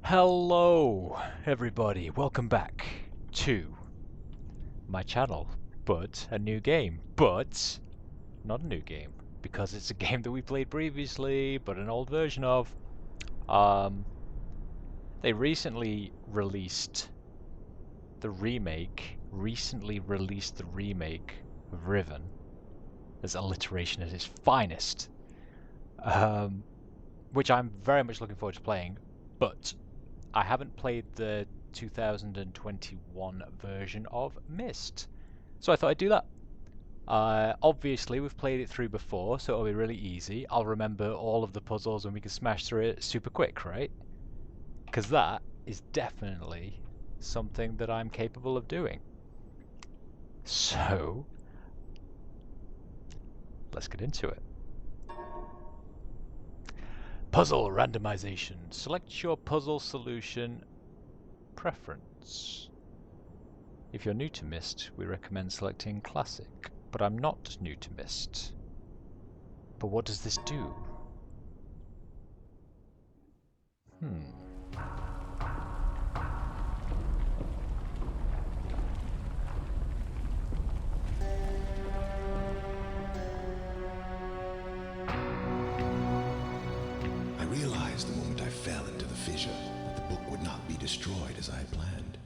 Hello everybody, welcome back to my channel, but a new game, but not a new game, because it's a game that we played previously, but an old version of. They recently released the remake of Riven. As alliteration at its finest. Which I'm very much looking forward to playing, but I haven't played the 2021 version of MYST, so I thought I'd do that. Obviously, we've played it through before, so it'll be really easy. I'll remember all of the puzzles and we can smash through it super quick, right? Because that is definitely something that I'm capable of doing. So, let's get into it. Puzzle randomization. Select your puzzle solution preference. If you're new to MYST, we recommend selecting Classic, but I'm not new to MYST. But what does this do? I realized the moment I fell into the fissure that the book would not be destroyed as I had planned.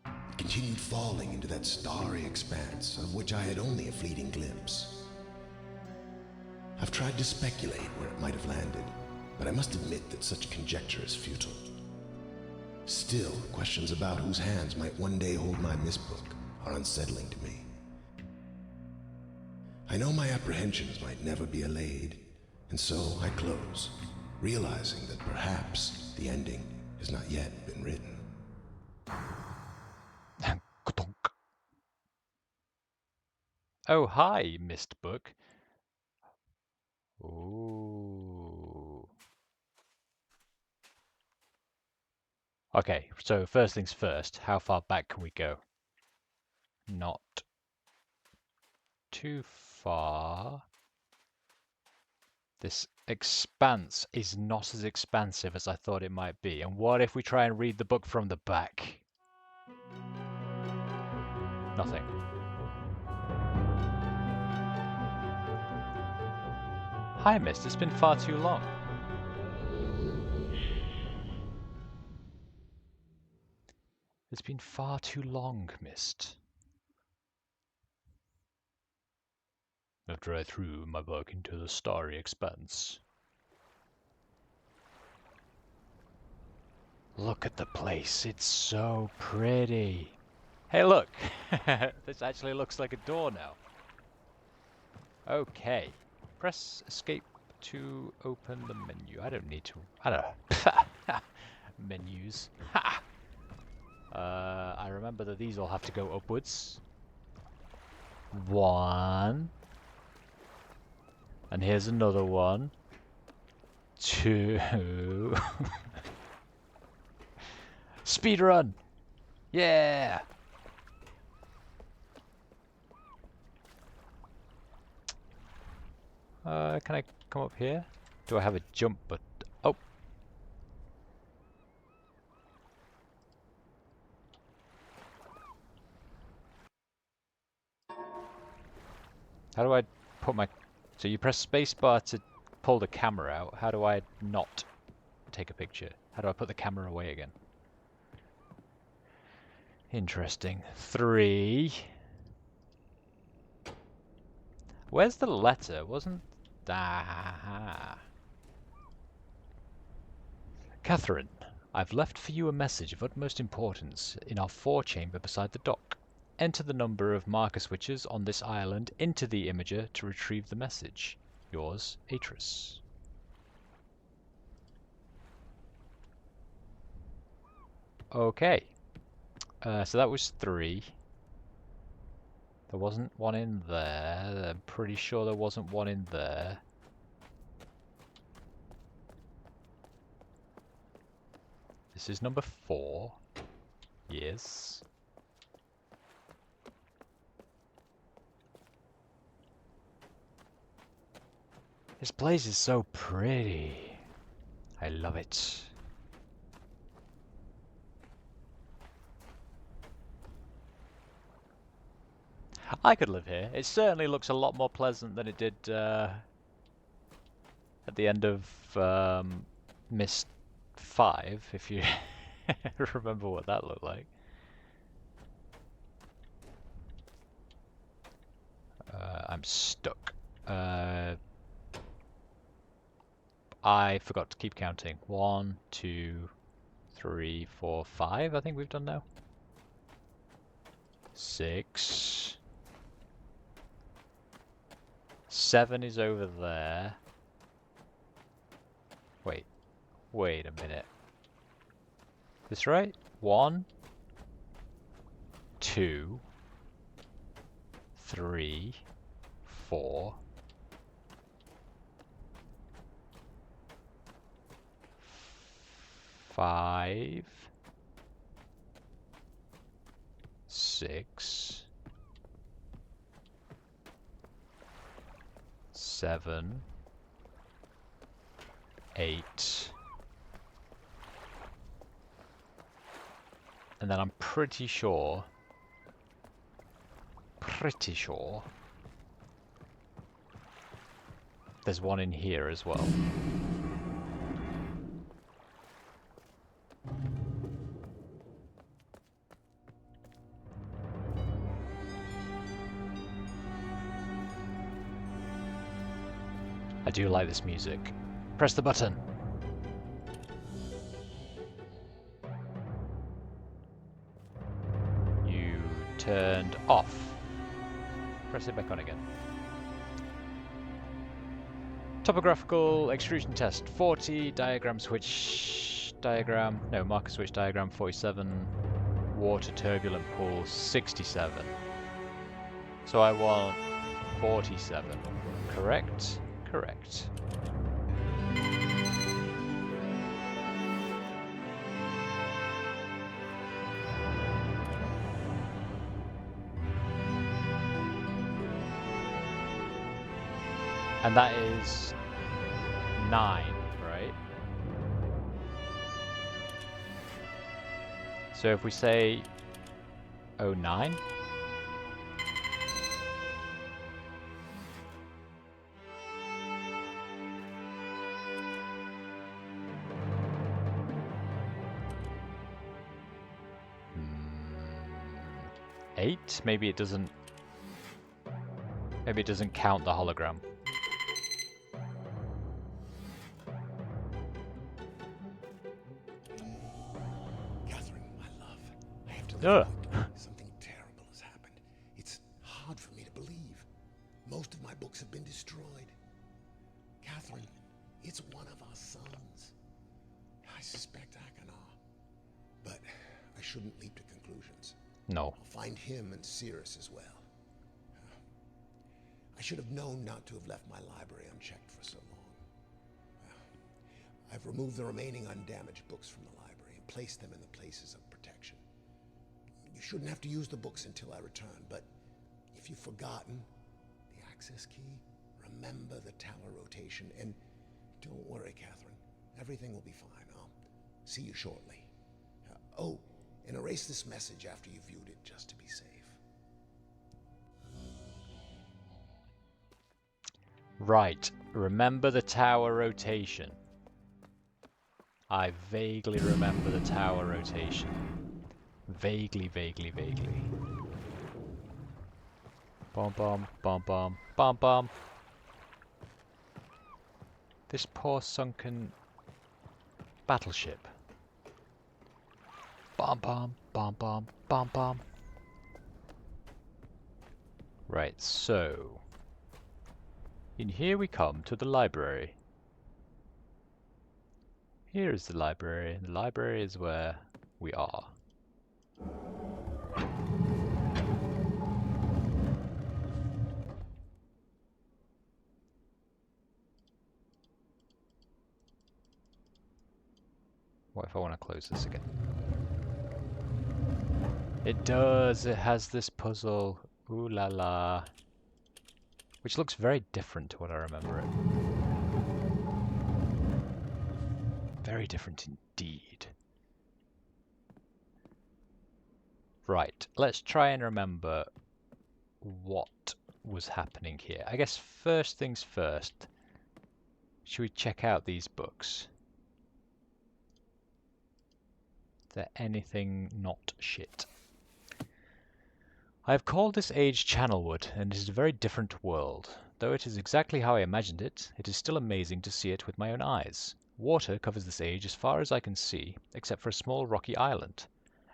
It continued falling into that starry expanse of which I had only a fleeting glimpse. I've tried to speculate where it might have landed, but I must admit that such conjecture is futile. Still, questions about whose hands might one day hold my MYST book are unsettling to me. I know my apprehensions might never be allayed, and so I close, realizing that perhaps the ending has not yet been written. Oh, hi, MYST book. Ooh. Okay, so first things first, how far back can we go? Not too far. This expanse is not as expansive as I thought it might be. And what if we try and read the book from the back? Nothing. Hi, MYST. It's been far too long. It's been far too long, MYST. After I threw my book into the starry expanse. Look at the place. It's so pretty. Hey, look. This actually looks like a door now. Okay. Press escape to open the menu. I don't need to. I don't know. Menus. Ha! I remember that these all have to go upwards. 1. And here's another one. 2. Speed run! Yeah! Can I come up here? Do I have a jump button? Oh! How do I put my... So you press spacebar to pull the camera out. How do I not take a picture? How do I put the camera away again? Interesting. 3. Where's the letter? Wasn't... Ah. Catherine, I've left for you a message of utmost importance in our 4-chamber beside the dock. Enter the number of marker switches on this island into the imager to retrieve the message. Yours, Atris. Okay. So that was 3. There wasn't one in there. I'm pretty sure there wasn't one in there. This is number 4. Yes. This place is so pretty. I love it. I could live here. It certainly looks a lot more pleasant than it did at the end of MYST 5, if you remember what that looked like. I'm stuck. I forgot to keep counting. 1, 2, 3, 4, 5, I think we've done now. 6. 7 is over there. Wait a minute. This right? 1, 2, 3, 4. 5, 6, 7, 8, and then I'm pretty sure there's one in here as well. I do like this music. Press the button. You turned off. Press it back on again. Topographical extrusion test 40, diagram switch diagram, no, marker switch diagram 47, water turbulent pool 67. So I want 47. Correct? Correct. And that is 9, right? So if we say 09, eight, maybe it doesn't count the hologram. Something terrible has happened. It's hard for me to believe. Most of my books have been destroyed. Catherine, it's one of our sons. I suspect Akanar. But I shouldn't leap to conclusions. No. I'll find him and Cirrus as well. I should have known not to have left my library unchecked for so long. I've removed the remaining undamaged books from the library and placed them in the places of protection. You shouldn't have to use the books until I return, but if you've forgotten the access key, remember the tower rotation, and don't worry, Catherine. Everything will be fine. I'll see you shortly. Oh, and erase this message after you've viewed it, just to be safe. Right. Remember the tower rotation. I vaguely remember the tower rotation. Vaguely. Bom bom, bom bom, bom bom. This poor sunken battleship. Bom bom, bom bom, bom bom. Right, so in here we come to the library. Here is the library, and the library is where we are. What if I want to close this again? It does, it has this puzzle. Ooh la la. Which looks very different to what I remember it. Very different indeed. Right, let's try and remember what was happening here. I guess first things first, should we check out these books? Is there anything not shit? I have called this age Channelwood, and it is a very different world. Though it is exactly how I imagined it, it is still amazing to see it with my own eyes. Water covers this age as far as I can see, except for a small rocky island.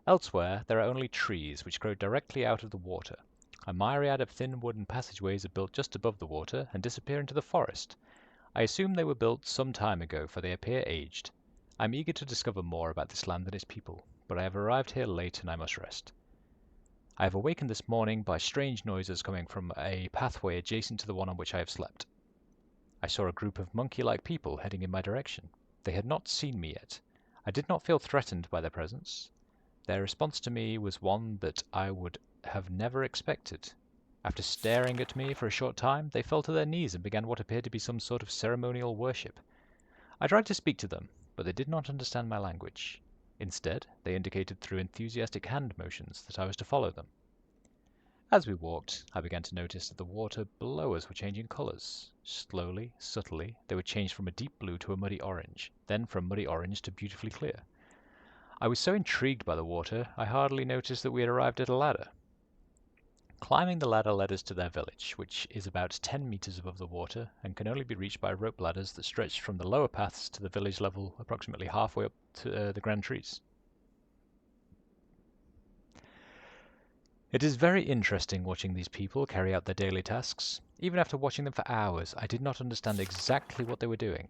Elsewhere, there are only trees, which grow directly out of the water. A myriad of thin wooden passageways are built just above the water and disappear into the forest. I assume they were built some time ago, for they appear aged. I am eager to discover more about this land and its people, but I have arrived here late and I must rest. I have awakened this morning by strange noises coming from a pathway adjacent to the one on which I have slept. I saw a group of monkey-like people heading in my direction. They had not seen me yet. I did not feel threatened by their presence. Their response to me was one that I would have never expected. After staring at me for a short time, they fell to their knees and began what appeared to be some sort of ceremonial worship. I tried to speak to them, but they did not understand my language. Instead, they indicated through enthusiastic hand motions that I was to follow them. As we walked, I began to notice that the water below us were changing colors. Slowly, subtly, they would change from a deep blue to a muddy orange, then from muddy orange to beautifully clear. I was so intrigued by the water, I hardly noticed that we had arrived at a ladder. Climbing the ladder led us to their village, which is about 10 meters above the water and can only be reached by rope ladders that stretch from the lower paths to the village level approximately halfway up to the grand trees. It is very interesting watching these people carry out their daily tasks. Even after watching them for hours, I did not understand exactly what they were doing.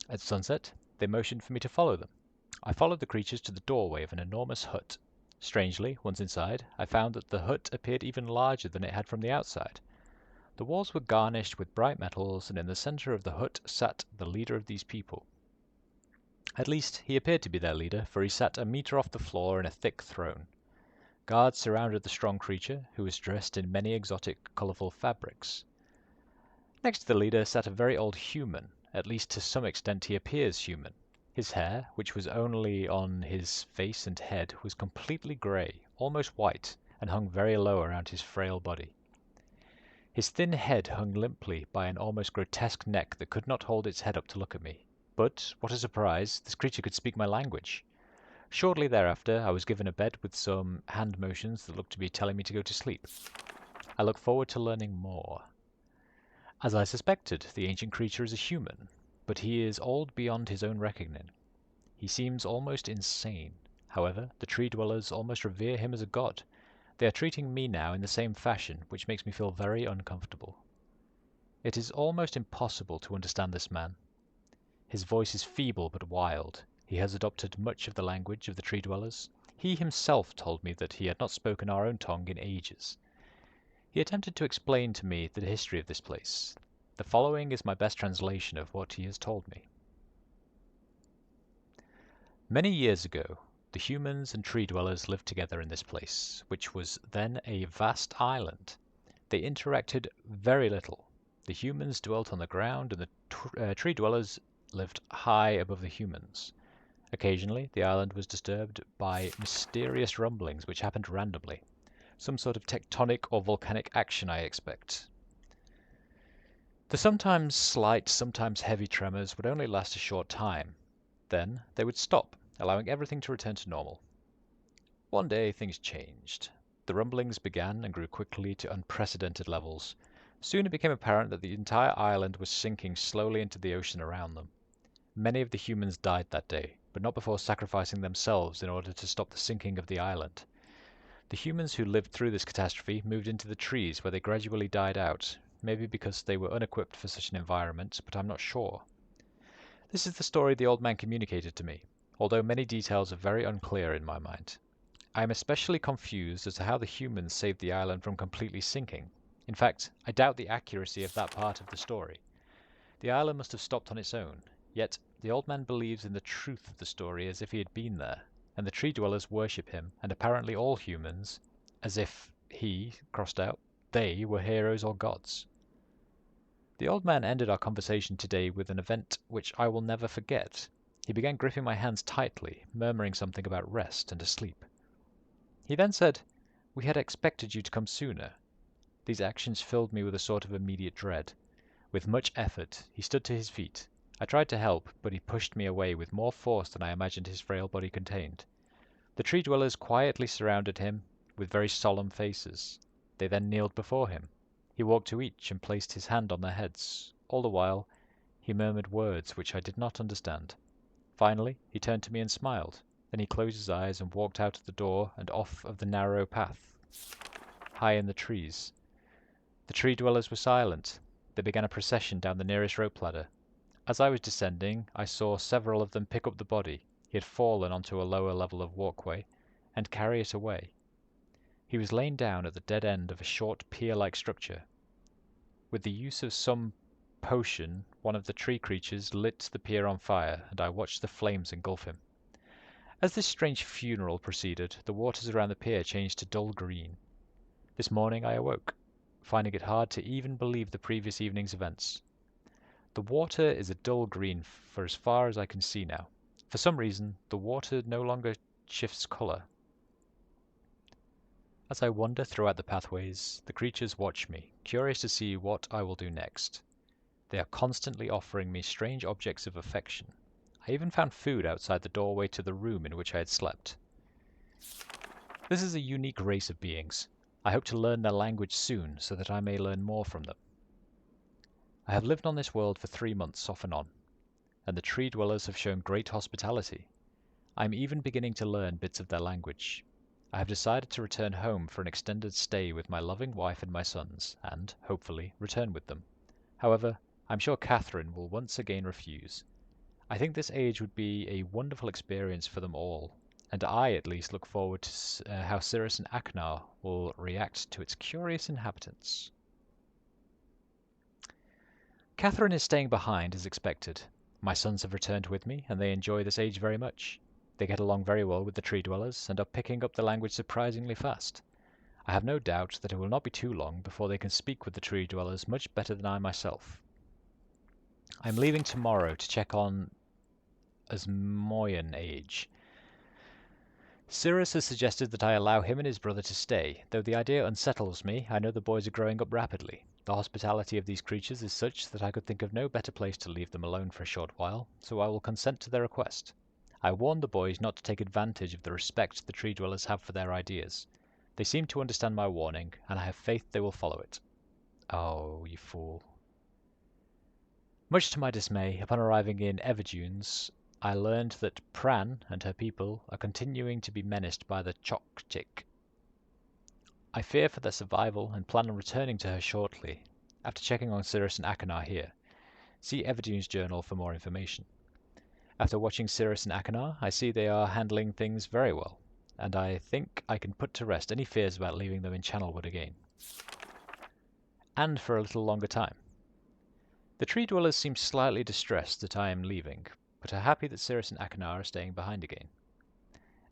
At sunset, they motioned for me to follow them. I followed the creatures to the doorway of an enormous hut. Strangely, once inside, I found that the hut appeared even larger than it had from the outside. The walls were garnished with bright metals, and in the center of the hut sat the leader of these people. At least, he appeared to be their leader, for he sat a meter off the floor in a thick throne. Guards surrounded the strong creature, who was dressed in many exotic, colorful fabrics. Next to the leader sat a very old human. At least to some extent he appears human. His hair, which was only on his face and head, was completely grey, almost white, and hung very low around his frail body. His thin head hung limply by an almost grotesque neck that could not hold its head up to look at me. But, what a surprise, this creature could speak my language. Shortly thereafter, I was given a bed with some hand motions that looked to be telling me to go to sleep. I look forward to learning more. As I suspected, the ancient creature is a human, but he is old beyond his own reckoning. He seems almost insane. However, the tree dwellers almost revere him as a god. They are treating me now in the same fashion, which makes me feel very uncomfortable. It is almost impossible to understand this man. His voice is feeble but wild. He has adopted much of the language of the tree dwellers. He himself told me that he had not spoken our own tongue in ages. He attempted to explain to me the history of this place. The following is my best translation of what he has told me. Many years ago, the humans and tree dwellers lived together in this place, which was then a vast island. They interacted very little. The humans dwelt on the ground, and the tree dwellers lived high above the humans. Occasionally, the island was disturbed by mysterious rumblings which happened randomly. Some sort of tectonic or volcanic action, I expect. The sometimes slight, sometimes heavy tremors would only last a short time. Then they would stop, allowing everything to return to normal. One day, things changed. The rumblings began and grew quickly to unprecedented levels. Soon it became apparent that the entire island was sinking slowly into the ocean around them. Many of the humans died that day, but not before sacrificing themselves in order to stop the sinking of the island. The humans who lived through this catastrophe moved into the trees, where they gradually died out, maybe because they were unequipped for such an environment, but I'm not sure. This is the story the old man communicated to me, although many details are very unclear in my mind. I am especially confused as to how the humans saved the island from completely sinking. In fact, I doubt the accuracy of that part of the story. The island must have stopped on its own, yet the old man believes in the truth of the story as if he had been there, and the tree dwellers worship him, and apparently all humans, as if he, crossed out, they were heroes or gods. The old man ended our conversation today with an event which I will never forget. He began gripping my hands tightly, murmuring something about rest and asleep. He then said, "We had expected you to come sooner." These actions filled me with a sort of immediate dread. With much effort, he stood to his feet. I tried to help, but he pushed me away with more force than I imagined his frail body contained. The tree dwellers quietly surrounded him with very solemn faces. They then kneeled before him. He walked to each and placed his hand on their heads. All the while, he murmured words which I did not understand. Finally, he turned to me and smiled. Then he closed his eyes and walked out of the door and off of the narrow path, high in the trees. The tree dwellers were silent. They began a procession down the nearest rope ladder. As I was descending, I saw several of them pick up the body. He had fallen onto a lower level of walkway, and carry it away. He was lain down at the dead end of a short pier-like structure. With the use of some potion, one of the tree creatures lit the pier on fire, and I watched the flames engulf him. As this strange funeral proceeded, the waters around the pier changed to dull green. This morning I awoke, finding it hard to even believe the previous evening's events. The water is a dull green for as far as I can see now. For some reason, the water no longer shifts color. As I wander throughout the pathways, the creatures watch me, curious to see what I will do next. They are constantly offering me strange objects of affection. I even found food outside the doorway to the room in which I had slept. This is a unique race of beings. I hope to learn their language soon so that I may learn more from them. I have lived on this world for 3 months off and on, and the tree dwellers have shown great hospitality. I am even beginning to learn bits of their language. I have decided to return home for an extended stay with my loving wife and my sons, and, hopefully, return with them. However, I'm sure Catherine will once again refuse. I think this age would be a wonderful experience for them all, and I at least look forward to how Cirrus and Aknar will react to its curious inhabitants. Catherine is staying behind as expected. My sons have returned with me, and they enjoy this age very much. They get along very well with the tree dwellers, and are picking up the language surprisingly fast. I have no doubt that it will not be too long before they can speak with the tree dwellers much better than I myself. I am leaving tomorrow to check on Asmoyan age. Cirrus has suggested that I allow him and his brother to stay. Though the idea unsettles me, I know the boys are growing up rapidly. The hospitality of these creatures is such that I could think of no better place to leave them alone for a short while, so I will consent to their request. I warned the boys not to take advantage of the respect the tree dwellers have for their ideas. They seem to understand my warning, and I have faith they will follow it. Oh, you fool. Much to my dismay, upon arriving in Everdunes, I learned that Pran and her people are continuing to be menaced by the Chokchik. I fear for their survival and plan on returning to her shortly, after checking on Cirrus and Akanar here. See Everdunes journal for more information. After watching Cirrus and Akanar, I see they are handling things very well, and I think I can put to rest any fears about leaving them in Channelwood again. And for a little longer time. The tree dwellers seem slightly distressed that I am leaving, but are happy that Cirrus and Akanar are staying behind again.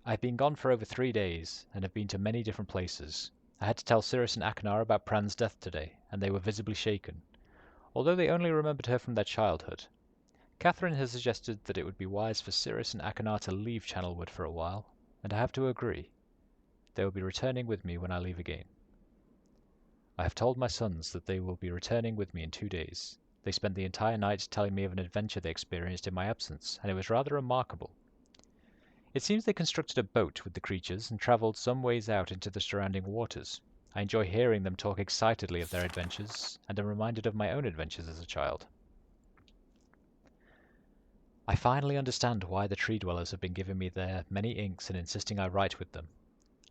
I have been gone for over 3 days, and have been to many different places. I had to tell Cirrus and Akanar about Pran's death today, and they were visibly shaken, although they only remembered her from their childhood. Catherine has suggested that it would be wise for Cirrus and Akanar to leave Channelwood for a while, and I have to agree. They will be returning with me when I leave again. I have told my sons that they will be returning with me in 2 days. They spent the entire night telling me of an adventure they experienced in my absence, and it was rather remarkable. It seems they constructed a boat with the creatures and travelled some ways out into the surrounding waters. I enjoy hearing them talk excitedly of their adventures, and am reminded of my own adventures as a child. I finally understand why the tree dwellers have been giving me their many inks and insisting I write with them.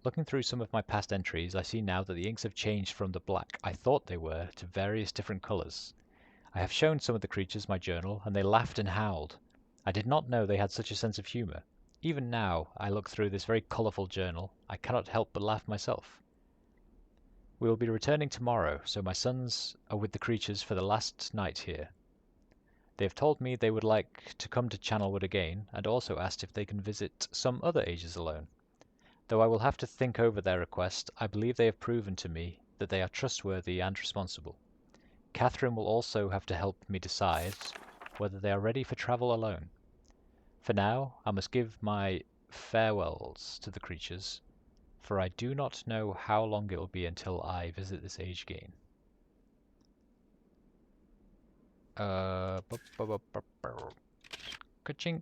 Looking through some of my past entries, I see now that the inks have changed from the black I thought they were to various different colours. I have shown some of the creatures my journal, and they laughed and howled. I did not know they had such a sense of humour. Even now, I look through this very colourful journal, I cannot help but laugh myself. We will be returning tomorrow, so my sons are with the creatures for the last night here. They have told me they would like to come to Channelwood again, and also asked if they can visit some other ages alone. Though I will have to think over their request, I believe they have proven to me that they are trustworthy and responsible. Catherine will also have to help me decide whether they are ready for travel alone. For now, I must give my farewells to the creatures. for I do not know how long it will be until I visit this age again. Ka-chink.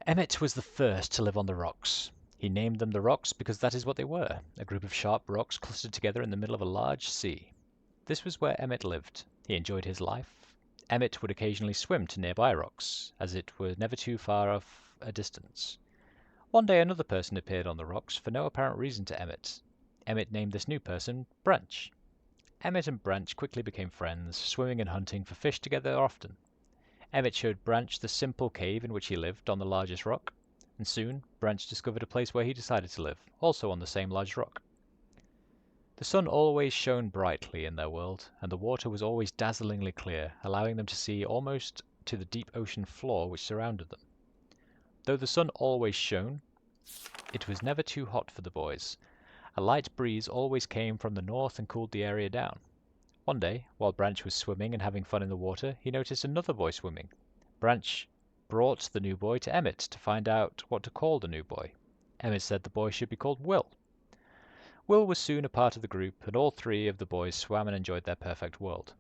Emmett was the first to live on the rocks. He named them the rocks because that is what they were, a group of sharp rocks clustered together in the middle of a large sea. This was where Emmett lived. He enjoyed his life. Emmett would occasionally swim to nearby rocks, as it was never too far off a distance. One day another person appeared on the rocks for no apparent reason to Emmett. Emmett named this new person Branch. Emmett and Branch quickly became friends, swimming and hunting for fish together often. Emmett showed Branch the simple cave in which he lived on the largest rock, and soon Branch discovered a place where he decided to live, also on the same large rock. The sun always shone brightly in their world, and the water was always dazzlingly clear, allowing them to see almost to the deep ocean floor which surrounded them. Though the sun always shone, it was never too hot for the boys. A light breeze always came from the north and cooled the area down. One day, while Branch was swimming and having fun in the water, he noticed another boy swimming. Branch brought the new boy to Emmett to find out what to call the new boy. Emmett said the boy should be called Will. Will was soon a part of the group, and all three of the boys swam and enjoyed their perfect world.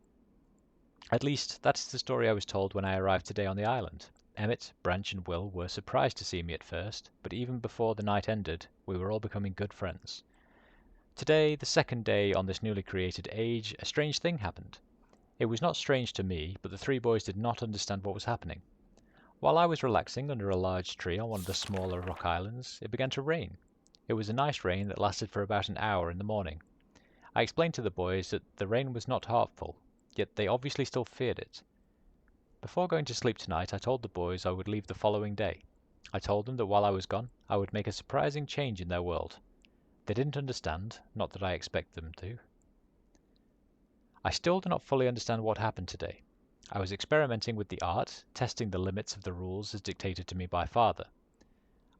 At least, that is the story I was told when I arrived today on the island. Emmett, Branch, and Will were surprised to see me at first, but even before the night ended, we were all becoming good friends. Today, the second day on this newly created age, a strange thing happened. It was not strange to me, but the three boys did not understand what was happening. While I was relaxing under a large tree on one of the smaller rock islands, it began to rain. It was a nice rain that lasted for about an hour in the morning. I explained to the boys that the rain was not harmful, yet they obviously still feared it. Before going to sleep tonight, I told the boys I would leave the following day. I told them that while I was gone, I would make a surprising change in their world. They didn't understand, not that I expect them to. I still do not fully understand what happened today. I was experimenting with the art, testing the limits of the rules as dictated to me by Father.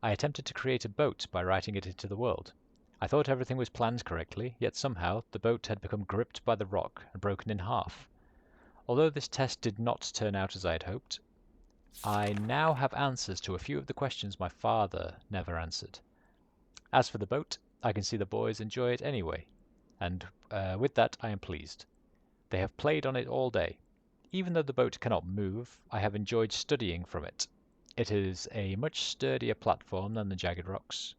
I attempted to create a boat by writing it into the world. I thought everything was planned correctly, yet somehow the boat had become gripped by the rock and broken in half. Although this test did not turn out as I had hoped, I now have answers to a few of the questions my father never answered. As for the boat, I can see the boys enjoy it anyway, and with that I am pleased. They have played on it all day. Even though the boat cannot move, I have enjoyed studying from it. It is a much sturdier platform than the jagged rocks.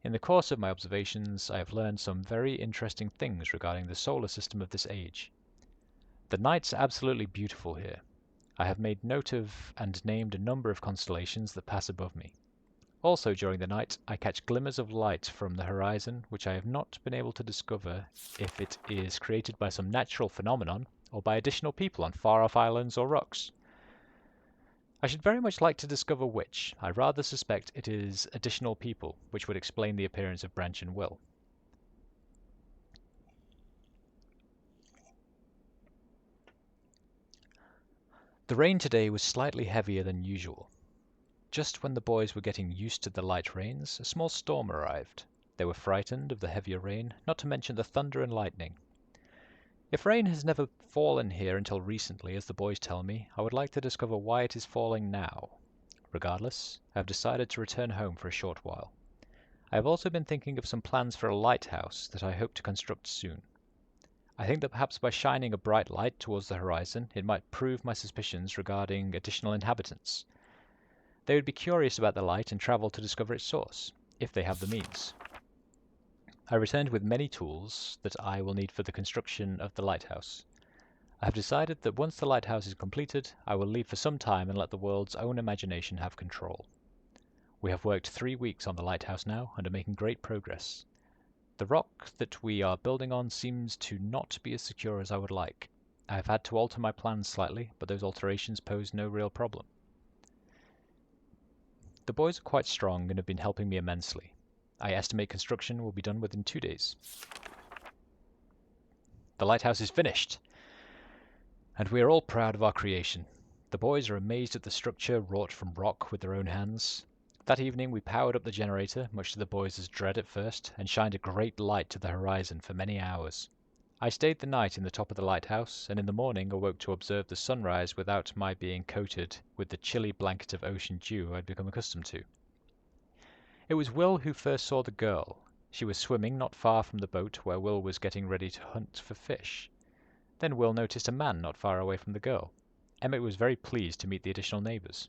In the course of my observations, I have learned some very interesting things regarding the solar system of this age. The nights are absolutely beautiful here. I have made note of and named a number of constellations that pass above me. Also during the night, I catch glimmers of light from the horizon which I have not been able to discover if it is created by some natural phenomenon or by additional people on far-off islands or rocks. I should very much like to discover which. I rather suspect it is additional people, which would explain the appearance of Branch and Will. The rain today was slightly heavier than usual. Just when the boys were getting used to the light rains, a small storm arrived. They were frightened of the heavier rain, not to mention the thunder and lightning. If rain has never fallen here until recently, as the boys tell me, I would like to discover why it is falling now. Regardless, I have decided to return home for a short while. I have also been thinking of some plans for a lighthouse that I hope to construct soon. I think that perhaps by shining a bright light towards the horizon, it might prove my suspicions regarding additional inhabitants. They would be curious about the light and travel to discover its source, if they have the means. I returned with many tools that I will need for the construction of the lighthouse. I have decided that once the lighthouse is completed, I will leave for some time and let the world's own imagination have control. We have worked 3 weeks on the lighthouse now and are making great progress. The rock that we are building on seems to not be as secure as I would like. I have had to alter my plans slightly, but those alterations pose no real problem. The boys are quite strong and have been helping me immensely. I estimate construction will be done within 2 days. The lighthouse is finished, and we are all proud of our creation. The boys are amazed at the structure wrought from rock with their own hands. That evening we powered up the generator, much to the boys' dread at first, and shined a great light to the horizon for many hours. I stayed the night in the top of the lighthouse, and in the morning awoke to observe the sunrise without my being coated with the chilly blanket of ocean dew I'd become accustomed to. It was Will who first saw the girl. She was swimming not far from the boat where Will was getting ready to hunt for fish. Then Will noticed a man not far away from the girl. Emmett was very pleased to meet the additional neighbours.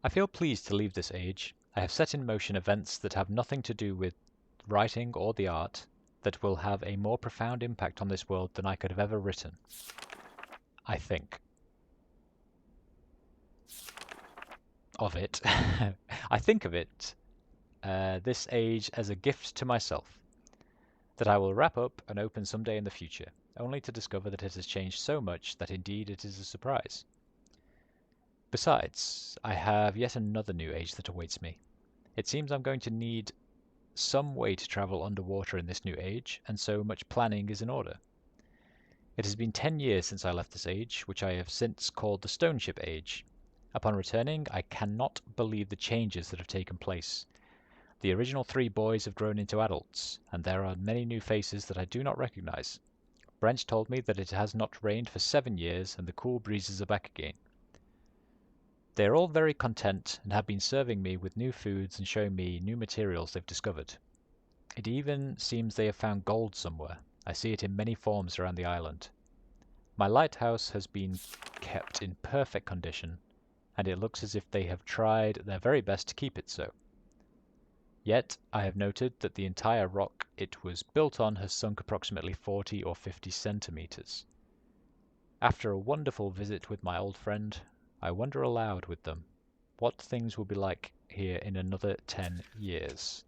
I feel pleased to leave this age. I have set in motion events that have nothing to do with writing or the art, that will have a more profound impact on this world than I could have ever written. I think. Of it. I think of it, this age, as a gift to myself, that I will wrap up and open someday in the future, only to discover that it has changed so much that indeed it is a surprise. Besides, I have yet another new age that awaits me. It seems I'm going to need some way to travel underwater in this new age, and so much planning is in order. It has been 10 years since I left this age, which I have since called the Stone Ship Age. Upon returning, I cannot believe the changes that have taken place. The original 3 boys have grown into adults, and there are many new faces that I do not recognize. Brent told me that it has not rained for 7 years, and the cool breezes are back again. They are all very content, and have been serving me with new foods and showing me new materials they've discovered. It even seems they have found gold somewhere. I see it in many forms around the island. My lighthouse has been kept in perfect condition, and it looks as if they have tried their very best to keep it so. Yet, I have noted that the entire rock it was built on has sunk approximately 40 or 50 centimeters. After a wonderful visit with my old friend, I wonder aloud with them what things will be like here in another 10 years.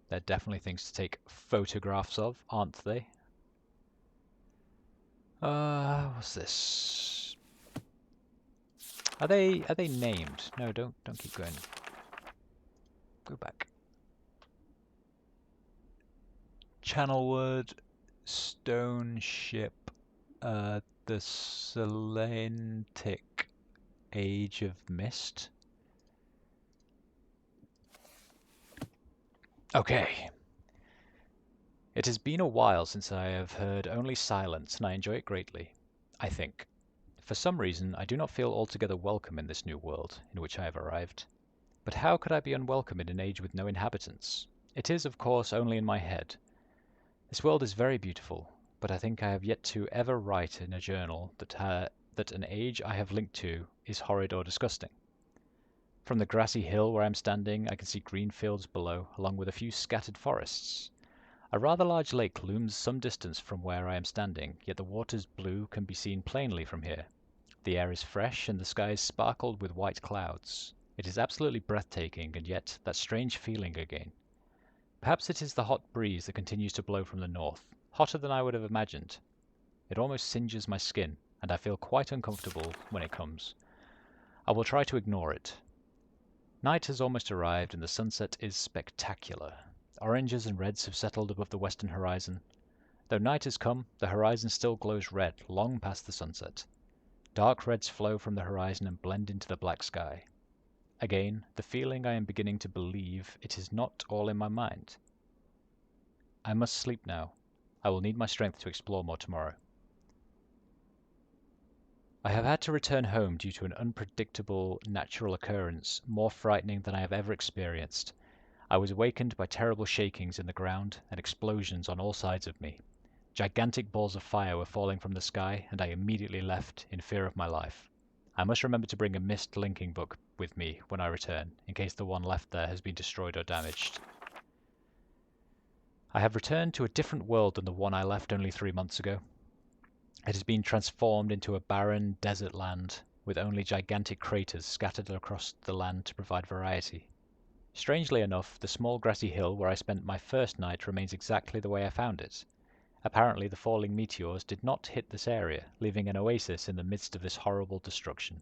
They're definitely things to take photographs of, aren't they? What's this? Are they named? No, don't keep going. Go back. Channelwood, Stone Ship, the Selentic Age of Mist. Okay. It has been a while since I have heard only silence, and I enjoy it greatly, I think. For some reason, I do not feel altogether welcome in this new world in which I have arrived. But how could I be unwelcome in an age with no inhabitants? It is, of course, only in my head. This world is very beautiful, but I think I have yet to ever write in a journal that an age I have linked to is horrid or disgusting. From the grassy hill where I am standing, I can see green fields below, along with a few scattered forests. A rather large lake looms some distance from where I am standing, yet the water's blue can be seen plainly from here. The air is fresh, and the sky is sparkled with white clouds. It is absolutely breathtaking, and yet that strange feeling again. Perhaps it is the hot breeze that continues to blow from the north, hotter than I would have imagined. It almost singes my skin, and I feel quite uncomfortable when it comes. I will try to ignore it. Night has almost arrived, and the sunset is spectacular. Oranges and reds have settled above the western horizon. Though night has come, the horizon still glows red long past the sunset. Dark reds flow from the horizon and blend into the black sky. Again, the feeling I am beginning to believe it is not all in my mind. I must sleep now. I will need my strength to explore more tomorrow. I have had to return home due to an unpredictable natural occurrence more frightening than I have ever experienced. I was awakened by terrible shakings in the ground and explosions on all sides of me. Gigantic balls of fire were falling from the sky, and I immediately left in fear of my life. I must remember to bring a MYST linking book with me when I return, in case the one left there has been destroyed or damaged. I have returned to a different world than the one I left only 3 months ago. It has been transformed into a barren desert land, with only gigantic craters scattered across the land to provide variety. Strangely enough, the small grassy hill where I spent my first night remains exactly the way I found it. Apparently the falling meteors did not hit this area, leaving an oasis in the midst of this horrible destruction,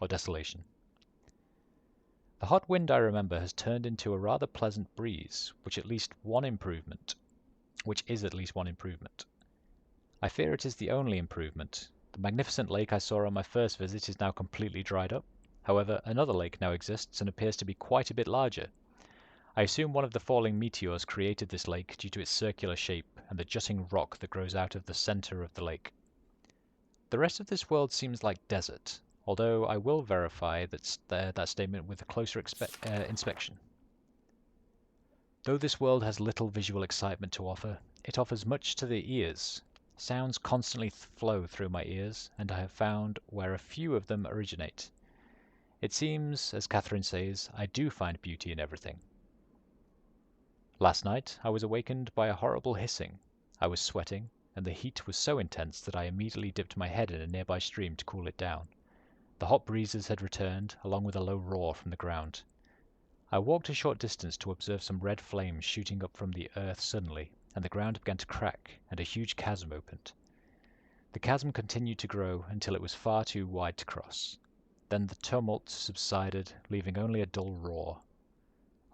or desolation. The hot wind, I remember, has turned into a rather pleasant breeze, which is at least one improvement. I fear it is the only improvement. The magnificent lake I saw on my first visit is now completely dried up. However, another lake now exists and appears to be quite a bit larger. I assume one of the falling meteors created this lake due to its circular shape and the jutting rock that grows out of the center of the lake. The rest of this world seems like desert, although I will verify that statement with a closer inspection. Though this world has little visual excitement to offer, it offers much to the ears. Sounds constantly flow through my ears, and I have found where a few of them originate. It seems, as Catherine says, I do find beauty in everything. Last night I was awakened by a horrible hissing. I was sweating, and the heat was so intense that I immediately dipped my head in a nearby stream to cool it down. The hot breezes had returned, along with a low roar from the ground. I walked a short distance to observe some red flames shooting up from the earth suddenly, and the ground began to crack, and a huge chasm opened. The chasm continued to grow until it was far too wide to cross. Then the tumult subsided, leaving only a dull roar.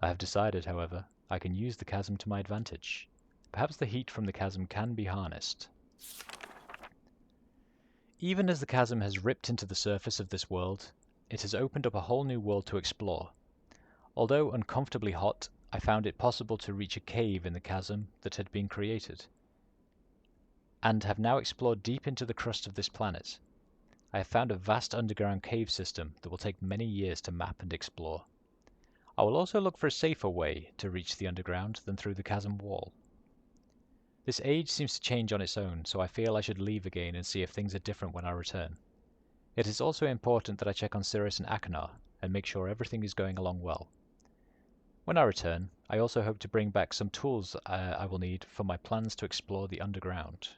I have decided, however, I can use the chasm to my advantage. Perhaps the heat from the chasm can be harnessed. Even as the chasm has ripped into the surface of this world, it has opened up a whole new world to explore. Although uncomfortably hot, I found it possible to reach a cave in the chasm that had been created, and have now explored deep into the crust of this planet. I have found a vast underground cave system that will take many years to map and explore. I will also look for a safer way to reach the underground than through the chasm wall. This age seems to change on its own, so I feel I should leave again and see if things are different when I return. It is also important that I check on Sirius and Akinar and make sure everything is going along well. When I return, I also hope to bring back some tools I will need for my plans to explore the underground.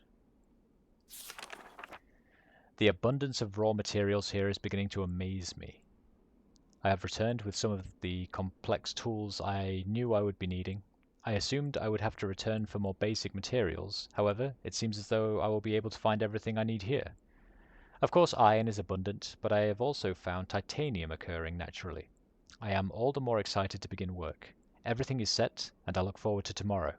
The abundance of raw materials here is beginning to amaze me. I have returned with some of the complex tools I knew I would be needing. I assumed I would have to return for more basic materials. However, it seems as though I will be able to find everything I need here. Of course, iron is abundant, but I have also found titanium occurring naturally. I am all the more excited to begin work. Everything is set, and I look forward to tomorrow.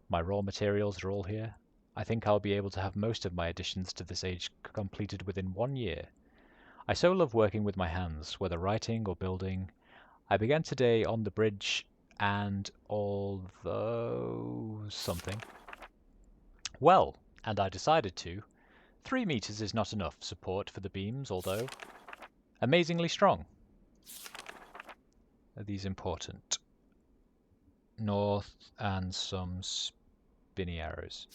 My raw materials are all here. I think I'll be able to have most of my additions to this age completed within 1 year. I so love working with my hands, whether writing or building. I began today on the bridge, and although something... Well, and I decided to. 3 meters is not enough support for the beams, although amazingly strong. Are these important? North and some spinny arrows.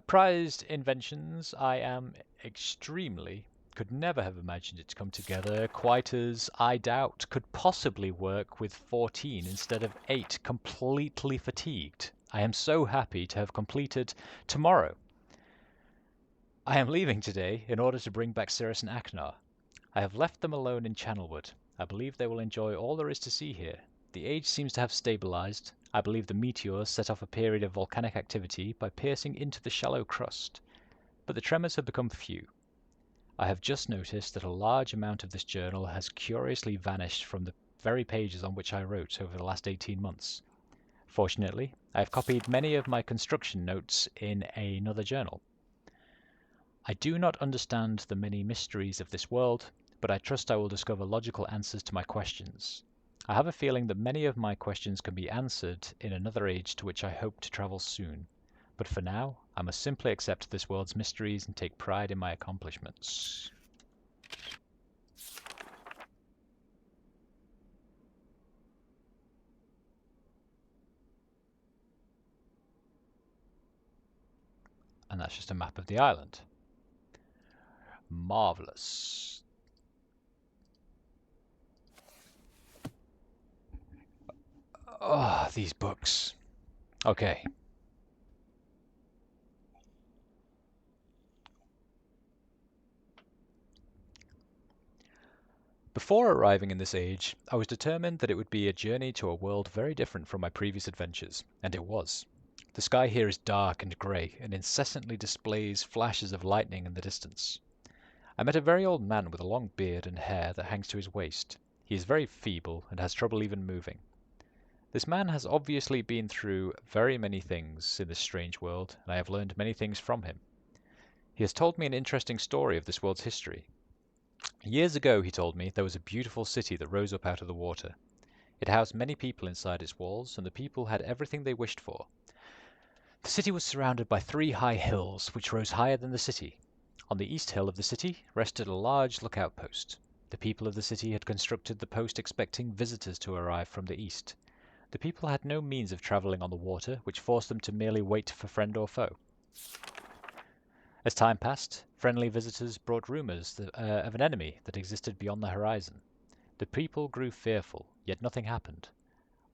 Prized inventions, I am extremely, could never have imagined it to come together quite as I doubt could possibly work with 14 instead of 8, completely fatigued. I am so happy to have completed tomorrow. I am leaving today in order to bring back Cirrus and Aknar. I have left them alone in Channelwood. I believe they will enjoy all there is to see here. The age seems to have stabilized. I believe the meteors set off a period of volcanic activity by piercing into the shallow crust, but the tremors have become few. I have just noticed that a large amount of this journal has curiously vanished from the very pages on which I wrote over the last 18 months. Fortunately, I have copied many of my construction notes in another journal. I do not understand the many mysteries of this world, but I trust I will discover logical answers to my questions. I have a feeling that many of my questions can be answered in another age to which I hope to travel soon. But for now, I must simply accept this world's mysteries and take pride in my accomplishments. And that's just a map of the island. Marvelous. Oh, these books. Okay. Before arriving in this age, I was determined that it would be a journey to a world very different from my previous adventures, and it was. The sky here is dark and grey, and incessantly displays flashes of lightning in the distance. I met a very old man with a long beard and hair that hangs to his waist. He is very feeble and has trouble even moving. This man has obviously been through very many things in this strange world, and I have learned many things from him. He has told me an interesting story of this world's history. Years ago, he told me, there was a beautiful city that rose up out of the water. It housed many people inside its walls, and the people had everything they wished for. The city was surrounded by 3 high hills, which rose higher than the city. On the east hill of the city rested a large lookout post. The people of the city had constructed the post expecting visitors to arrive from the east. The people had no means of travelling on the water, which forced them to merely wait for friend or foe. As time passed, friendly visitors brought rumours of an enemy that existed beyond the horizon. The people grew fearful, yet nothing happened.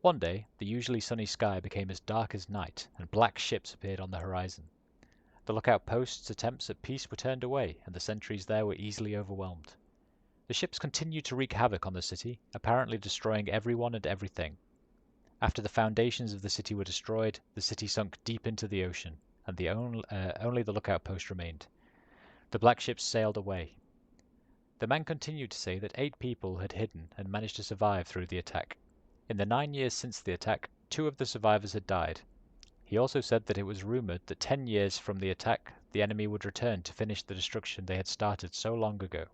One day, the usually sunny sky became as dark as night, and black ships appeared on the horizon. The lookout post's attempts at peace were turned away, and the sentries there were easily overwhelmed. The ships continued to wreak havoc on the city, apparently destroying everyone and everything. After the foundations of the city were destroyed, the city sunk deep into the ocean, and only the lookout post remained. The black ships sailed away. The man continued to say that 8 people had hidden and managed to survive through the attack. In the 9 years since the attack, 2 of the survivors had died. He also said that it was rumored that 10 years from the attack, the enemy would return to finish the destruction they had started so long ago.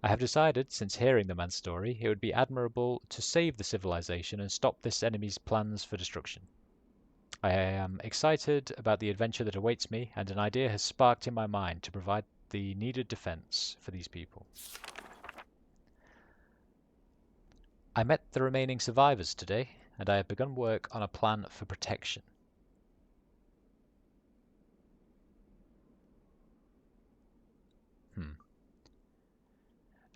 I have decided, since hearing the man's story, it would be admirable to save the civilization and stop this enemy's plans for destruction. I am excited about the adventure that awaits me, and an idea has sparked in my mind to provide the needed defense for these people. I met the remaining survivors today, and I have begun work on a plan for protection.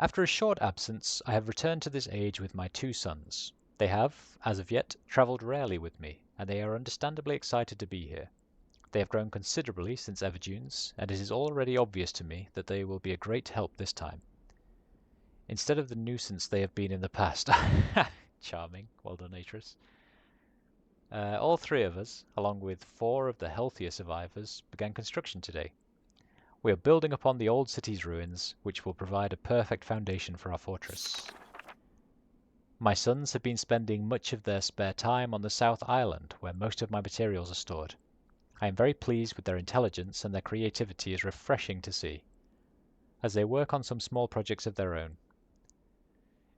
After a short absence, I have returned to this age with my 2 sons. They have, as of yet, travelled rarely with me, and they are understandably excited to be here. They have grown considerably since Everdunes, and it is already obvious to me that they will be a great help this time, instead of the nuisance they have been in the past. Charming. Well done, Atris. All 3 of us, along with 4 of the healthier survivors, began construction today. We are building upon the old city's ruins, which will provide a perfect foundation for our fortress. My sons have been spending much of their spare time on the South Island, where most of my materials are stored. I am very pleased with their intelligence, and their creativity is refreshing to see, as they work on some small projects of their own.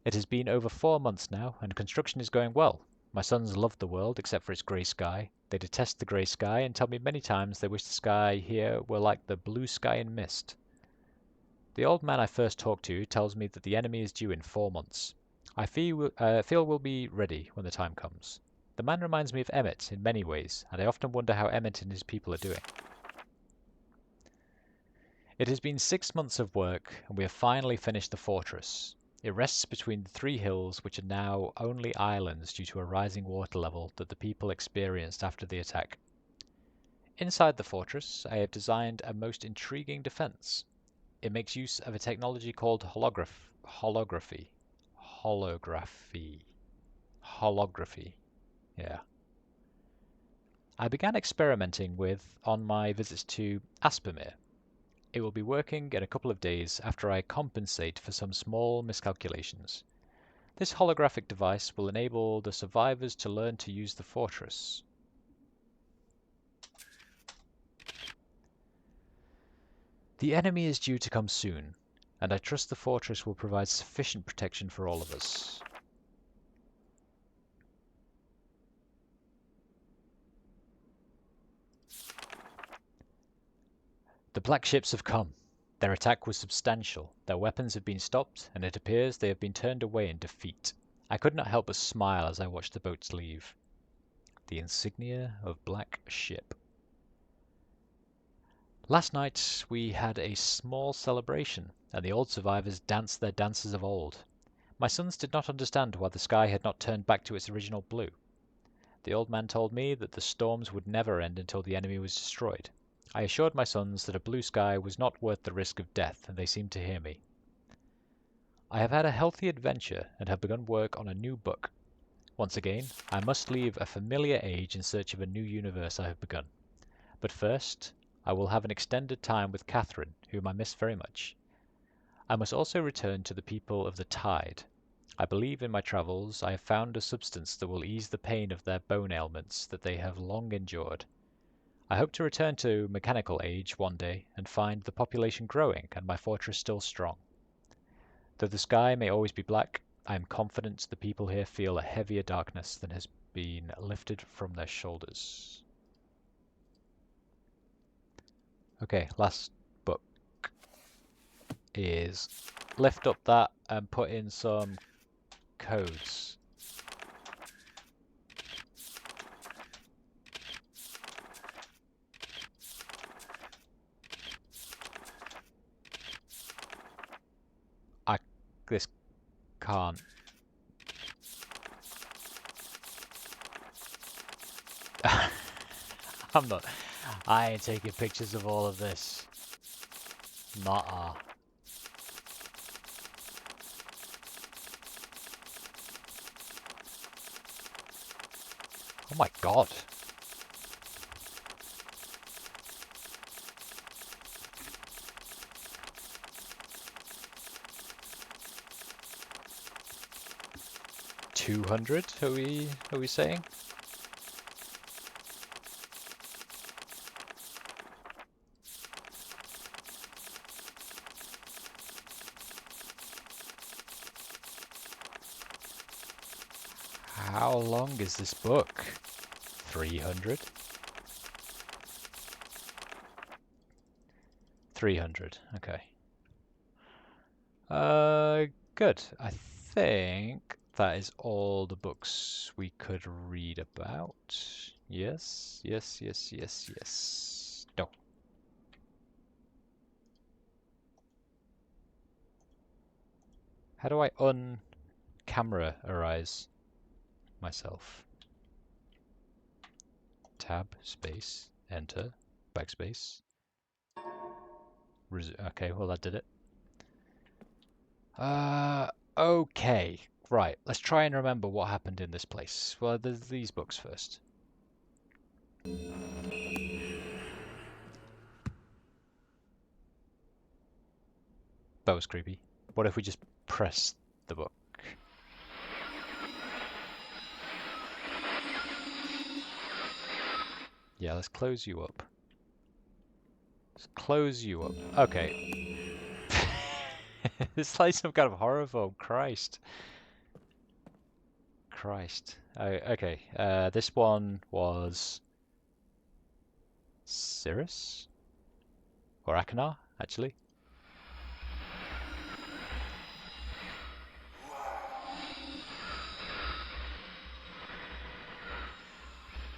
It has been over 4 months now, and construction is going well. My sons love the world, except for its grey sky. They detest the grey sky and tell me many times they wish the sky here were like the blue sky in MYST. The old man I first talked to tells me that the enemy is due in 4 months. I feel we'll be ready when the time comes. The man reminds me of Emmett in many ways, and I often wonder how Emmett and his people are doing. It has been 6 months of work, and we have finally finished the fortress. It rests between the 3 hills, which are now only islands due to a rising water level that the people experienced after the attack. Inside the fortress, I have designed a most intriguing defense. It makes use of a technology called holography. Yeah. I began experimenting with on my visits to Aspermere. It will be working in a couple of days after I compensate for some small miscalculations. This holographic device will enable the survivors to learn to use the fortress. The enemy is due to come soon, and I trust the fortress will provide sufficient protection for all of us. The black ships have come. Their attack was substantial, their weapons have been stopped, and it appears they have been turned away in defeat. I could not help but smile as I watched the boats leave. The insignia of black ship. Last night we had a small celebration, and the old survivors danced their dances of old. My sons did not understand why the sky had not turned back to its original blue. The old man told me that the storms would never end until the enemy was destroyed. I assured my sons that a blue sky was not worth the risk of death, and they seemed to hear me. I have had a healthy adventure and have begun work on a new book. Once again, I must leave a familiar age in search of a new universe I have begun. But first, I will have an extended time with Catherine, whom I miss very much. I must also return to the people of the Tide. I believe in my travels I have found a substance that will ease the pain of their bone ailments that they have long endured. I hope to return to mechanical age one day and find the population growing and my fortress still strong. Though the sky may always be black, I am confident the people here feel a heavier darkness than has been lifted from their shoulders. Okay, last book is lift up that and put in some codes. This can't. I'm not. I ain't taking pictures of all of this. Nah. Oh my god. $200? Are we saying? How long is this book? 300? 300, okay. Good. I think that is all the books we could read about. Yes, yes, yes, yes, yes. No. How do I un-camera-arize myself? Tab, space, enter, backspace. Okay, well that did it. Okay, right. Let's try and remember what happened in this place. Well, there's these books first. That was creepy. What if we just press the book? Yeah, let's close you up. Let's close you up. Okay. It's like some kind of horror film. Christ. Christ. Okay. This one was Cirrus? Or Akinar, actually.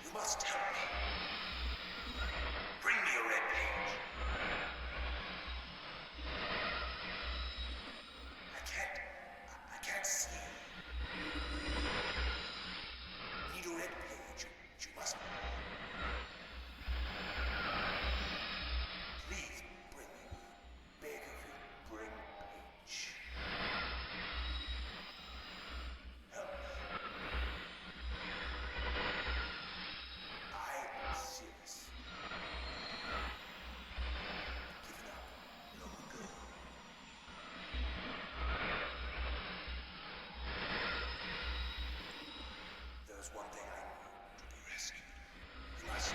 You must help me. Bring me a red page. I can't see. Need a red page. You must. Please bring it. Beg of you, bring page. Help me. I am serious. Given up long ago. There's one thing I need to be rescued. You must.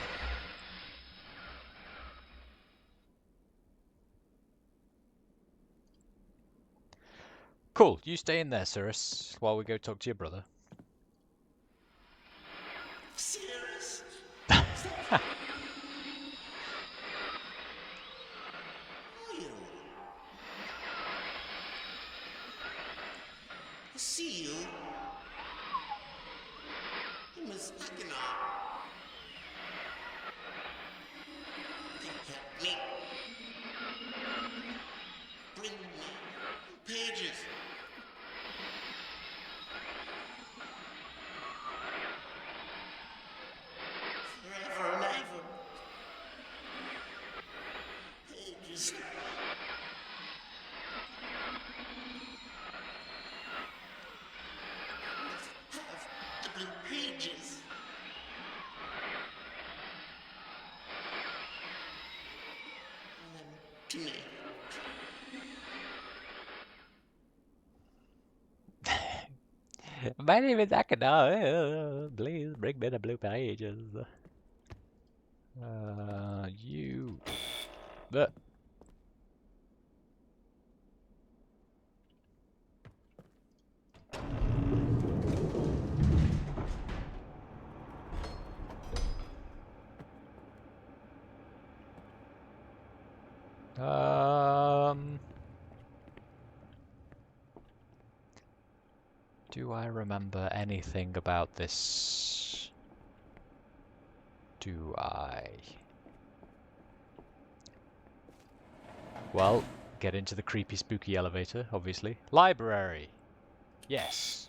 Cool. You stay in there, Cirrus, while we go talk to your brother. Serious? A seal? He was looking on. They help me. Bring me pages. Forever and ever. Pages. Have the blue pages. My name is Akana. Please bring me the blue pages. You. But. Do I remember anything about this? Do I? Well, get into the creepy spooky elevator, obviously. Library! Yes!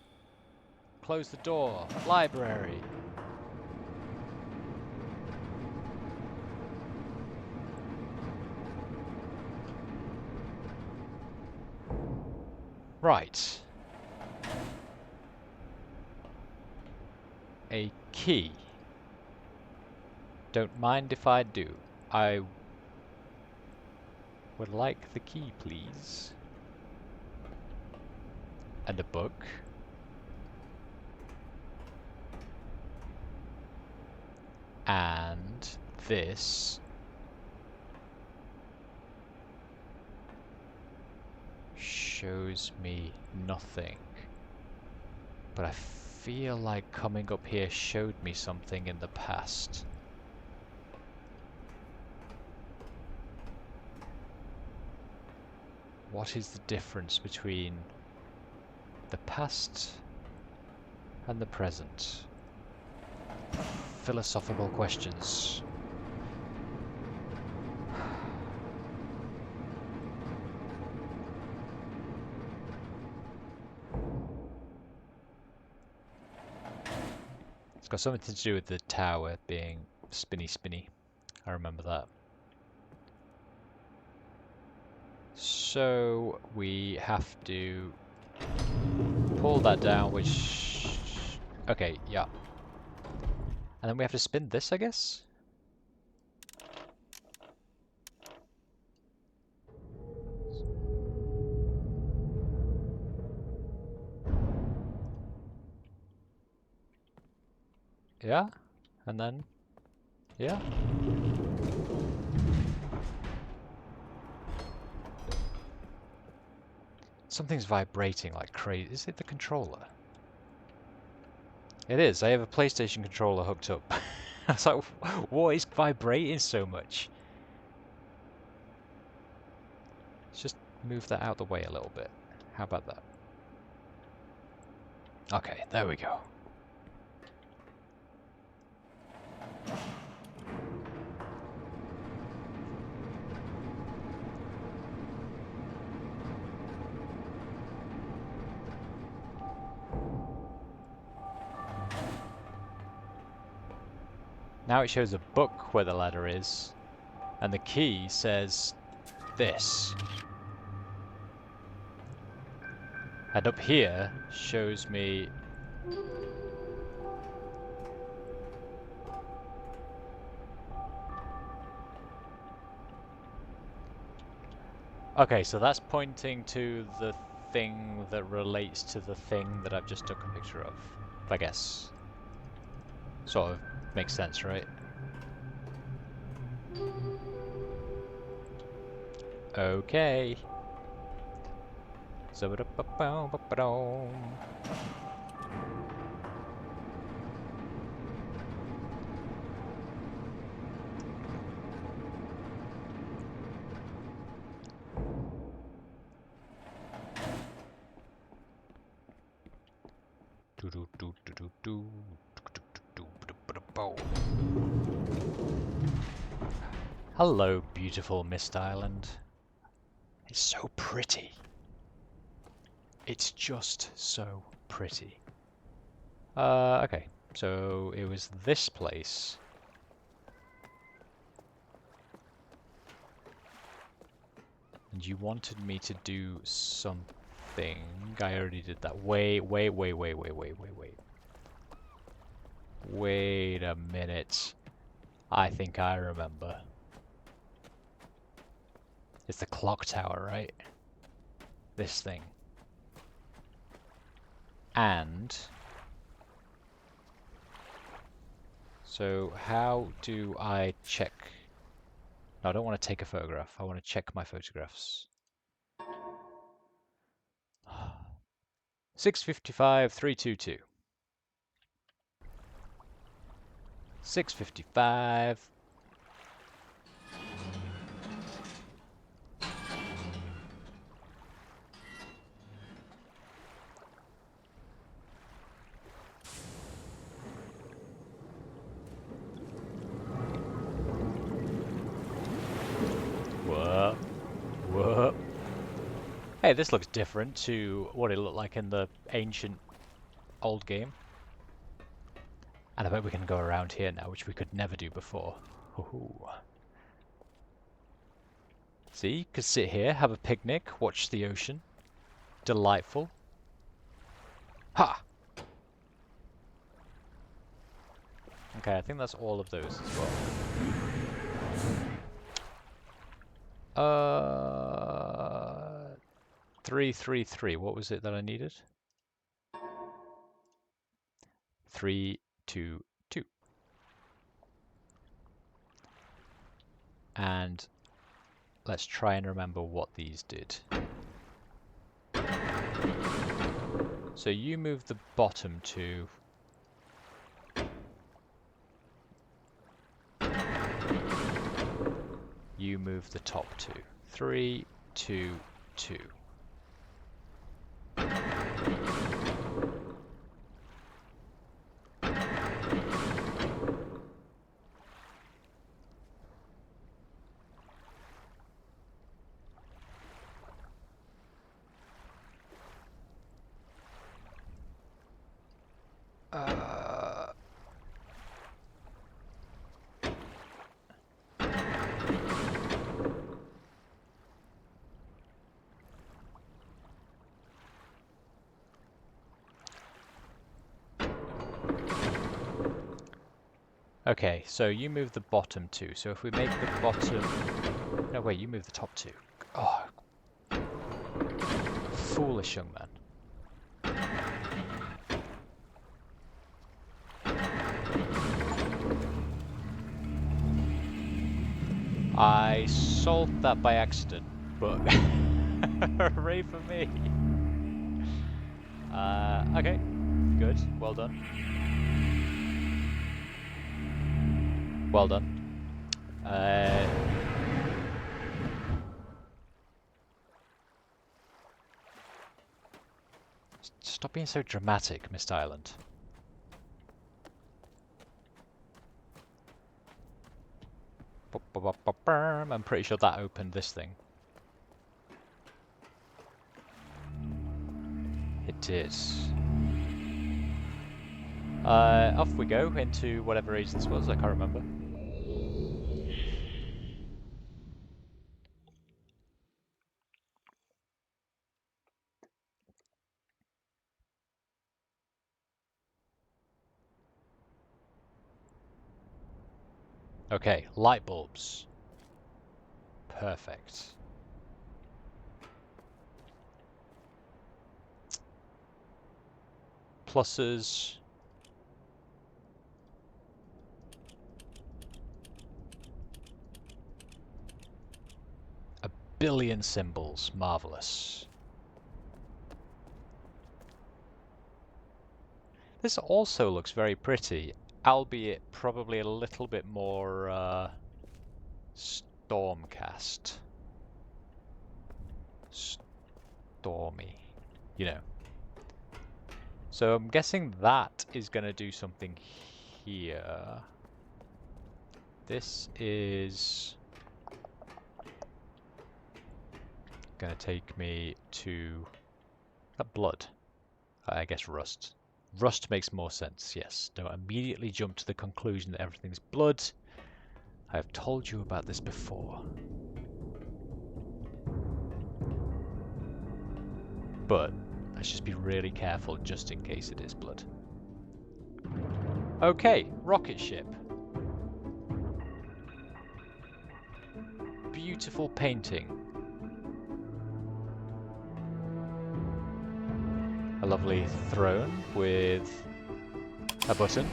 Close the door. Library! Right. A key. Don't mind if I do. I would like the key, please. And a book. And this shows me nothing. But I feel like coming up here showed me something in the past. What is the difference between the past and the present? Philosophical questions. It's got something to do with the tower being spinny. I remember that. So we have to pull that down, which... Okay, yeah. And then we have to spin this, I guess? Yeah? And then... Yeah? Something's vibrating like crazy. Is it the controller? It is. I have a PlayStation controller hooked up. I was like, what is vibrating so much? Let's just move that out the way a little bit. How about that? Okay, there we go. Now it shows a book where the ladder is, and the key says this. And up here shows me... Okay, so that's pointing to the thing that relates to the thing that I've just took a picture of, I guess. Sort of makes sense, right? Okay. Hello, beautiful Mist Island. It's so pretty. It's just so pretty. Okay, so it was this place. And you wanted me to do something. I already did that. Wait. Wait a minute. I think I remember. It's the clock tower, right? This thing. And so how do I check? No, I don't want to take a photograph. I want to check my photographs. 655, 322. 655. Whoa. Whoa. Hey, this looks different to what it looked like in the ancient old game. And I bet we can go around here now, which we could never do before. Ooh. See, you could sit here, have a picnic, watch the ocean. Delightful. Ha! Okay, I think that's all of those as well. 333. What was it that I needed? 322. And let's try and remember what these did. So you move the bottom two. You move the top two. 3, 2, 2. Okay, so you move the bottom two. So if we make the bottom... No, wait, you move the top two. Oh. Foolish young man. I solved that by accident, but hooray for me. Okay, good, well done. Well done. Stop being so dramatic, Mist Island. I'm pretty sure that opened this thing. It did. Off we go into whatever age this was, I can't remember. Okay, light bulbs. Perfect. Pluses. A billion symbols. Marvelous. This also looks very pretty, albeit probably a little bit more Stormcast. Stormy, you know. So I'm guessing that is going to do something here. This is going to take me to blood. I guess rust. Rust makes more sense, yes. Don't immediately jump to the conclusion that everything's blood. I've told you about this before. But let's just be really careful just in case it is blood. Okay, rocket ship. Beautiful painting. A lovely throne with a button.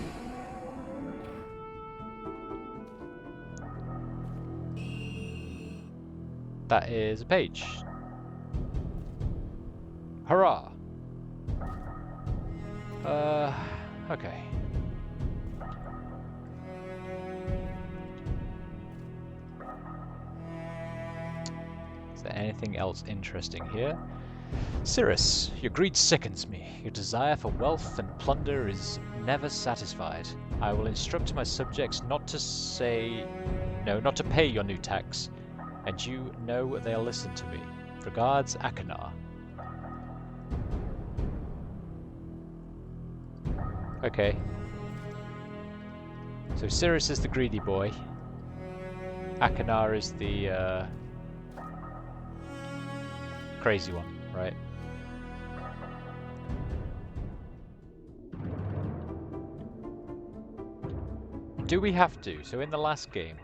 That is a page. Hurrah! Okay. Is there anything else interesting here? Cirrus, your greed sickens me. Your desire for wealth and plunder is never satisfied. I will instruct my subjects not to pay your new tax, and you know they'll listen to me. Regards, Akanar. Okay. So Cirrus is the greedy boy. Akanar is the crazy one, right? Do we have to? So in the last game,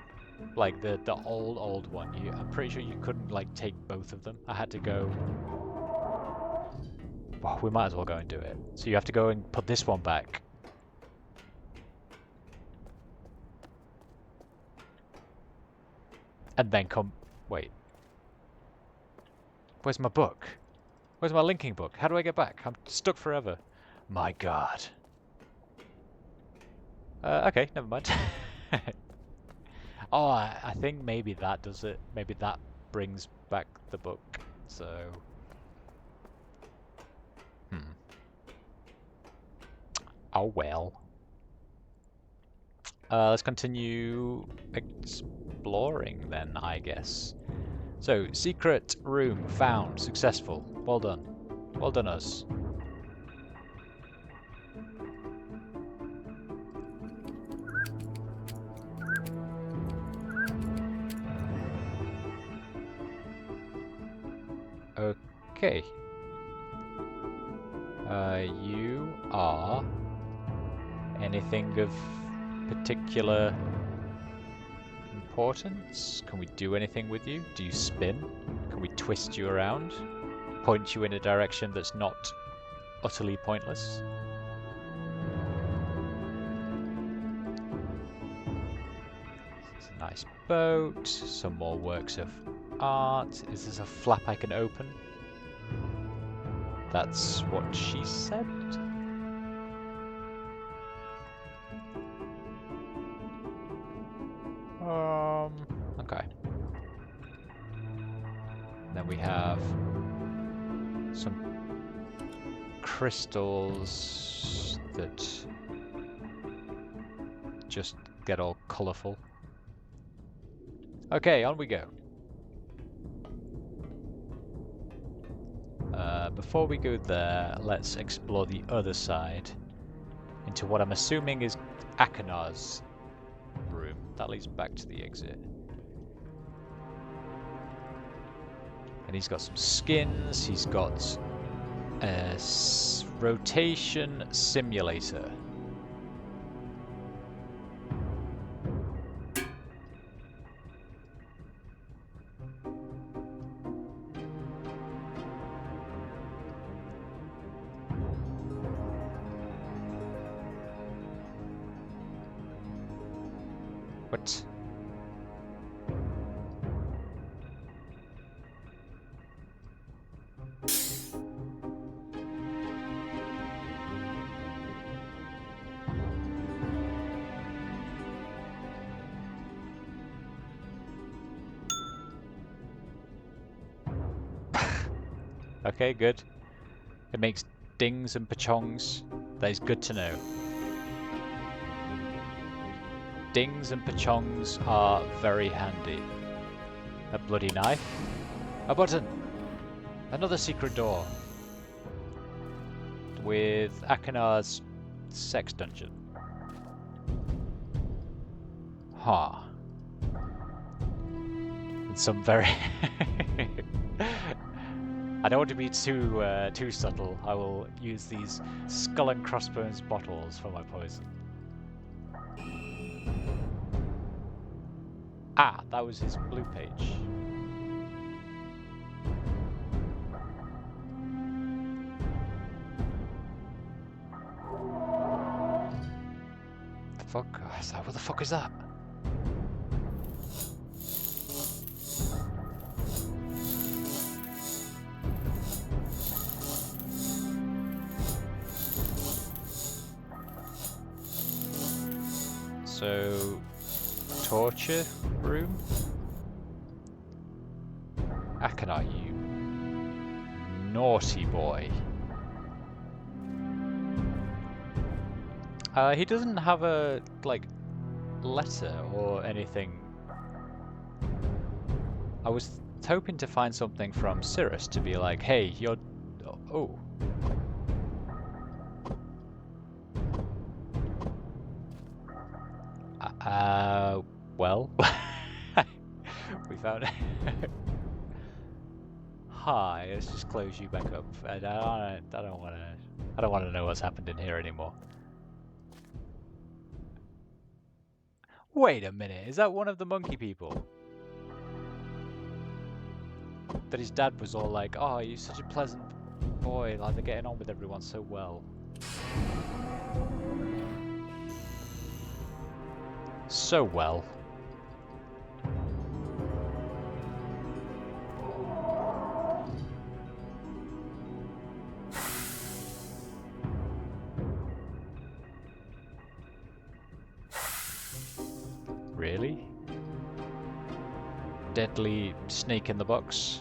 like the old one, I'm pretty sure you couldn't like take both of them. I had to go. Well, we might as well go and do it. So you have to go and put this one back. And then come... Wait. Where's my book? Where's my linking book? How do I get back? I'm stuck forever. My god. Okay, never mind. Oh, I think maybe that does it. Maybe that brings back the book. So... Oh well. Let's continue exploring then, I guess. So, secret room found. Successful. Well done. Well done us. Okay. You are anything of particular importance? Can we do anything with you? Do you spin? Can we twist you around? Point you in a direction that's not utterly pointless? It's a nice boat. Some more works of art. Is this a flap I can open? That's what she said. Okay. Then we have some crystals that just get all colourful. Okay, on we go. Before we go there, let's explore the other side into what I'm assuming is Akanar's room. That leads back to the exit. And he's got some skins, he's got a rotation simulator. What? Okay, good. It makes dings and pachongs. That is good to know. Dings and pachongs are very handy. A bloody knife. A button. Another secret door. With Akanar's sex dungeon. Huh. And some very... I don't want to be too subtle. I will use these skull and crossbones bottles for my poison. Ah, that was his blue page. Fuck, what the fuck is that? So, torture room? Akanai, you naughty boy. He doesn't have a, like, letter or anything. I was hoping to find something from Cirrus to be like, hey, you're... Oh. Well, we found it. Hi, let's just close you back up. I don't want to know what's happened in here anymore. Wait a minute, is that one of the monkey people? That his dad was all like, oh, you're such a pleasant boy, like they're getting on with everyone so well. So well. Really? Deadly snake in the box?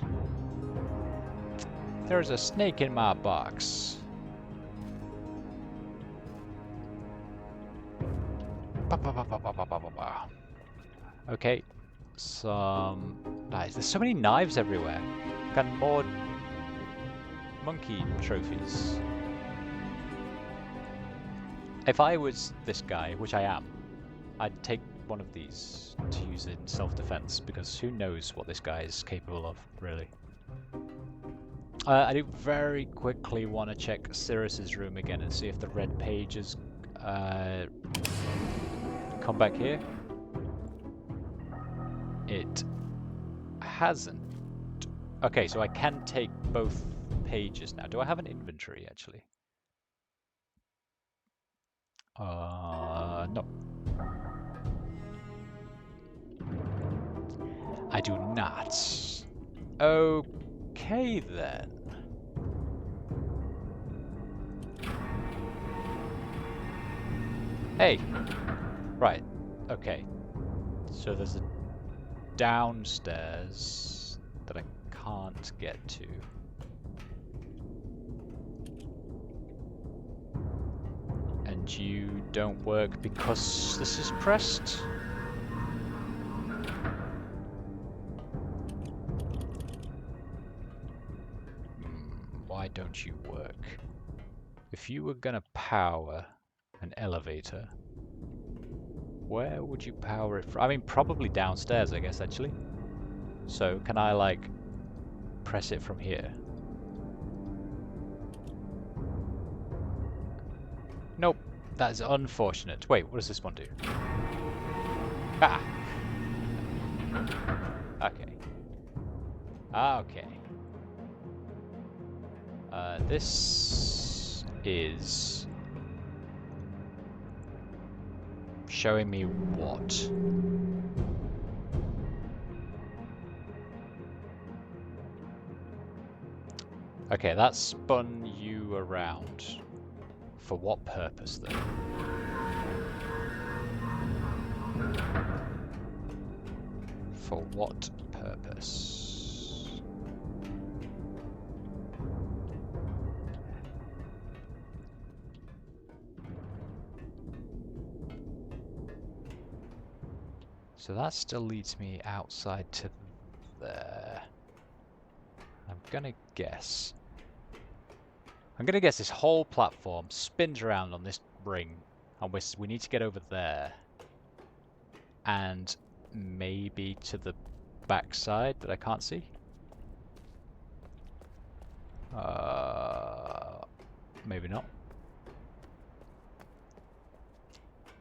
There's a snake in my box. Okay, nice. There's so many knives everywhere. Got more monkey trophies. If I was this guy, which I am, I'd take one of these to use in self-defense, because who knows what this guy is capable of, really. I do very quickly want to check Cirrus's room again and see if the red page has come back here. It hasn't. Okay, so I can take both pages now. Do I have an inventory, actually? No. I do not. Okay, then. Hey! Right, okay. So there's a downstairs that I can't get to. And you don't work because this is pressed? Why don't you work? If you were gonna power an elevator, where would you power it from? I mean, probably downstairs, I guess, actually. So, can I, like, press it from here? Nope. That is unfortunate. Wait, what does this one do? Ah! Okay. Okay. This is showing me what? Okay, that spun you around. For what purpose, though? For what purpose? So that still leads me outside to there. I'm gonna guess this whole platform spins around on this ring, and we need to get over there. And maybe to the backside that I can't see? Maybe not.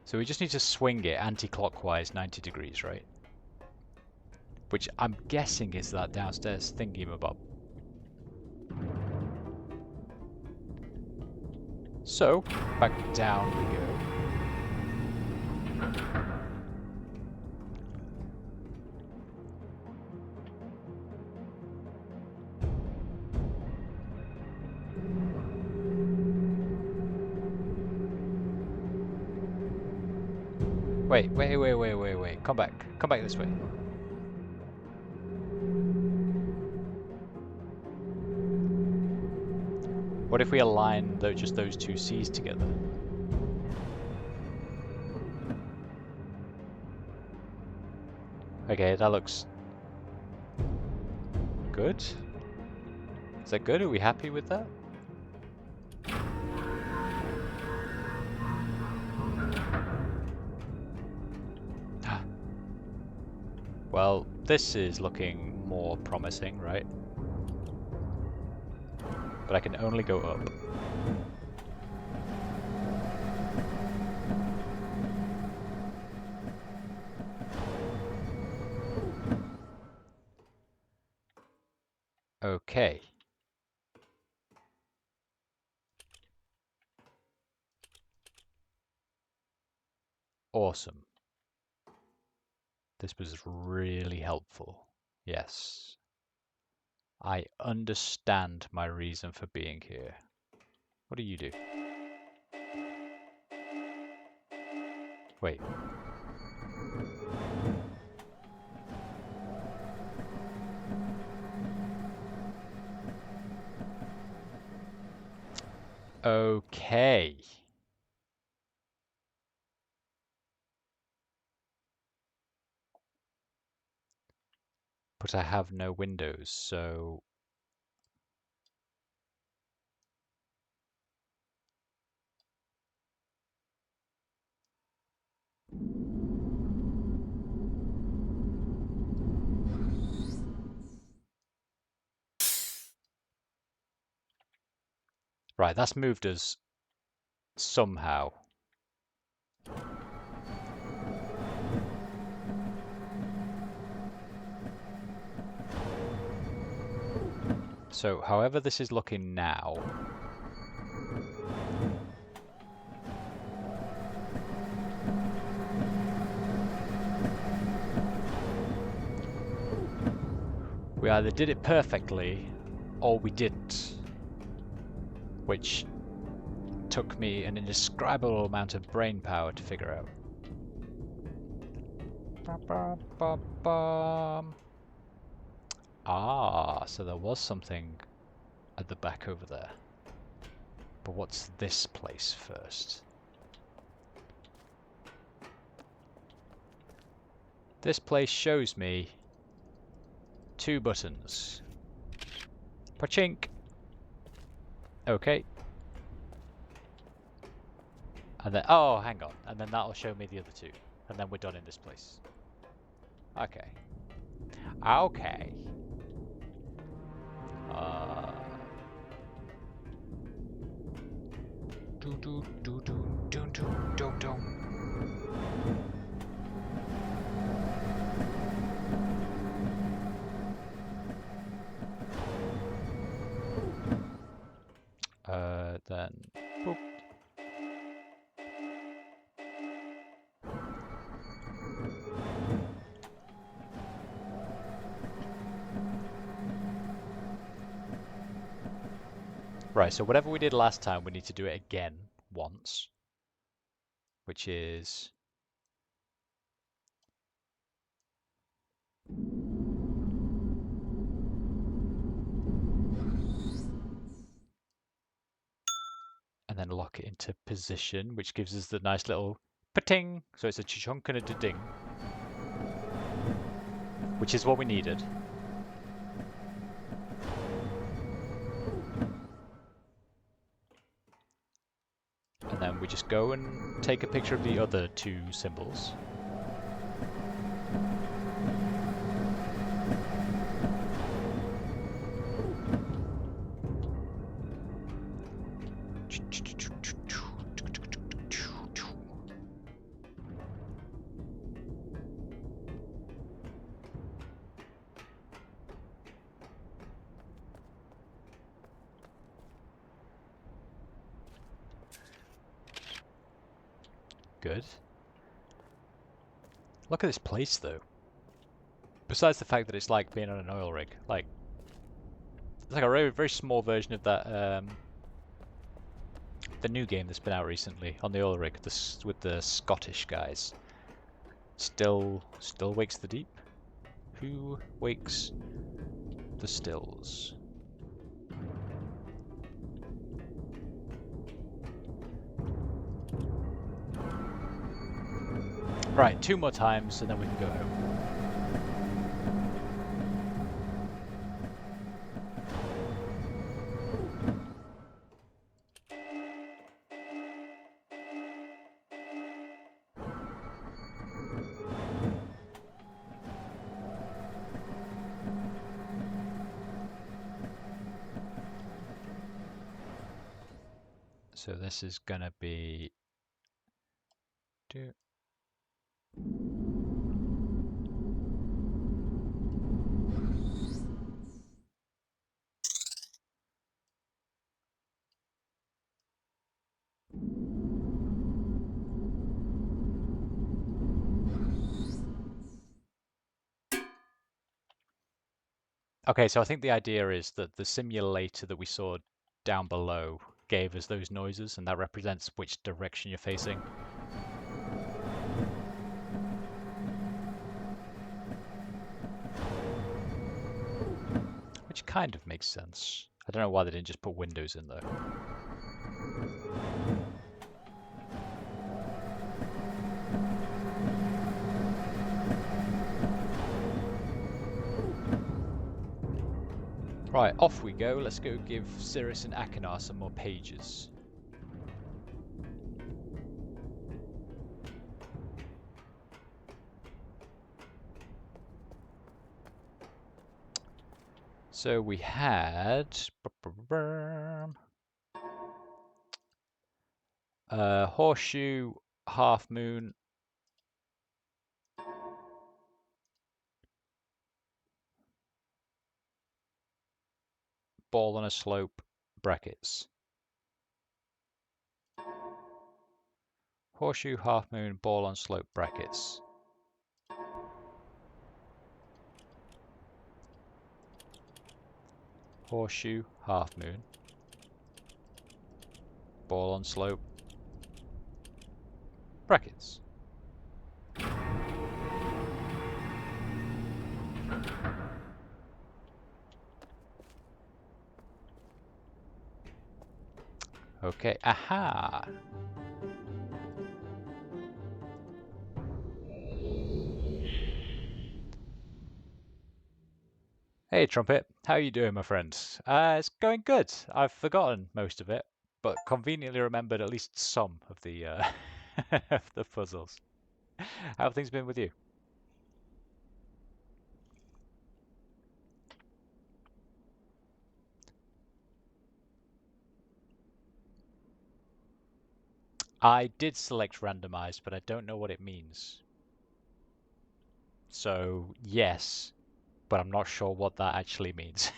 So we just need to swing it anti-clockwise 90 degrees, right? Which I'm guessing is that downstairs thingy-mabob. So, back down we go. Wait. Come back. Come back this way. What if we align just those two C's together? Okay, that looks good. Is that good? Are we happy with that? Well, this is looking more promising, right? But I can only go up. Okay. Awesome. This was really helpful. Yes. I understand my reason for being here. What do you do? Wait. Okay. But I have no windows, so... Right, that's moved us somehow. So, however this is looking now... We either did it perfectly, or we didn't. Which took me an indescribable amount of brain power to figure out. Ah, so there was something at the back over there. But what's this place first? This place shows me 2 buttons. Pachink! Okay. And then, oh, hang on. And then that'll show me the other 2. And then we're done in this place. Okay. Okay. Then, boop. Right, so whatever we did last time, we need to do it again once, which is... And then lock it into position, which gives us the nice little pa-ting. So it's a chunk and a ding, which is what we needed. And then we just go and take a picture of the other 2 symbols. Good. Look at this place, though. Besides the fact that it's like being on an oil rig, like it's like a very, very small version of that the new game that's been out recently on the oil rig, with the Scottish guys. Still wakes the deep. Who wakes the stills? Right, 2 more times and then we can go home. So this is gonna be Okay, so I think the idea is that the simulator that we saw down below gave us those noises, and that represents which direction you're facing. Which kind of makes sense. I don't know why they didn't just put windows in there. Right, off we go. Let's go give Cirrus and Akinar some more pages. So we had horseshoe, half moon, ball on a slope, brackets. Horseshoe, half moon, ball on slope, brackets. Horseshoe, half moon, ball on slope, brackets. Okay, aha! Hey Trumpet, how are you doing, my friend? It's going good. I've forgotten most of it, but conveniently remembered at least some of the of the puzzles. How have things been with you? I did select randomized, but I don't know what it means. So yes, but I'm not sure what that actually means.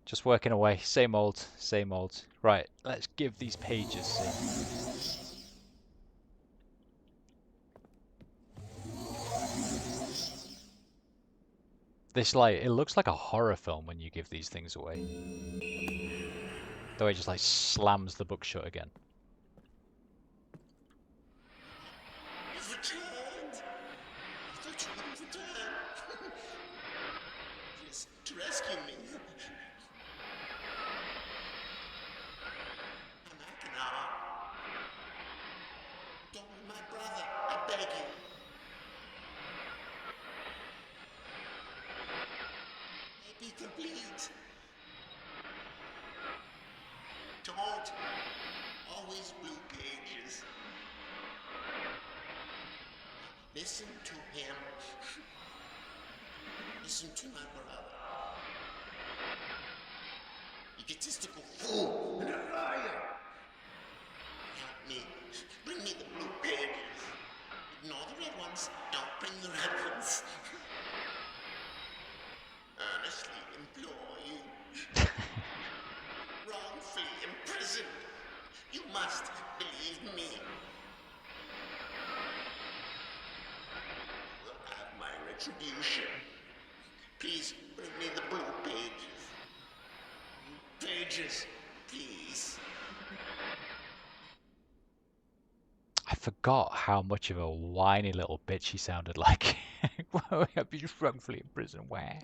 Just working away, same old, same old. Right, let's give these pages see. This it looks like a horror film when you give these things away. The way it just like slams the book shut again. You've returned! I thought you wouldn't return. Yes, to rescue me. I'm Akinar. Don't be my brother, I beg you. May be complete. Don't. Always blue pages. Listen to him. Listen to my brother. Egotistical fool and a liar. Help me. Bring me the blue pages. Ignore the red ones. Don't bring the red ones. Earnestly implore you. Wrongfully imprisoned. You must believe me. retribution. Please bring me the blue pages. Pages, please. I forgot how much of a whiny little bitch she sounded like. I've been wrongfully imprisoned. Where?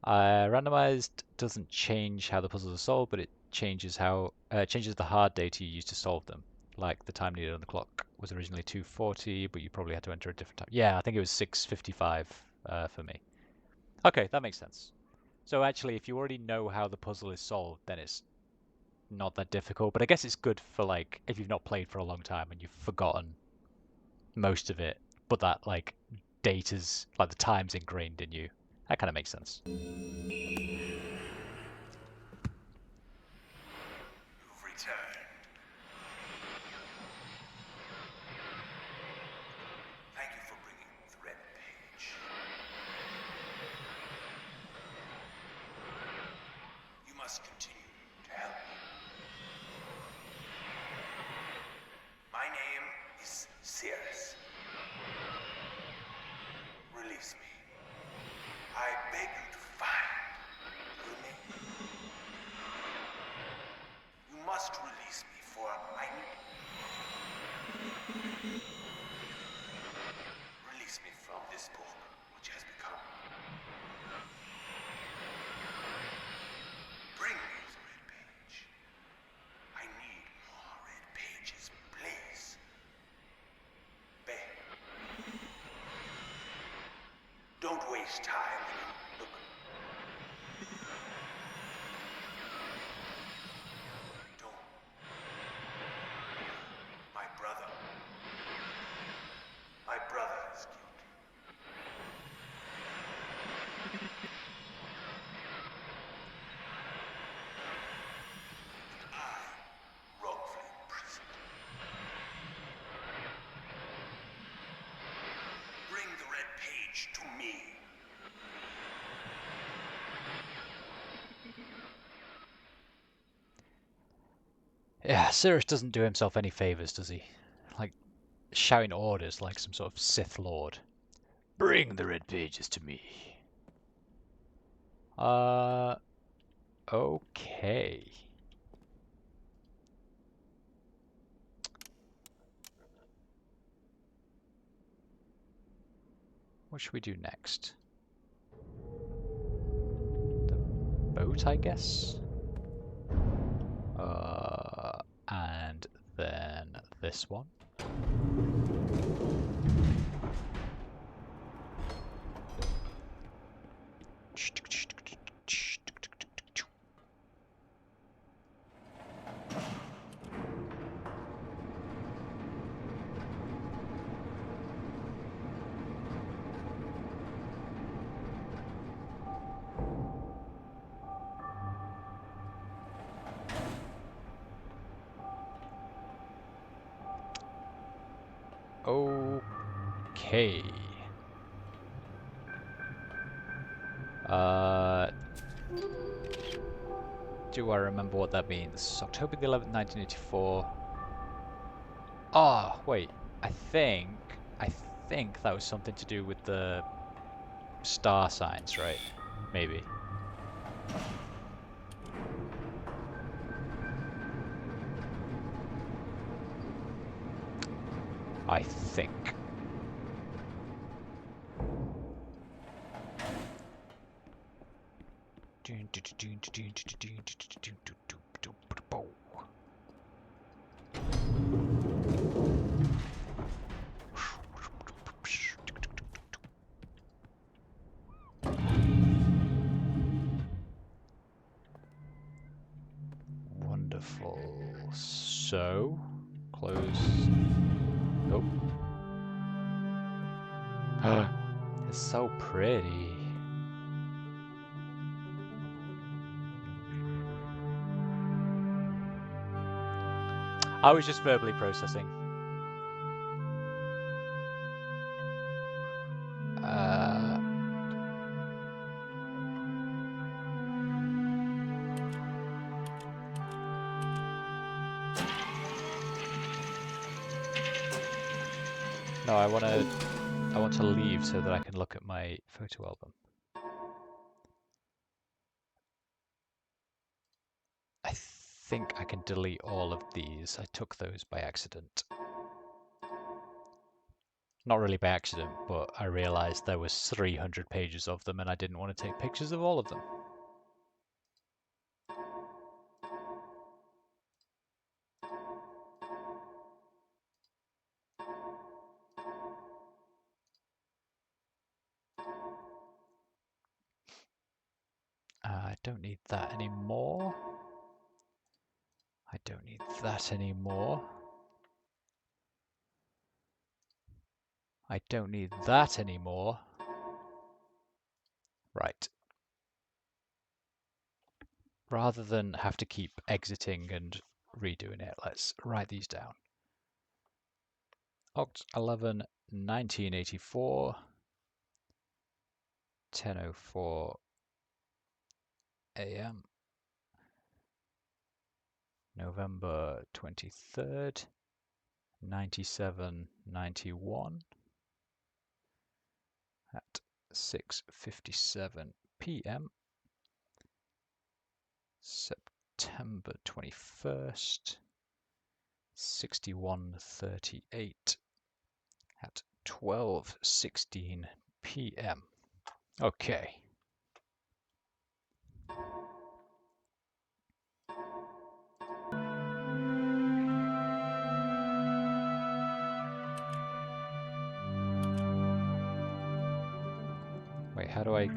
Randomized doesn't change how the puzzles are solved, but it changes how changes the hard data you use to solve them. Like the time needed on the clock was originally 2:40, but you probably had to enter a different time. Yeah, I think it was 6:55 for me. Okay, that makes sense. So actually, if you already know how the puzzle is solved, then it's not that difficult. But I guess it's good for like if you've not played for a long time and you've forgotten most of it, but that like data's like the time's ingrained in you. That kind of makes sense. You've returned. Thank you for bringing the red page. You must continue to help me. My name is Cirrus. Release me. I beg you to find the remake. You must release me, for I need. Release me from this book, which has become. Bring me the red page. I need more red pages, please. Beg. Don't waste time. Look. Don't. My brother. My brother is guilty. And I, wrongfully imprisoned. Bring the red page to me. Yeah, Cirrus doesn't do himself any favors, does he? Like shouting orders like some sort of Sith Lord. Bring the red pages to me. Okay. What should we do next? The boat, I guess? And then this one. Okay. Do I remember what that means? October the 11th, 1984. Ah, wait. I think that was something to do with the star signs, right? Maybe. I think. Wonderful. So, close. Nope. It's so pretty. I was just verbally processing. No, I want to I want to leave so that I can look at my photo album. I think I can delete all of these. I took those by accident. Not really by accident, but I realized there was 300 pages of them and I didn't want to take pictures of all of them. I don't need that anymore. I don't need that anymore. I don't need that anymore. Right. Rather than have to keep exiting and redoing it, let's write these down. Oct 11, 1984, 10:04 a.m. November 23rd, 9791 at 6:57 p.m. September 21st, 6138 at 12:16 p.m. Okay. Wait, how do I...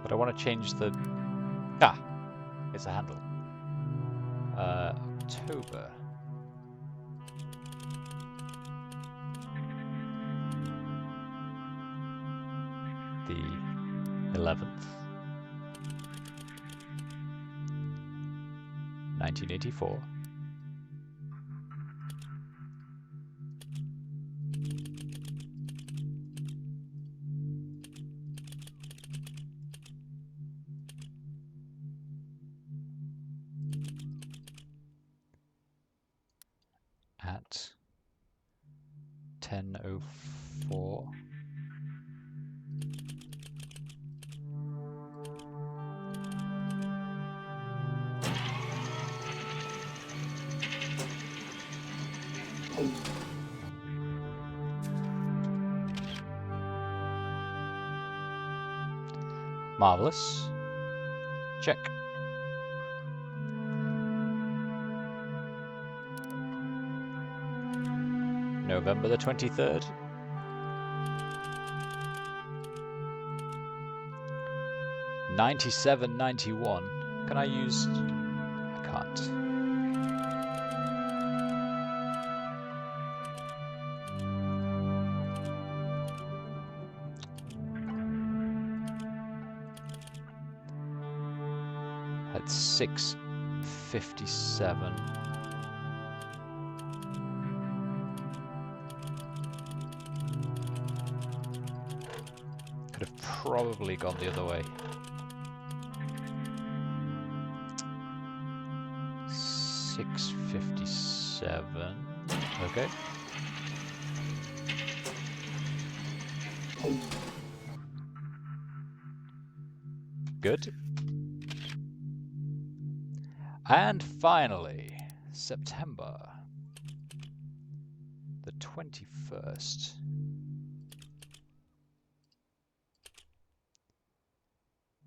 But I want to change the... Ah! It's a handle. October. The 11th. 1984. At 10:04. Marvelous. Check. November the 23rd. $97.91. Can I use... I can't. At 6:57. Could have probably gone the other way. 6:57. Okay. Good. And finally, September the 21st.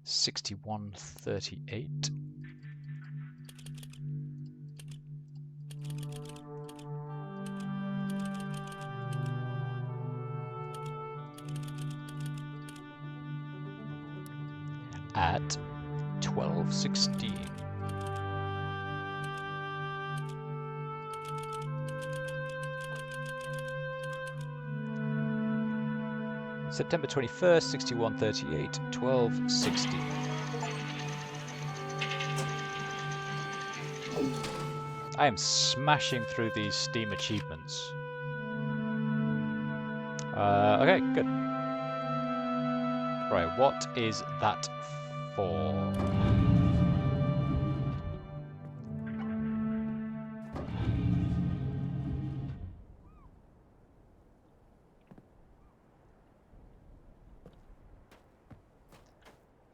6138. At 12:16. September 21st, 6138, 12:60. I am smashing through these Steam achievements. Okay, good. Right, what is that for?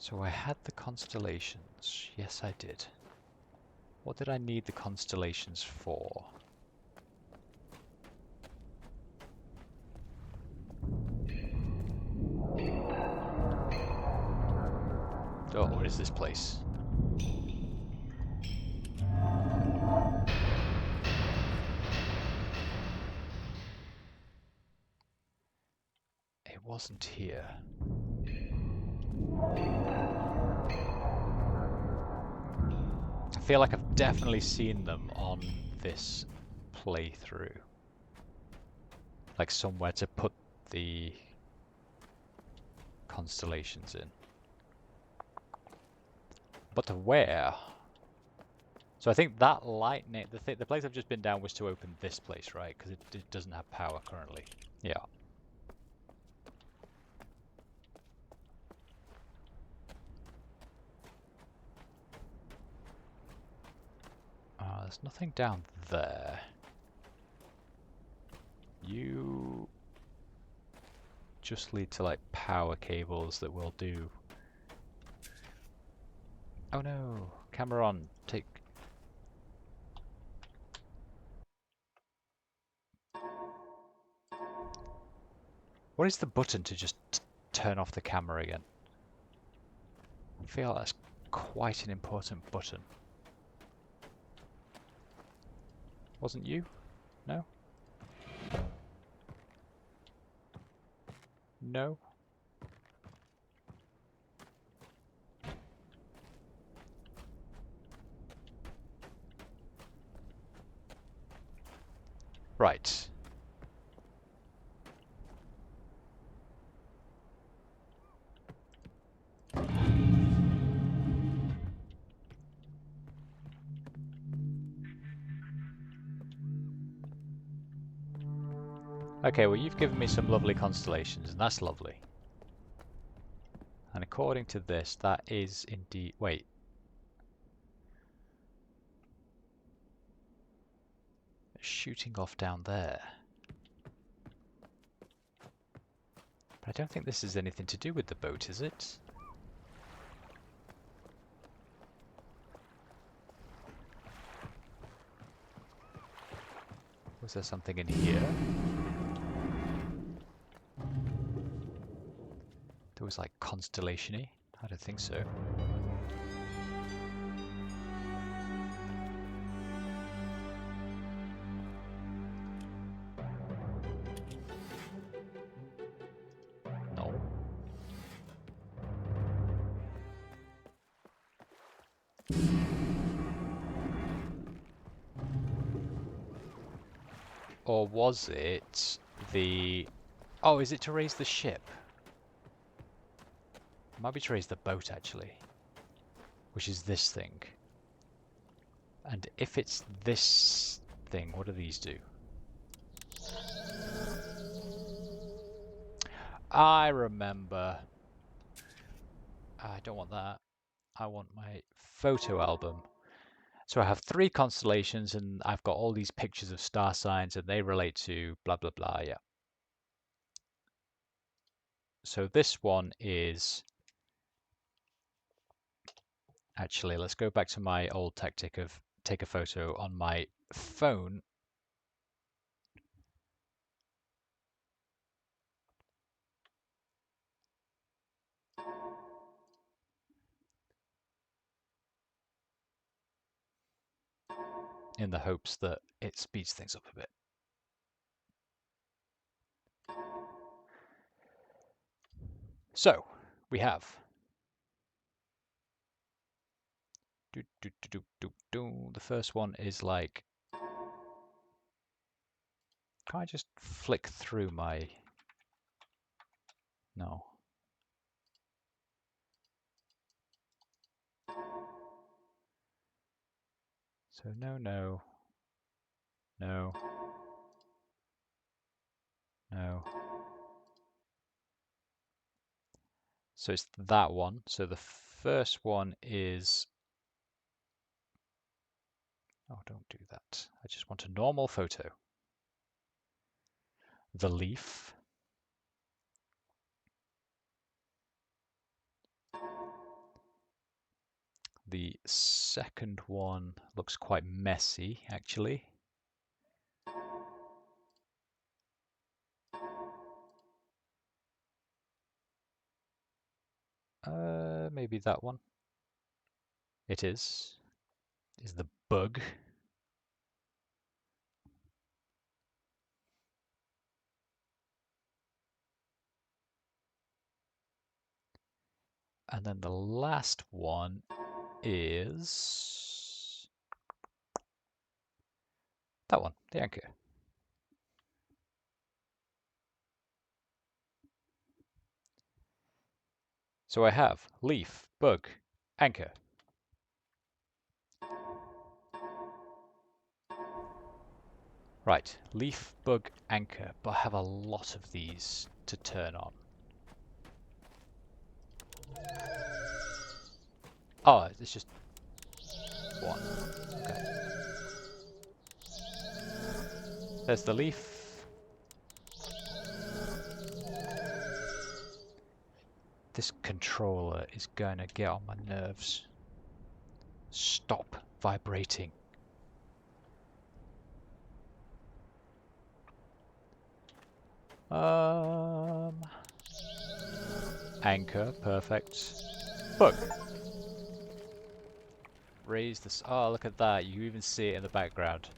So I had the constellations. Yes, I did. What did I need the constellations for? Oh, what is this place? It wasn't here. I feel like I've definitely seen them on this playthrough. Like somewhere to put the constellations in. But to where? So I think that lightning, the place I've just been down was to open this place, right? Because it doesn't have power currently. Yeah. There's nothing down there. You just lead to like power cables that will do. Oh no, camera on, take. What is the button to just turn off the camera again? I feel that's quite an important button. Wasn't you? No? No? Right. Okay, well you've given me some lovely constellations, and that's lovely. And according to this, that is indeed... Wait. Shooting off down there. But I don't think this is anything to do with the boat, is it? Was there something in here? There was like constellation-y? I don't think so. No. Or was it the... Oh, is it to raise the ship? It might be to raise the boat, actually. Which is this thing. And if it's this thing, what do these do? I remember. I don't want that. I want my photo album. So I have 3 constellations and I've got all these pictures of star signs and they relate to blah blah blah, yeah. So this one is... Actually, let's go back to my old tactic of take a photo on my phone. In the hopes that it speeds things up a bit. So, we have... The first one is like... Can I just flick through my... No. So no, no. No. No. So it's that one. So the first one is... Oh, don't do that. I just want a normal photo. The leaf. The second one looks quite messy, actually. Maybe that one. It is the bug. And then the last one is that one, the anchor. So I have leaf, bug, anchor. Right, leaf, bug, anchor, but I have a lot of these to turn on. Oh, it's just one. Okay. There's the leaf. This controller is gonna get on my nerves. Stop vibrating. Anchor, perfect. Bug. Raise this. Oh, look at that. You even see it in the background.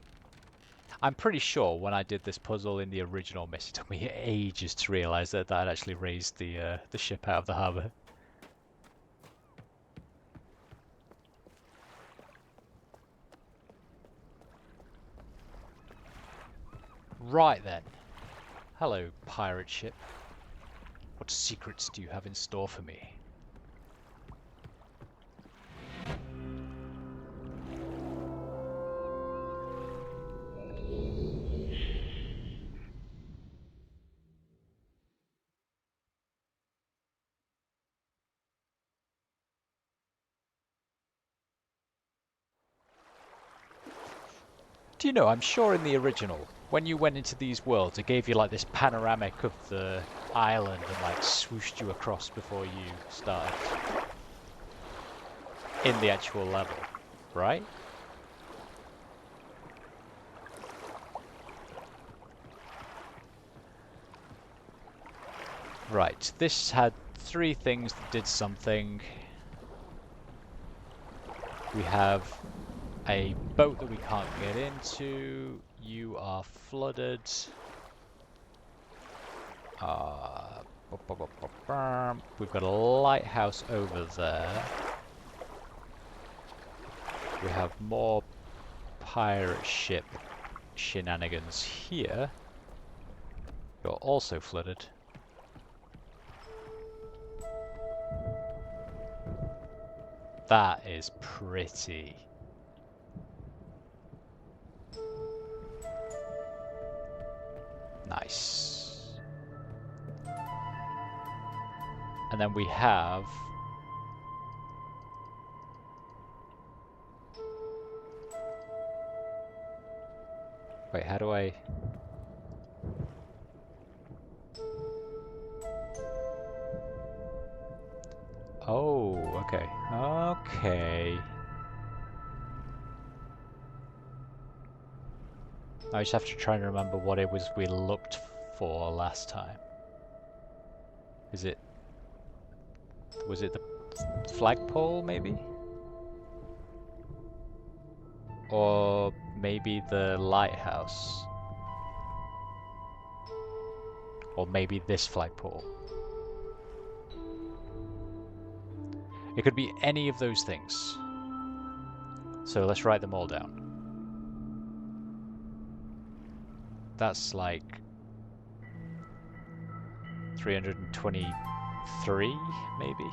I'm pretty sure when I did this puzzle in the original MYST, it took me ages to realize that that actually raised the ship out of the harbor. Right then. Hello, pirate ship. What secrets do you have in store for me? Do you know, I'm sure in the original, when you went into these worlds, it gave you like this panoramic of the island and like swooshed you across before you started in the actual level, right? Right, this had 3 things that did something. We have a boat that we can't get into. You are flooded. We've got a lighthouse over there. We have more pirate ship shenanigans here. You're also flooded. That is pretty. Nice. And then we have wait, how do I Oh, okay. Okay. I just have to try and remember what it was we looked for last time. Was it the flagpole, maybe? Or maybe the lighthouse? Or maybe this flagpole? It could be any of those things. So let's write them all down. That's like 323, maybe?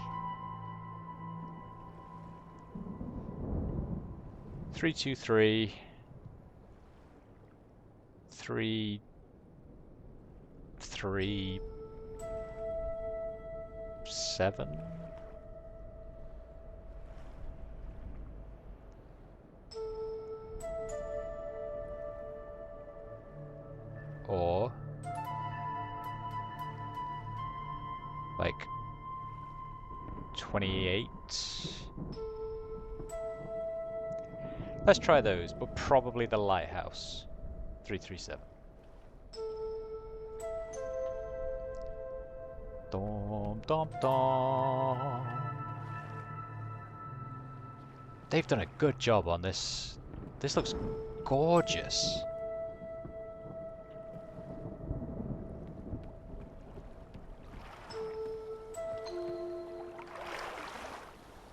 323, 3, 3, 7? Or like 28. Let's try those, but probably the lighthouse. 337. Dom dom dom. They've done a good job on this. This looks gorgeous.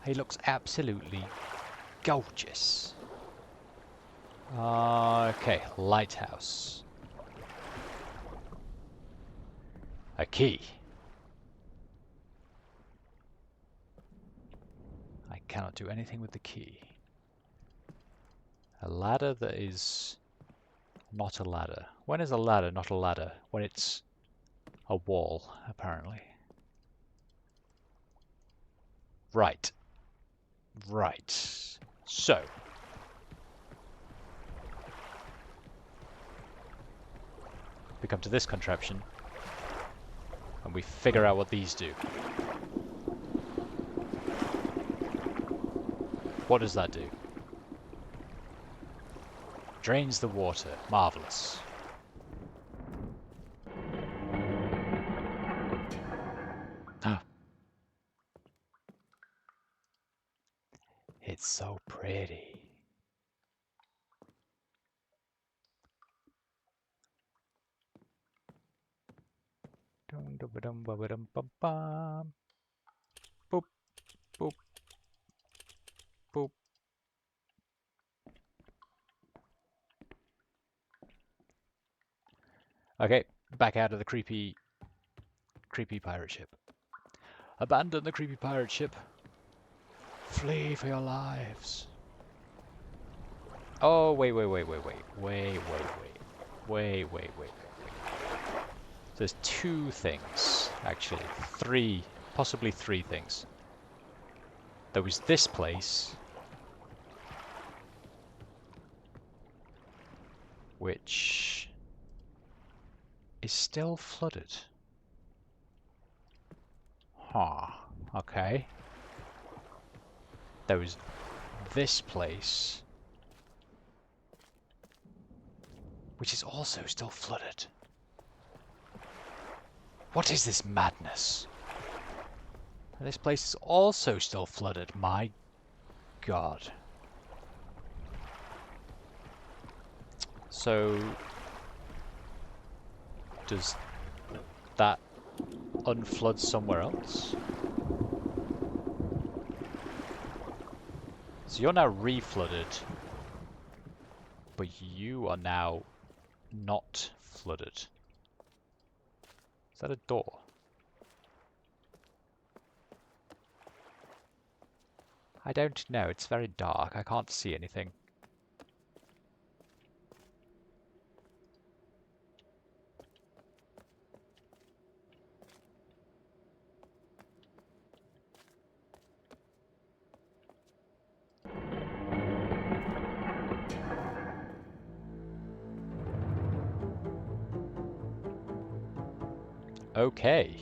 He looks absolutely gorgeous. Okay, lighthouse. A key. I cannot do anything with the key. A ladder that is not a ladder. When is a ladder not a ladder? When it's a wall, apparently. Right. Right. So. We come to this contraption. And we figure out what these do. What does that do? Drains the water. Marvelous. Ah. It's so pretty. Boop, boop, boop. Okay, back out of the creepy pirate ship. Abandon the creepy pirate ship. Flee for your lives. Oh, wait. There's two things, actually. Three, possibly three things. There was this place, which is still flooded. Huh, okay. There was this place, which is also still flooded. What is this madness? This place is also still flooded. My God. So, does that unflood somewhere else? So you're now reflooded, but you are now not flooded. Is that a door? I don't know, it's very dark, I can't see anything. Okay.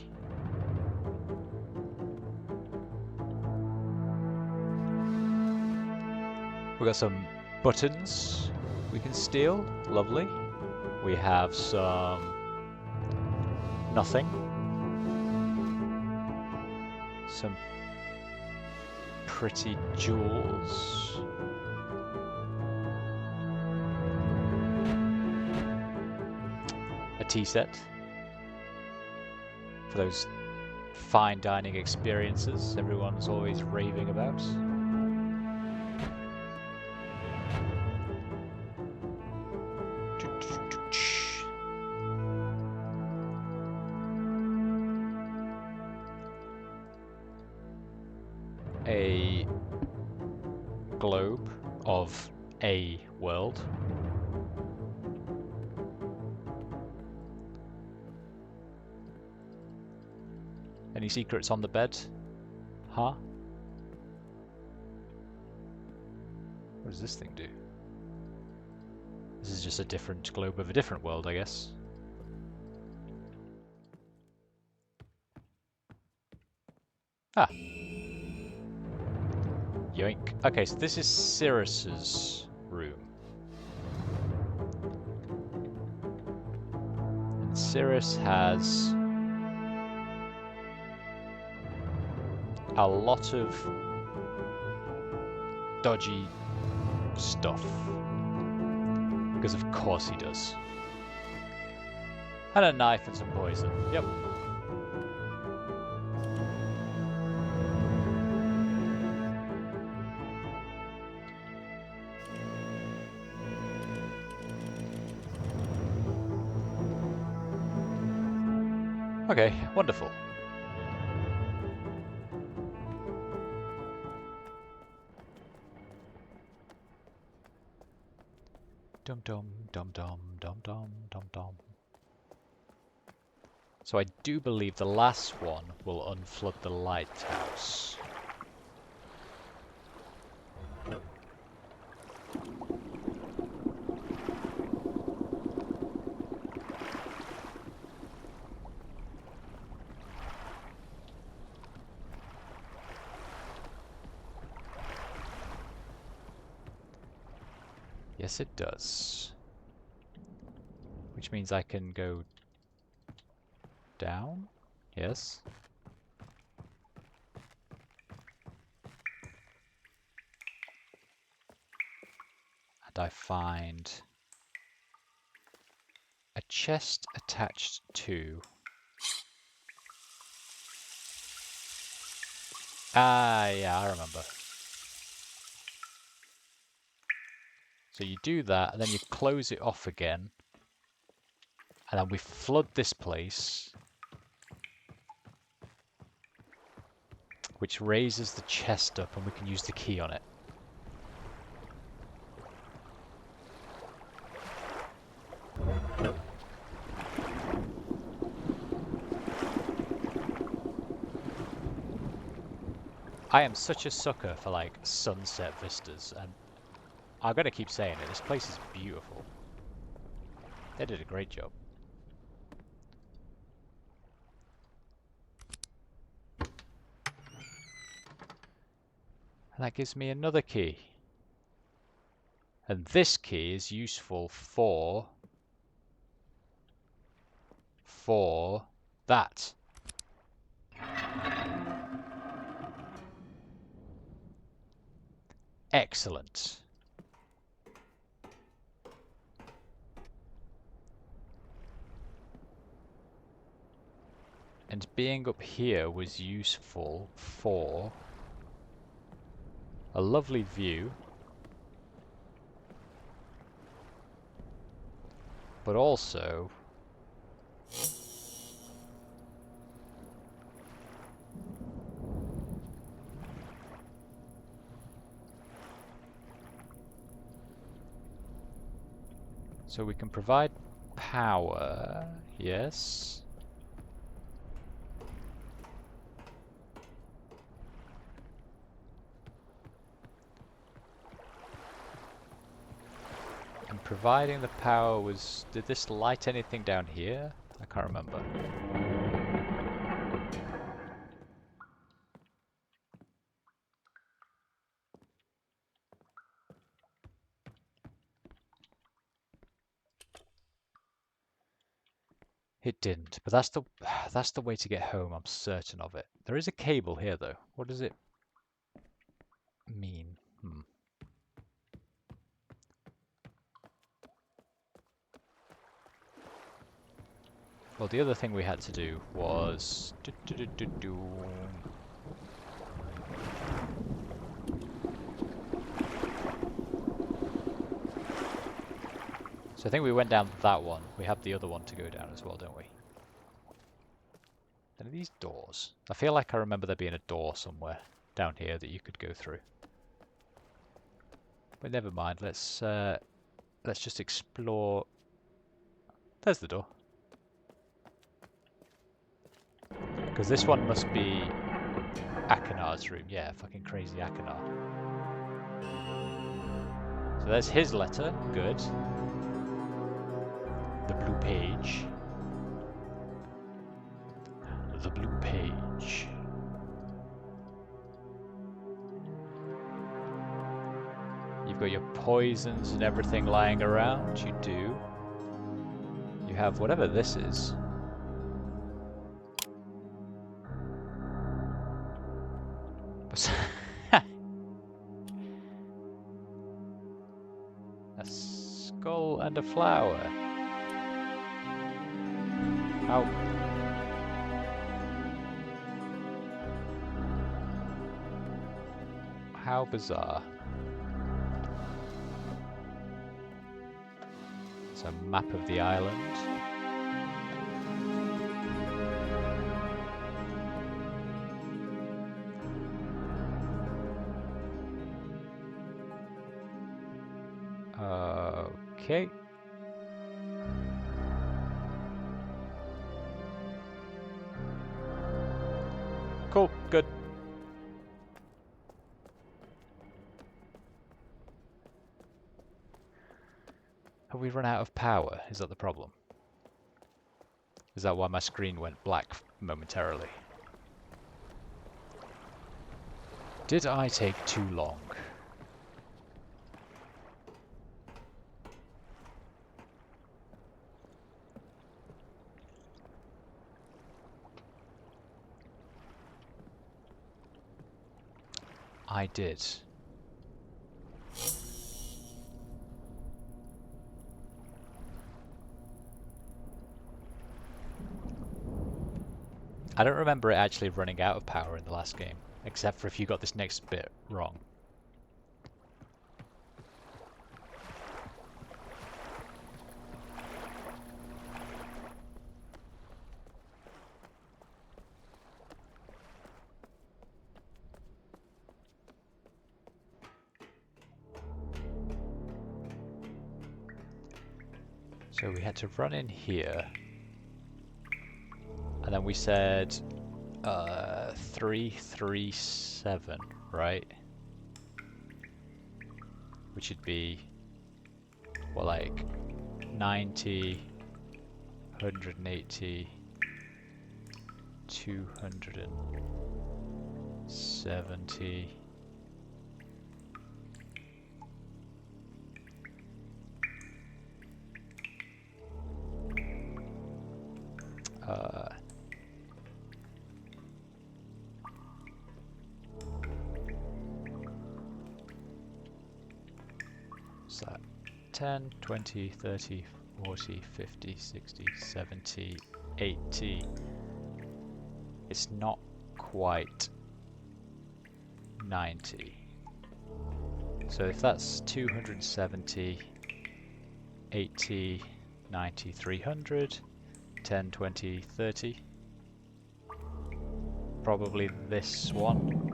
We got some buttons we can steal. Lovely. We have some nothing. Some pretty jewels. A tea set. For those fine dining experiences everyone's always raving about. A globe of a world. Any secrets on the bed? Huh? What does this thing do? This is just a different globe of a different world, I guess. Yoink. Okay, so this is Cirrus's room. And Cirrus has a lot of dodgy stuff. Because of course he does. And a knife and some poison. Yep. Okay, wonderful. Dum dum dum dum dum dum dum dum. So I do believe the last one will unflood the lighthouse. Yes, it does. Which means I can go down? Yes. And I find a chest attached to... Ah, yeah, I remember. So you do that, and then you close it off again. And then we flood this place, which raises the chest up, and we can use the key on it. I am such a sucker for like sunset vistas, and I'm gonna keep saying it, this place is beautiful. They did a great job. And that gives me another key. And this key is useful for that. Excellent. And being up here was useful for a lovely view, but also so we can provide power, yes. And providing the power was... Did this light anything down here? I can't remember. It didn't, but that's the way to get home, I'm certain of it. There is a cable here though. What does it mean? Well, the other thing we had to do was... So I think we went down that one. We have the other one to go down as well, don't we? And are these doors? I feel like I remember there being a door somewhere down here that you could go through. But never mind, let's just explore. There's the door. Because this one must be Akenar's room. Yeah, fucking crazy Akenar. So there's his letter. Good. The blue page. The blue page. You've got your poisons and everything lying around. You do. You have whatever this is. A skull and a flower. How bizarre. It's a map of the island. Okay. Cool, good. Have we run out of power? Is that the problem? Is that why my screen went black momentarily? Did I take too long? I did. I don't remember it actually running out of power in the last game, except for if you got this next bit wrong. So we had to run in here. And then we said 337, right? Which would be, well, like 90, 180, 270. What's that? 10, 20, 30, 40, 50, 60, 70, 80. It's not quite 90. So if that's 270, 80, 90, 300, 10, 20, 30. Probably this one.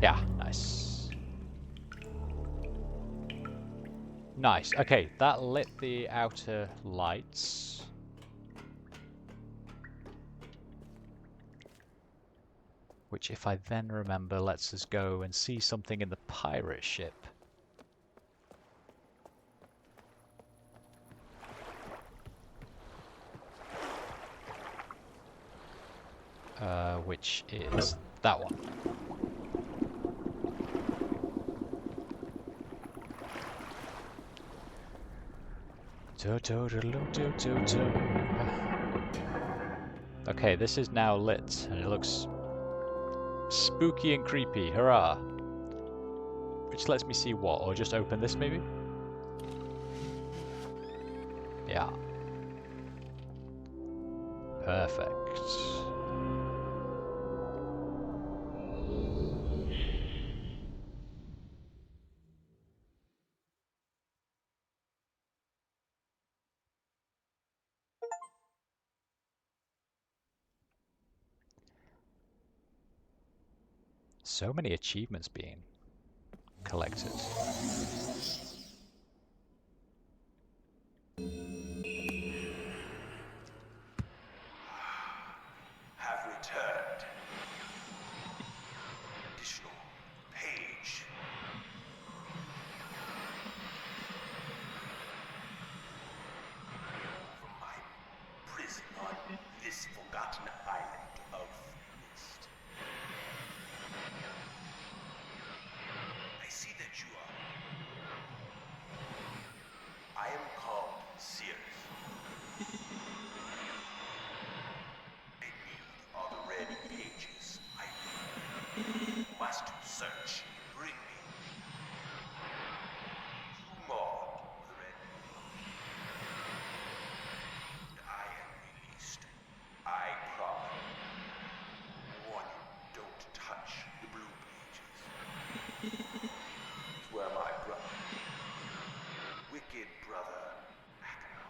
Yeah, nice. Nice. Okay, that lit the outer lights. Which, if I then remember, lets us go and see something in the pirate ship. Which is that one. Okay, this is now lit, and it looks spooky and creepy. Hurrah! Which lets me see what, or just open this maybe? Yeah. Perfect. So many achievements being collected. Have returned. Additional page. From my prison on this forgotten island of MYST. I see raise you up. I am called Sirius. I need all the red pages I need. You must search. Bring me. You mauled the red page. And I am released. I promise. Warn you, don't touch the blue pages. It's where my brother, wicked brother, Acheron.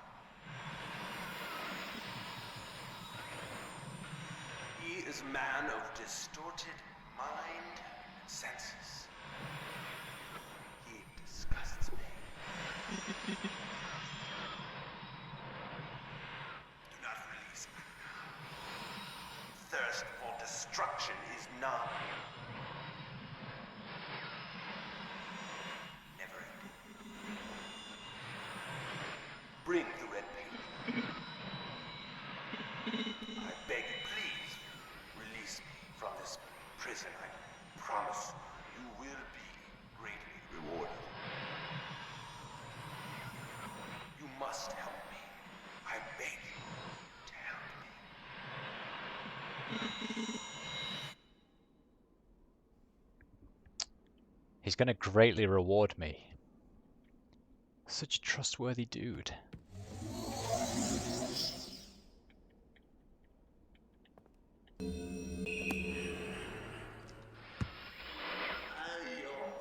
He is a man of distorted mind and senses. He disgusts me. Do not release Acheron. Thirst for destruction is none. Never ending. Bring the red page. I beg you, please, release me from this prison. I promise you will be greatly rewarded. You must help me. I beg you to help me. He's going to greatly reward me. Such a trustworthy dude. You're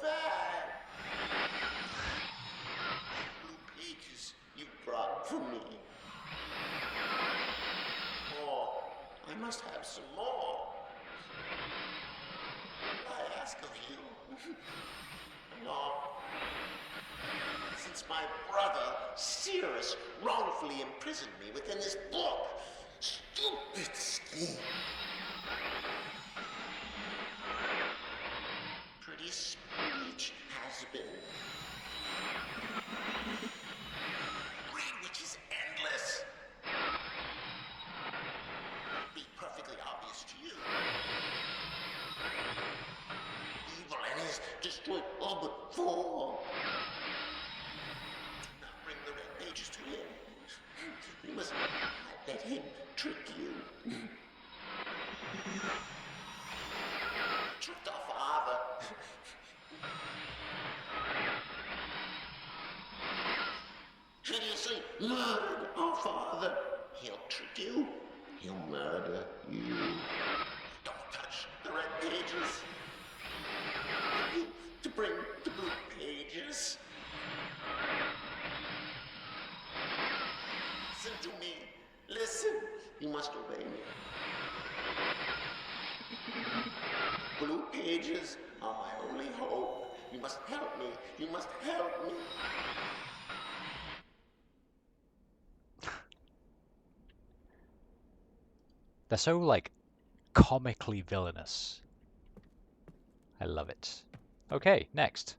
back. Blue pages you brought for me. Oh, I must have some more. I ask of you. No. Since my brother, Sirius, wrongfully imprisoned me within this book. Stupid scheme. Pretty speech has been. Greed which is endless. Be perfectly obvious to you. Evil and his destroyed all but four. Do not bring the red pages to him. You must not let him trick you. Tricked our father. Hideously murdered our father. He'll trick you. He'll murder you. Don't touch the red pages. You to bring the blue pages. Listen to me. Listen. You must obey me. Blue pages are my only hope. You must help me. You must help me. They're so, like, comically villainous. I love it. Okay, next.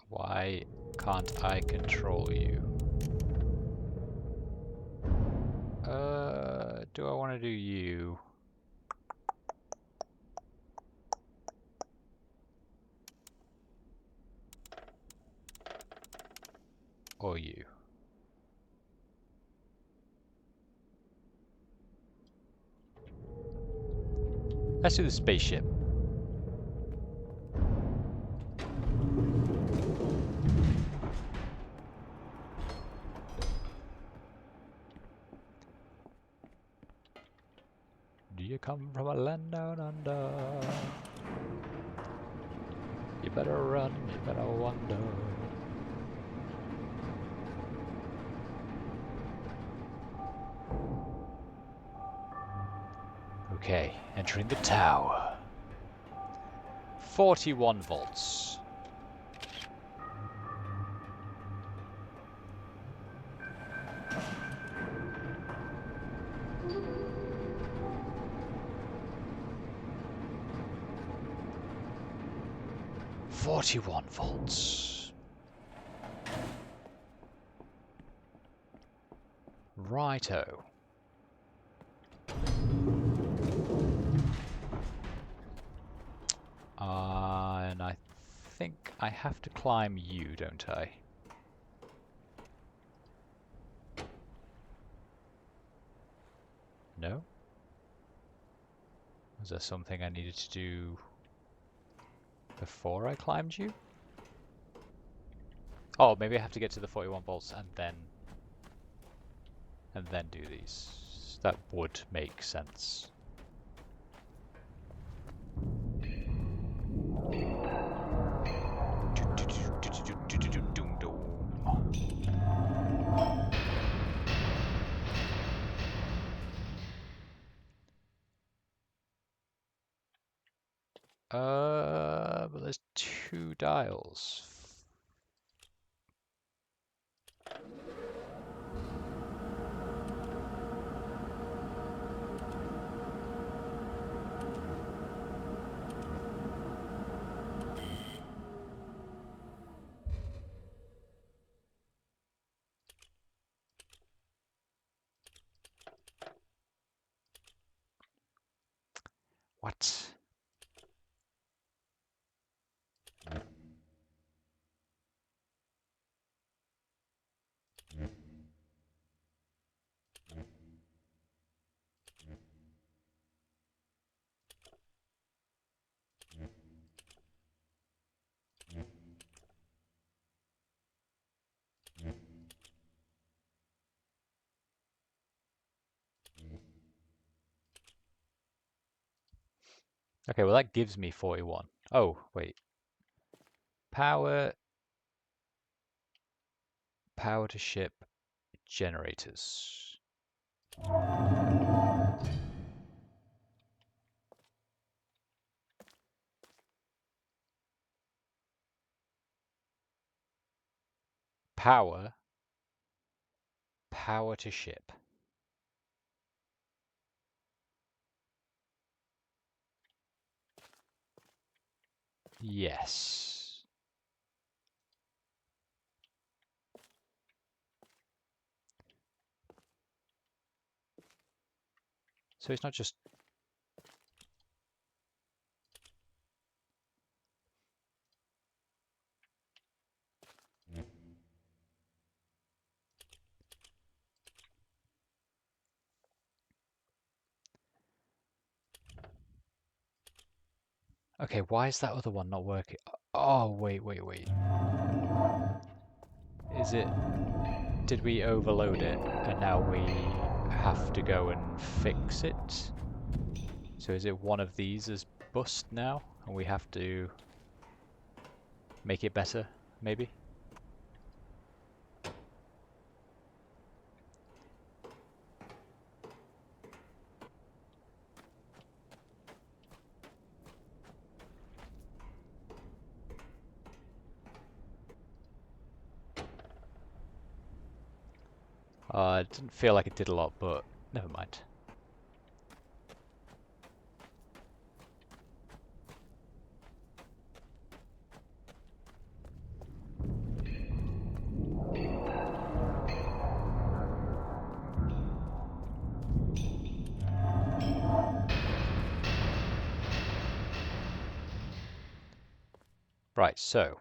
Why can't I control you? Do I want to do you? Or you? Let's do the spaceship. Do you come from a land down under? You better run, you better wander. Okay, entering the tower. 41 volts. $41. Righto. And I think I have to climb you, don't I? No? Was there something I needed to do before I climbed you? Oh, maybe I have to get to the 41 volts and then do these. That would make sense. But there's 2 dials. What? Okay, well that gives me 41. Oh, wait. Power to ship generators. Power to ship. Yes. So it's not just... Okay, why is that other one not working? Oh, wait. Is it... Did we overload it and now we have to go and fix it? So is it one of these is bust now and we have to make it better, maybe? It didn't feel like it did a lot, but never mind. Right, so...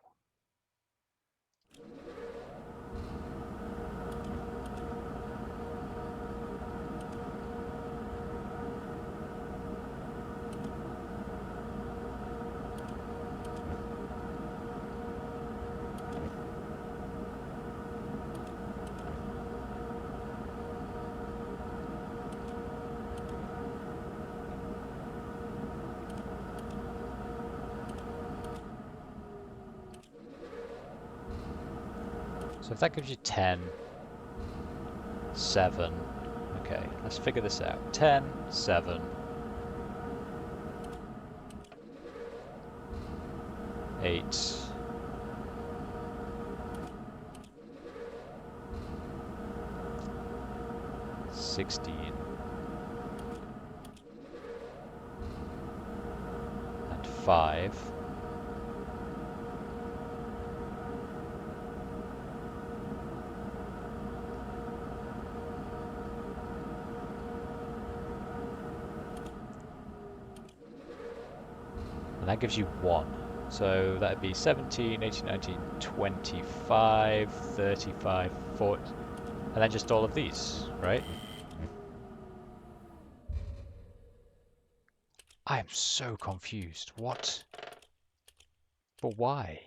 So if that gives you 10, 7, okay, let's figure this out. 10, 7, 8, 16, and 5. And that gives you 1. So that'd be 17, 18, 19, 25, 35, 40, and then just all of these, right? I am so confused. What? But why?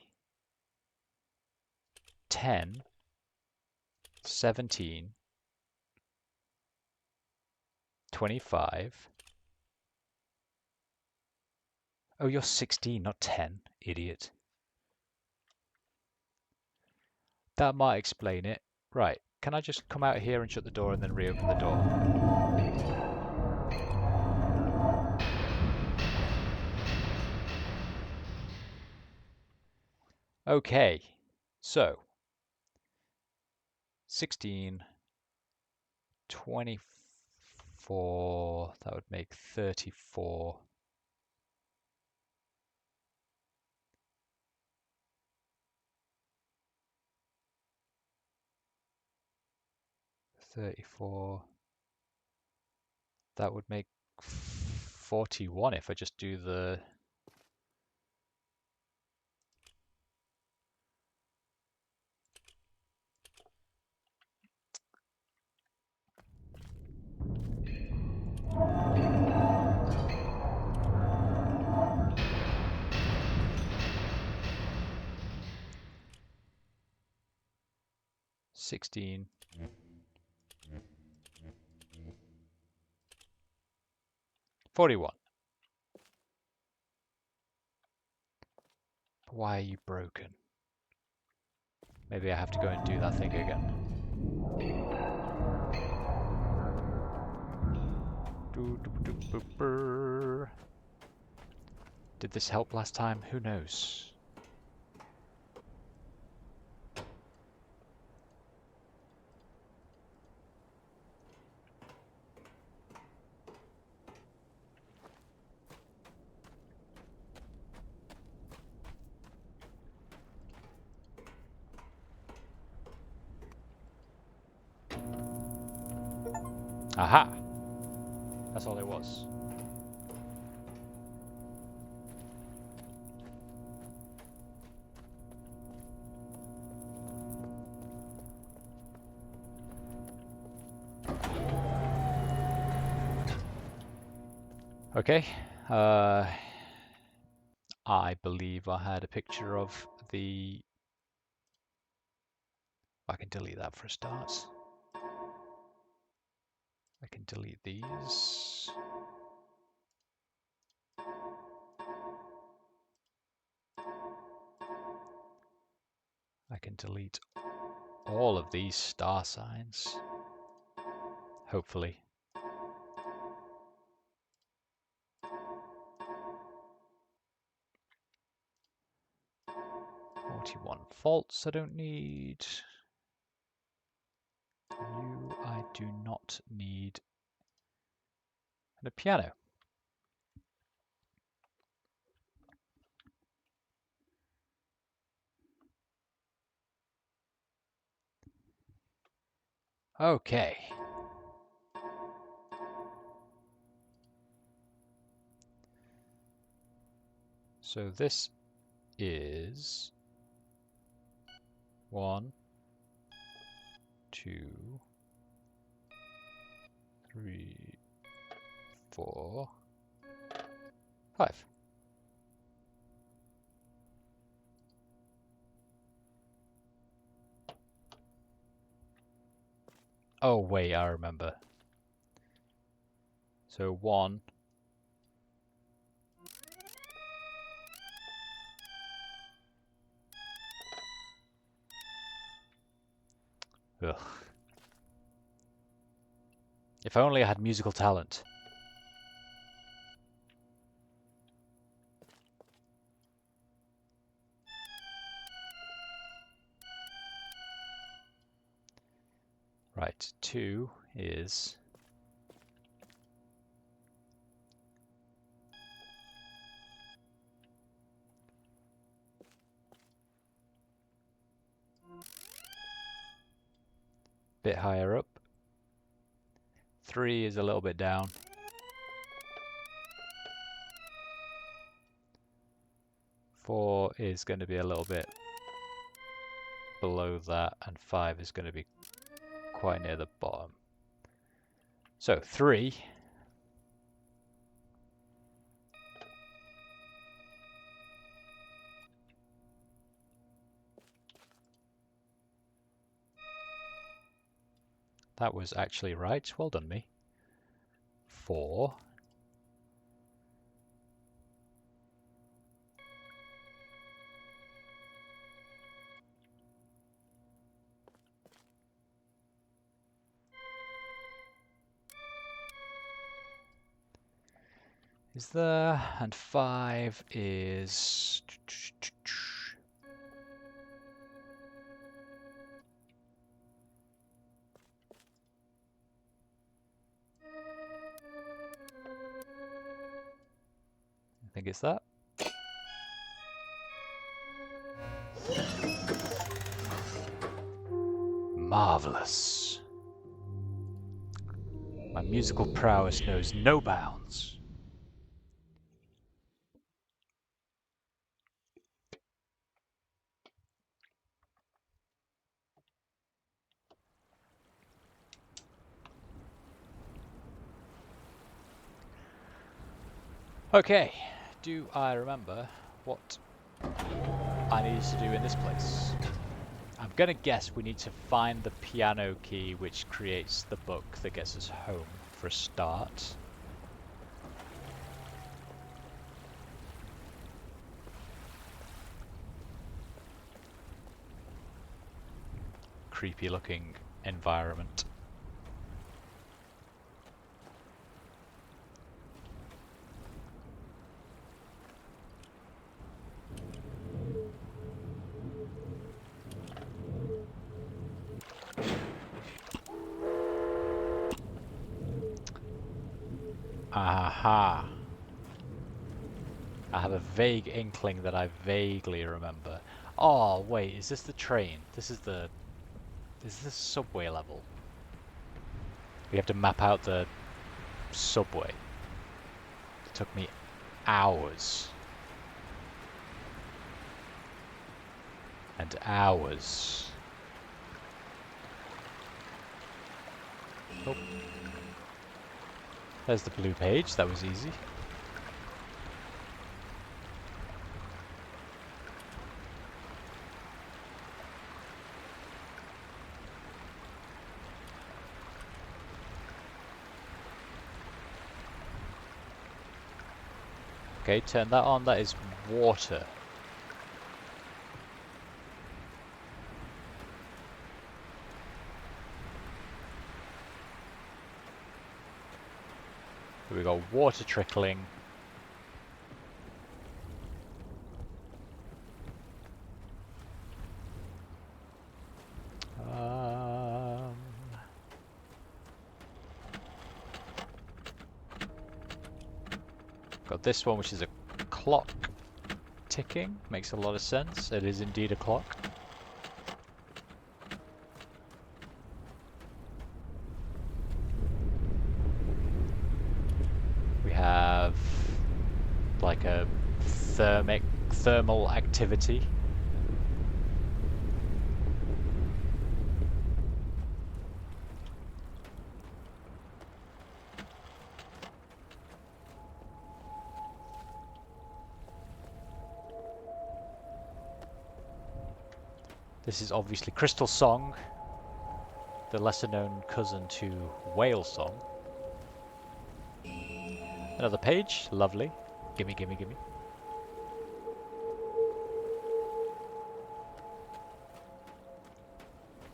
10, 17, 25. Oh, you're 16, not 10, idiot. That might explain it. Right, can I just come out here and shut the door and then reopen the door? Okay, so 16, 24, that would make 34. That would make 41 if I just do the... $16. 41. Why are you broken? Maybe I have to go and do that thing again. Did this help last time? Who knows? Aha! That's all it was. Okay. I believe I had a picture of the... I can delete that for a start. I can delete these. I can delete all of these star signs. Hopefully. One faults I don't need. You I do not need. And a piano. Okay. So this is 1, 2, 3, 4, 5. Oh wait, I remember. So 1. Ugh. If only I had musical talent. Right, 2 is... bit higher up. 3 is a little bit down. 4 is going to be a little bit below that, and 5 is going to be quite near the bottom. So 3. That was actually right. Well done, me. 4. Is there, and 5 is... I think it's that. Marvelous. My musical prowess knows no bounds. Okay, do I remember what I needed to do in this place? I'm gonna guess we need to find the piano key which creates the book that gets us home for a start. Creepy looking environment. Aha! I have a vague inkling that I vaguely remember. Oh wait, is this the train? This is the... Is this subway level? We have to map out the subway. It took me hours. And hours. Oh. There's the blue page, that was easy. Okay, turn that on, that is water. We got water trickling. Got this one, which is a clock ticking. Makes a lot of sense. It is indeed a clock. We have like a thermal activity. This is obviously Crystal Song, the lesser known cousin to Whale Song. Another page, lovely. Gimme, gimme, gimme.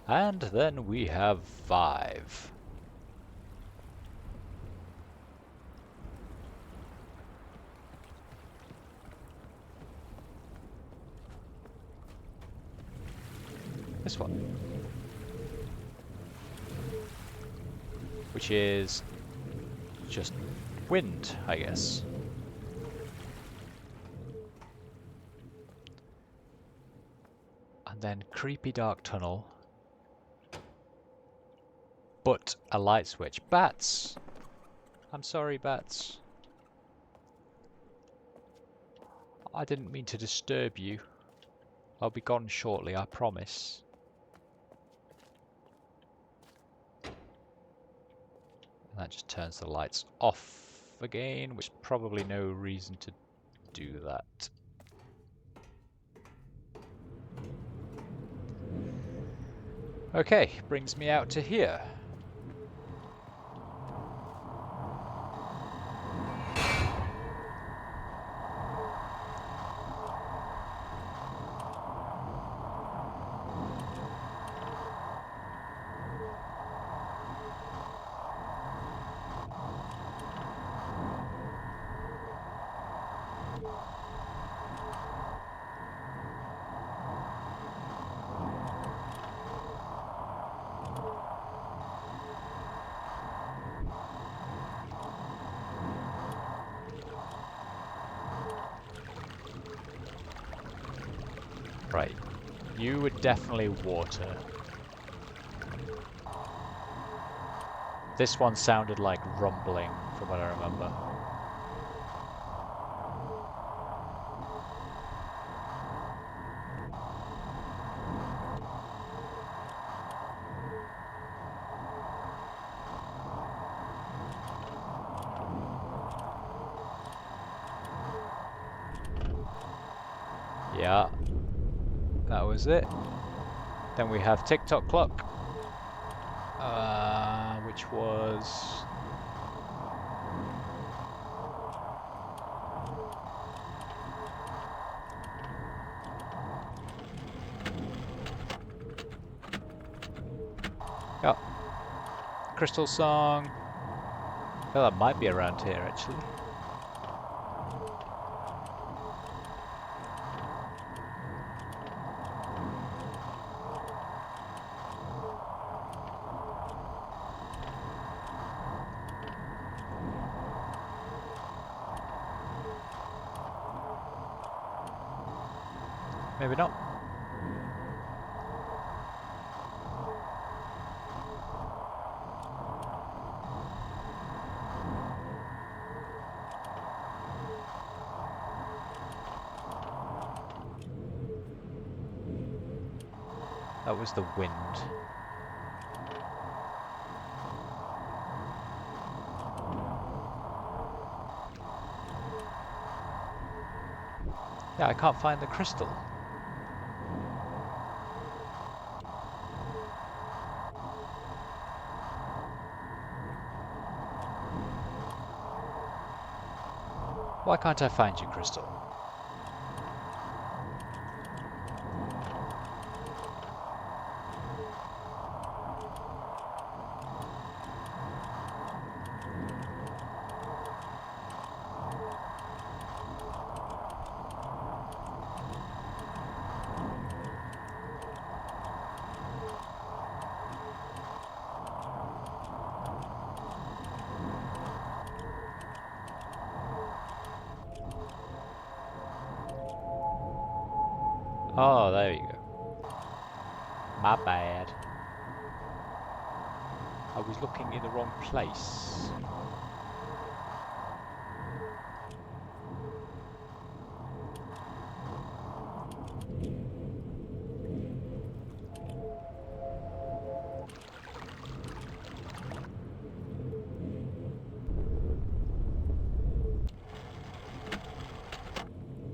And then we have 5. This one. Which is just wind, I guess. And then creepy dark tunnel. But a light switch. Bats! I'm sorry, bats. I didn't mean to disturb you. I'll be gone shortly, I promise. And that just turns the lights off again, which is probably no reason to do that. Okay, brings me out to here. Right, you were definitely water. This one sounded like rumbling, from what I remember. Yeah, that was it. Then we have TikTok clock, which was... yeah, Crystal Song. Well, that might be around here, actually. Maybe not. That was the wind. Yeah, I can't find the crystal. Why can't I find you, Crystal? Oh, there you go. My bad. I was looking in the wrong place.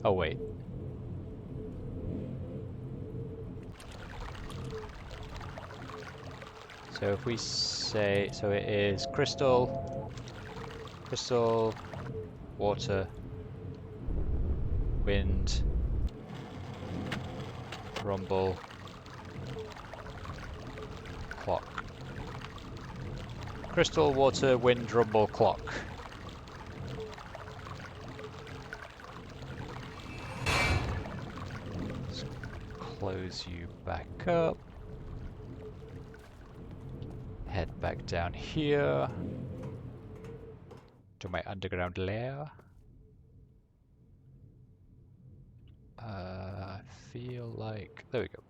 Oh, wait. So if we say, so it is crystal, crystal, water, wind, rumble, clock. Crystal, water, wind, rumble, clock. Let's close you back up. Head back down here to my underground lair. I feel like... there we go.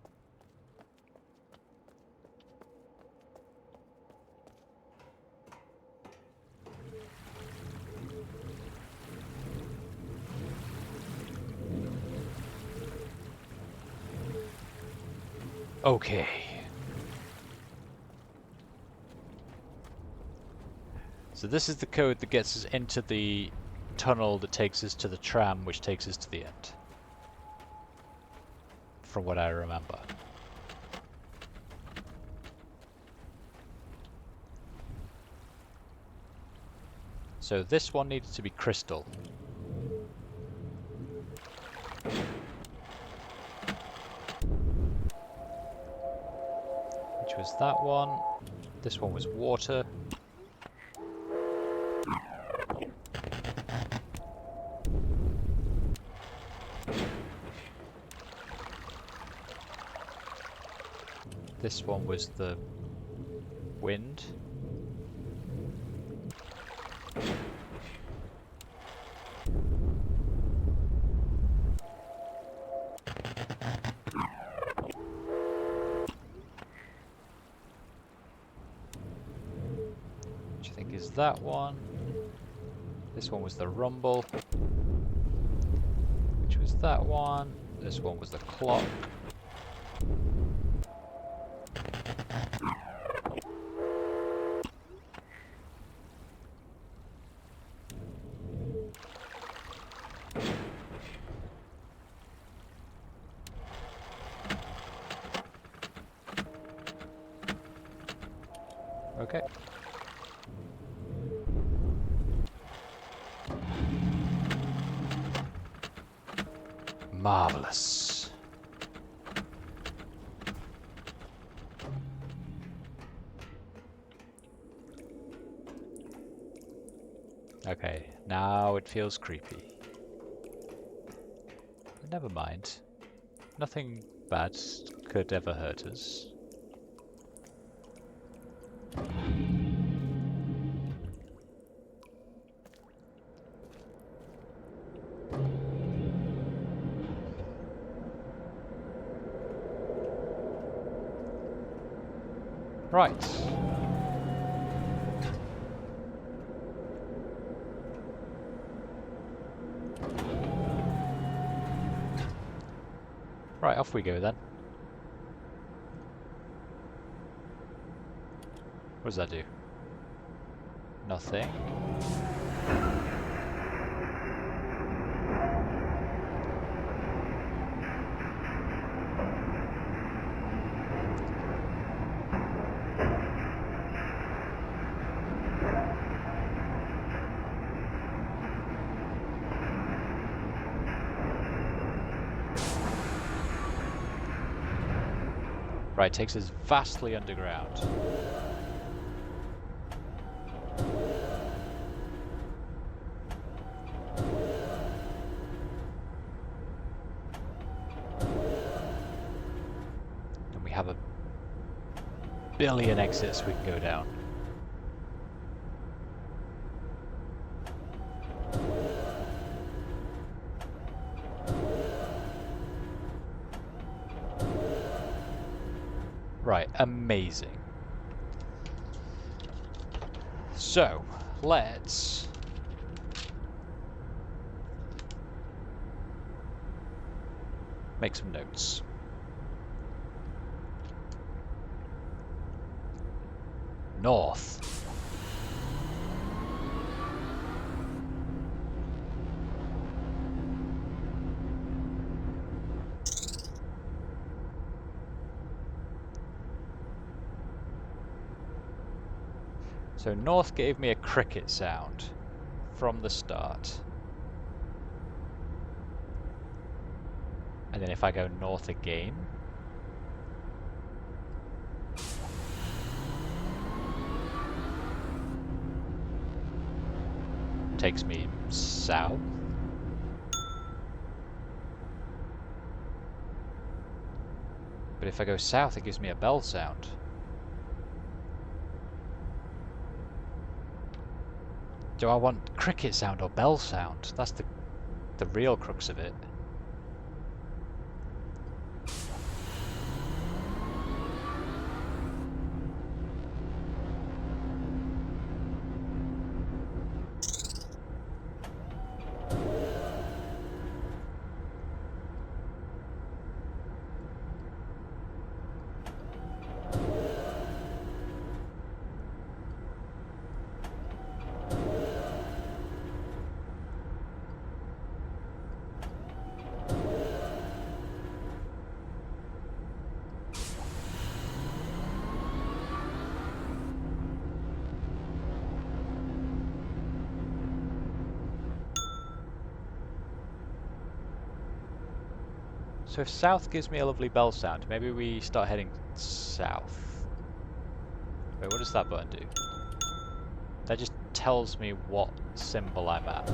Okay. So this is the code that gets us into the tunnel that takes us to the tram, which takes us to the end. From what I remember. So this one needed to be crystal. Which was that one. This one was water. This one was the wind. Which I think is that one. This one was the rumble. Which was that one. This one was the clock. Okay. Marvelous. Okay, now it feels creepy. Never mind. Nothing bad could ever hurt us. Right. Right, off we go then. What does that do? Nothing. Right, takes us vastly underground. And we have a billion exits we can go down. Right, amazing. So, let's make some notes. North. So north gave me a cricket sound from the start. And then if I go north again, takes me south. But if I go south, it gives me a bell sound. Do I want cricket sound or bell sound? That's the real crux of it. So if south gives me a lovely bell sound, maybe we start heading south. Wait, what does that button do? That just tells me what symbol I'm at.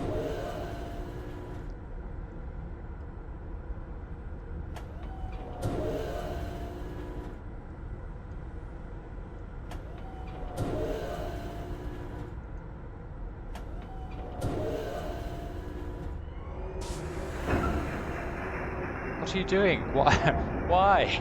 What are you doing? Why? Why?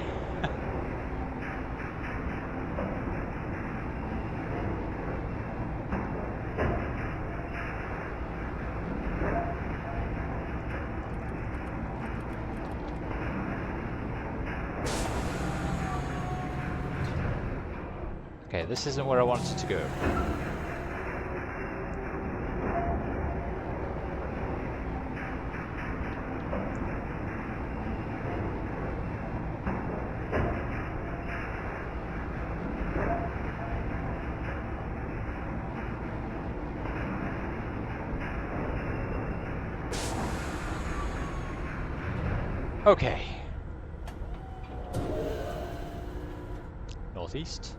Okay, this isn't where I wanted to go. Okay. Northeast.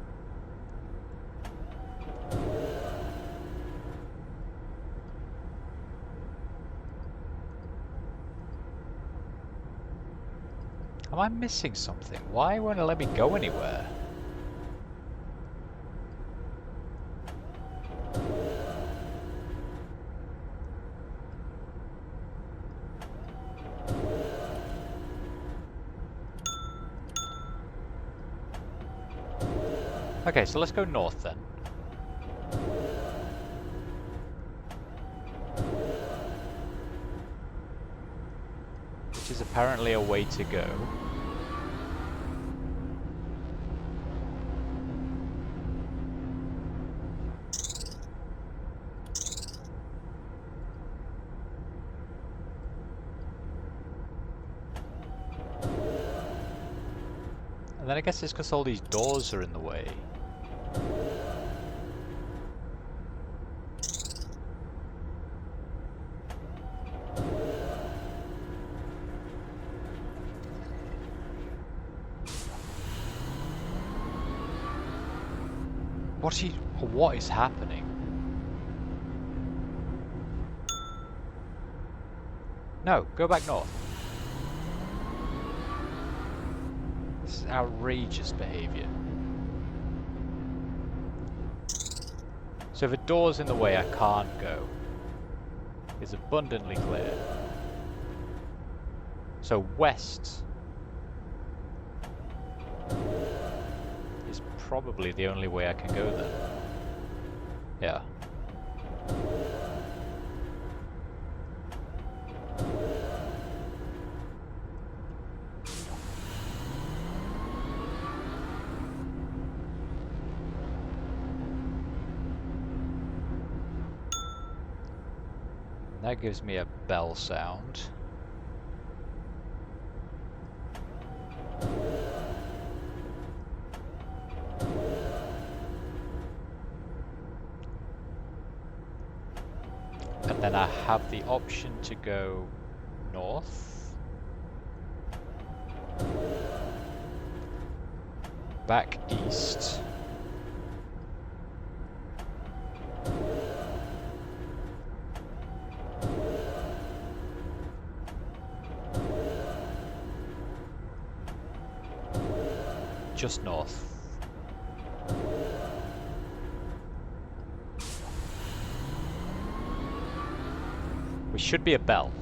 Am I missing something? Why won't it let me go anywhere? Okay, so let's go north then. Which is apparently a way to go. And then I guess it's because all these doors are in the way. What is happening? No, go back north. This is outrageous behavior. So if a door's in the way, I can't go. It's abundantly clear. So west is probably the only way I can go then. Yeah. That gives me a bell sound. And then I have the option to go north, back east, just north. Which should be a bell.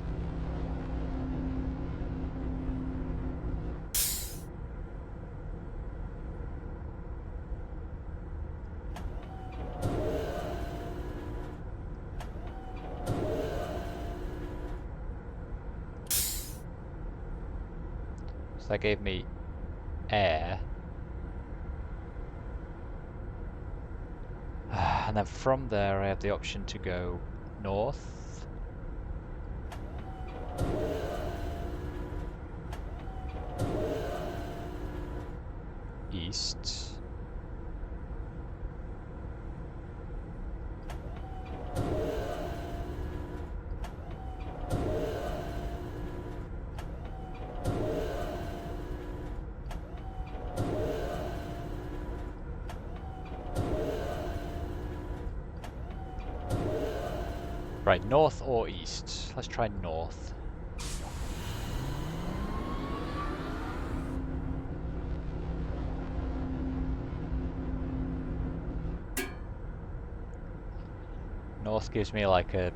So that gave me air. And then from there I have the option to go north, east, Right, north or east? Let's try north. North gives me like a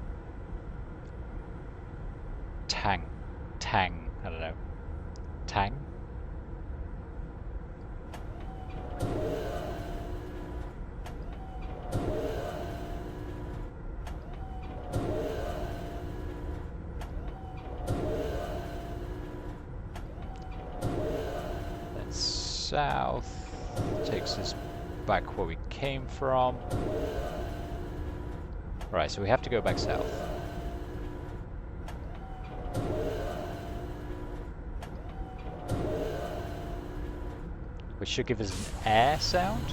tang, I don't know, tang? Then south takes us back where we came from. Right, so we have to go back south. Which should give us an air sound.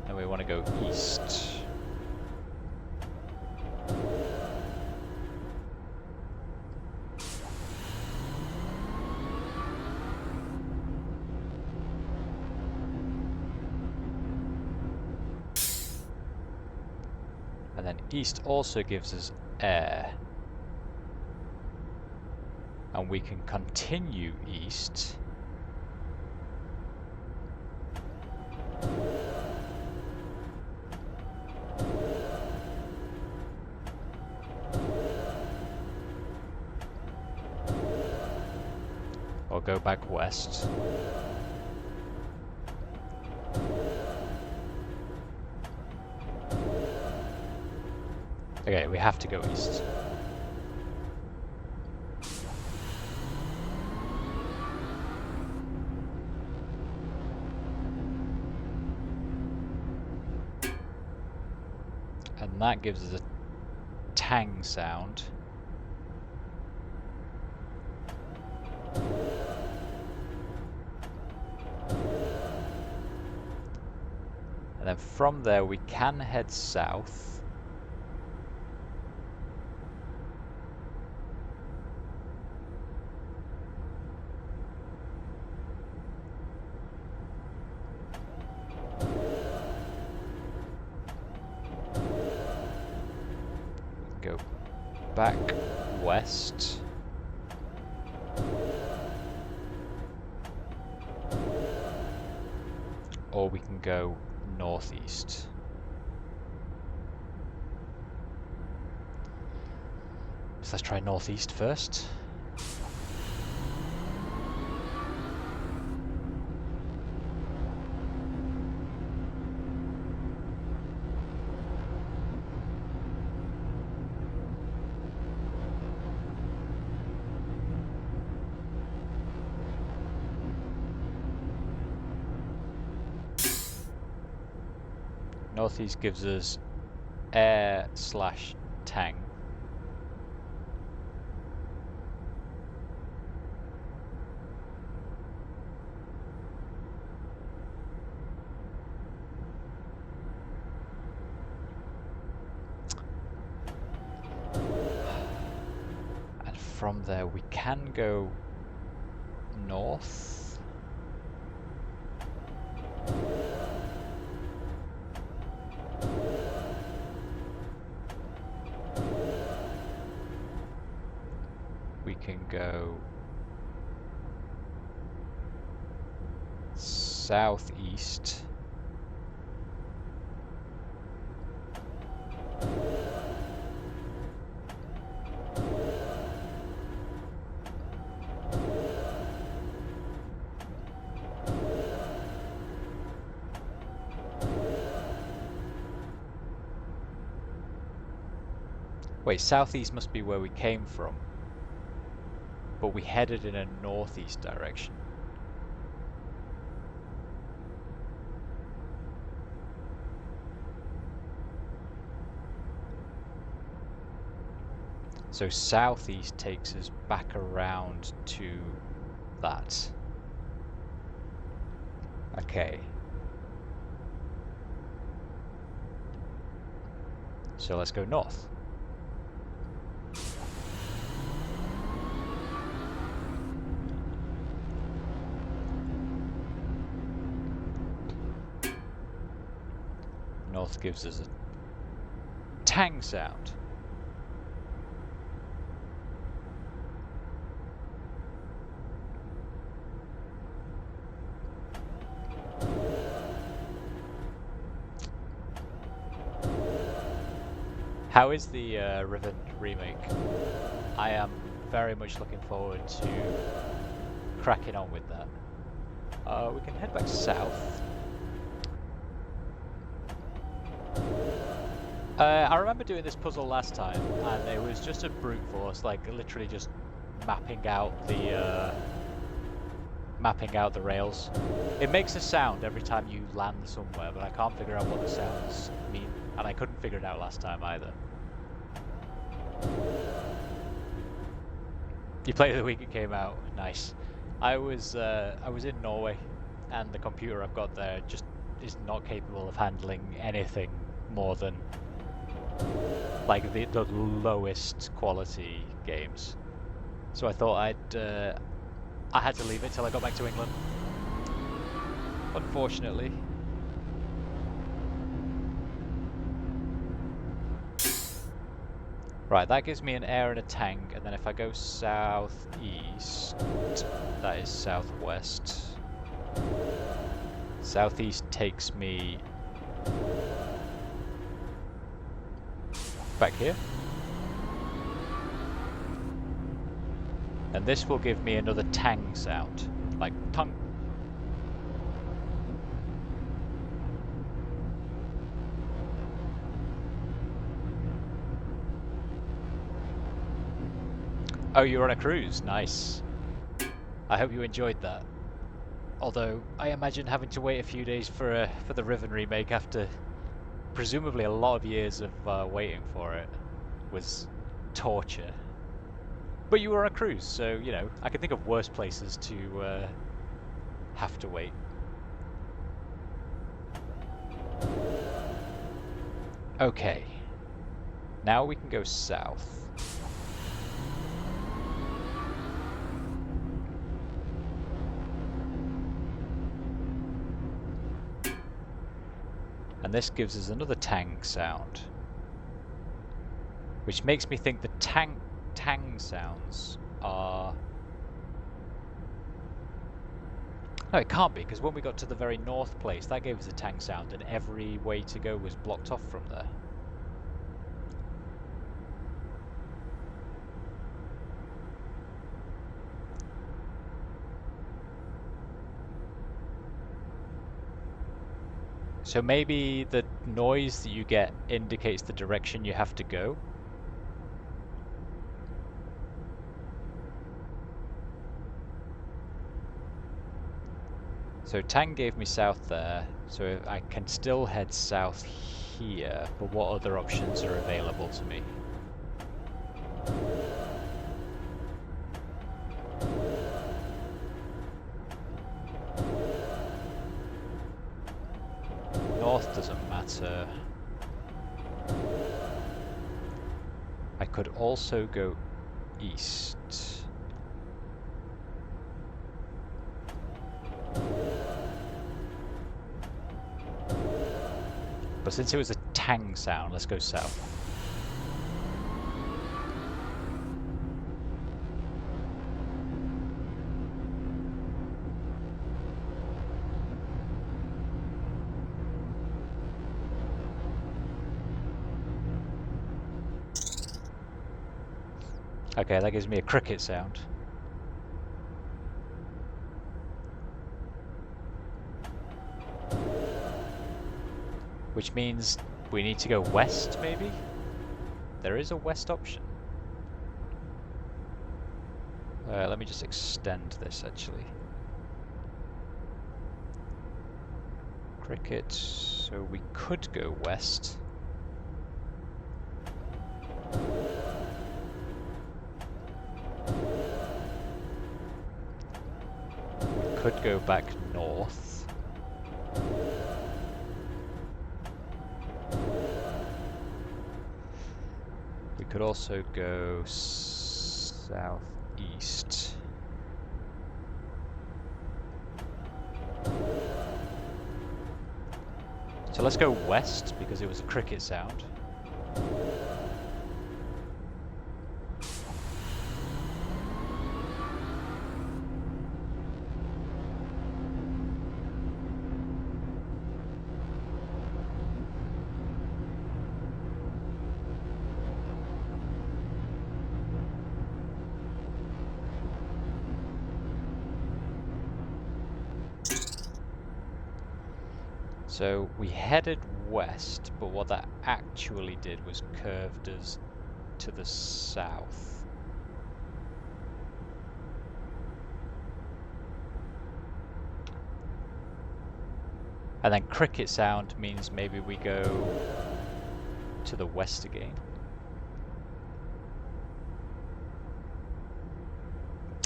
And we want to go east. And then east also gives us air. And we can continue east. Or go back west. Okay, we have to go east. And that gives us a tang sound. And then from there we can head south. Go back west. Or we can go northeast. So let's try northeast first. Northeast gives us air/tang. And from there we can go north. We can go southeast. Wait, southeast must be where we came from. But we headed in a northeast direction. So southeast takes us back around to that. Okay. So let's go north. north gives us a tang sound. How is the Riven remake? I am very much looking forward to cracking on with that. We can head back south. I remember doing this puzzle last time, and it was just a brute force, like literally just mapping out the rails. It makes a sound every time you land somewhere, but I can't figure out what the sounds mean, and I couldn't figure it out last time either. You played it the week it came out. Nice. I was in Norway, and the computer I've got there just is not capable of handling anything more than like the lowest quality games. So I thought I had to leave it till I got back to England. Unfortunately. Right, that gives me an air and a tank, and then if I go southeast, that is southwest. Southeast takes me back here. And this will give me another tang sound, like tung. Oh, you're on a cruise. Nice. I hope you enjoyed that. Although, I imagine having to wait a few days for the Riven remake after presumably a lot of years of waiting for it was torture. But you were on a cruise, so, you know, I can think of worse places to have to wait. Okay. Now we can go south. And this gives us another tang sound, which makes me think the tang sounds are... No, it can't be, because when we got to the very north place, that gave us a tang sound, and every way to go was blocked off from there. So maybe the noise that you get indicates the direction you have to go. So Tang gave me south there, so I can still head south here, but what other options are available to me? North doesn't matter. I could also go east. But since it was a tang sound, let's go south. Okay, that gives me a cricket sound. Which means we need to go west, maybe? There is a west option. Let me just extend this, actually. Cricket, so we could go west. We could go back north. We could also go southeast. So let's go west, because it was a cricket sound. So we headed west, but what that actually did was curved us to the south. And then cricket sound means maybe we go to the west again.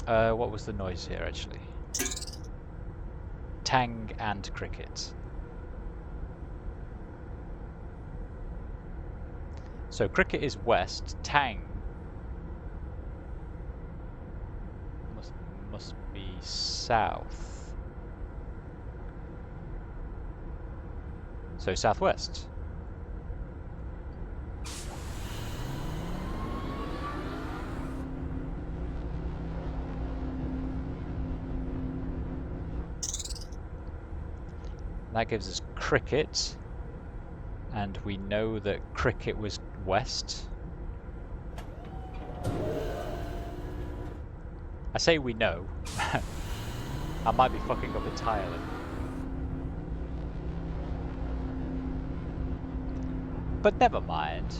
What was the noise here actually? Tang and cricket. So cricket is west, tang must be south. So southwest. That gives us cricket, and we know that cricket was west. I say we know. I might be fucking up entirely. But never mind.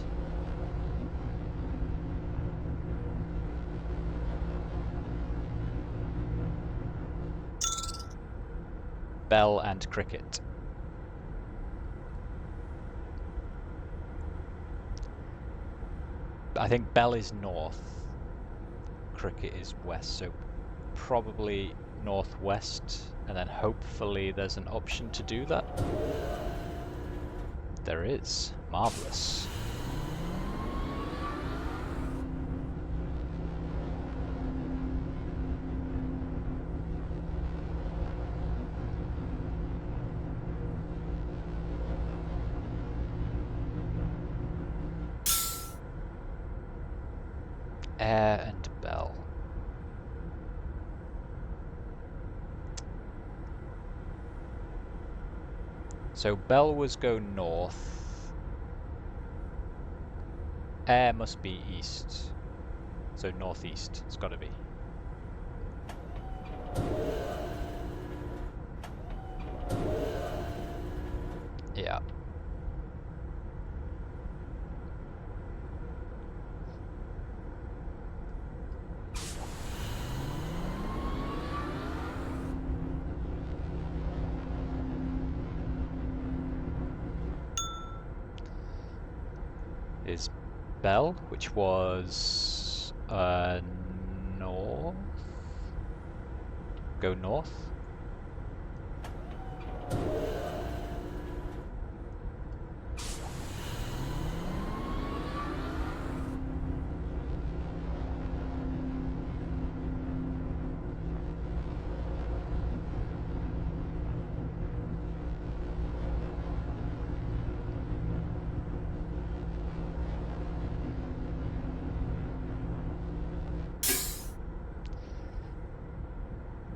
Bell and cricket. I think Bell is north, cricket is west, so probably northwest, and then hopefully there's an option to do that. There is. Marvelous. Air and Bell. So Bell was go north. Air must be east. So northeast, it's gotta be. Yeah. Is Bell, which was north. Go north.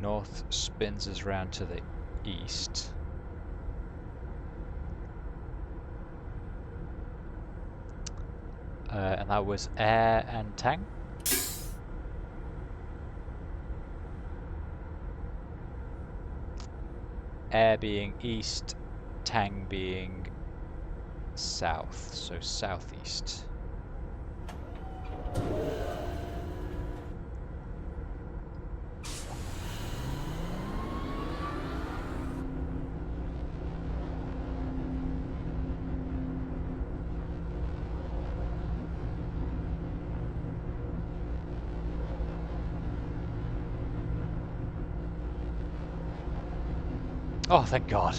North spins us round to the east. And that was Air and Tang. Air being east, Tang being south, so southeast. Oh, thank God.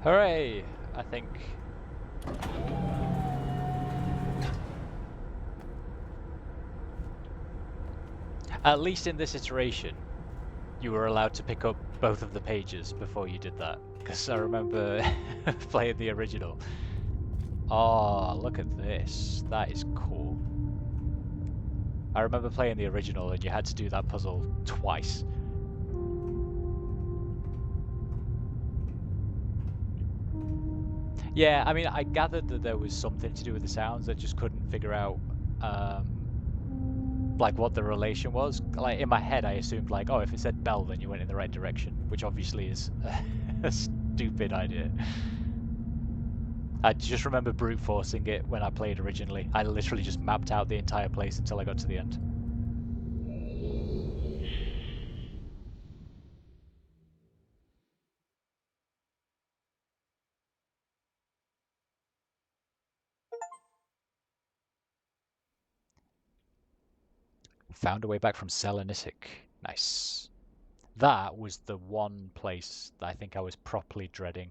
Hooray, I think. At least in this iteration, you were allowed to pick up both of the pages before you did that. Because I remember playing the original. Oh, look at this. That is cool. I remember playing the original and you had to do that puzzle twice. Yeah, I mean, I gathered that there was something to do with the sounds. I just couldn't figure out, like, what the relation was. Like, in my head, I assumed, like, oh, if it said bell, then you went in the right direction, which obviously is a stupid idea. I just remember brute forcing it when I played originally. I literally just mapped out the entire place until I got to the end. Found a way back from Selenisik. Nice. That was the one place that I think I was properly dreading.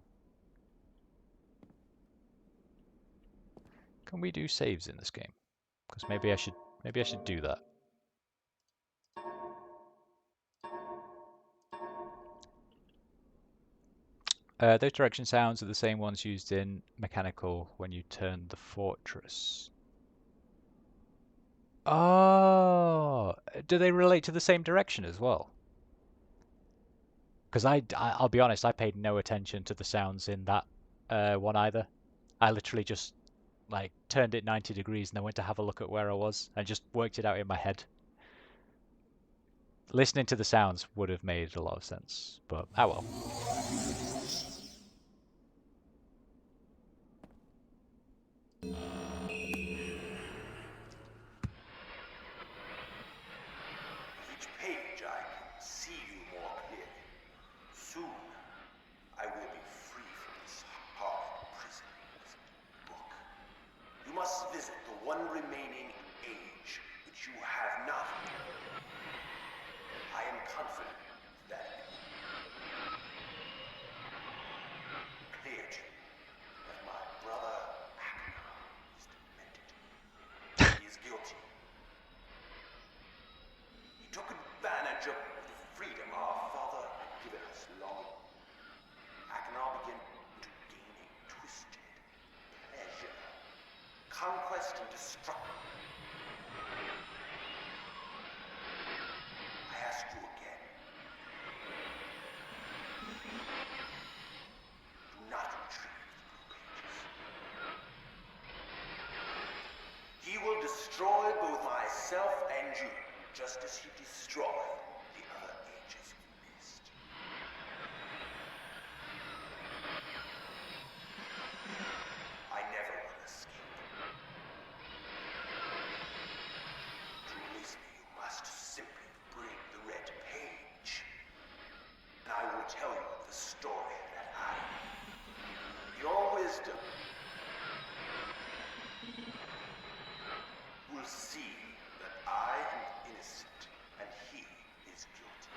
Can we do saves in this game? Because maybe I should do that. Those direction sounds are the same ones used in Mechanical when you turn the fortress. Oh, do they relate to the same direction as well? Because I'll be honest, I paid no attention to the sounds in that one either. I literally just like turned it 90 degrees and then went to have a look at where I was and just worked it out in my head. Listening to the sounds would have made a lot of sense, but oh well. Each page I can see you more clearly. Soon, I will be free from this hard prison, this book. You must visit the one remaining age which you have not. I am confident that clear to you that my brother Akhenaten is demented. He is guilty. He took advantage of the freedom our father had given us long. Akhenaten began to gain a twisted pleasure, conquest and destruction. I ask you again. Do not retrieve the blue pages. He will destroy both myself and you, just as he destroyed the other ages of MYST. I never will escape. To release me, you must simply bring the red page. And I will tell you the story that I, your wisdom, will see that I am innocent and he is guilty.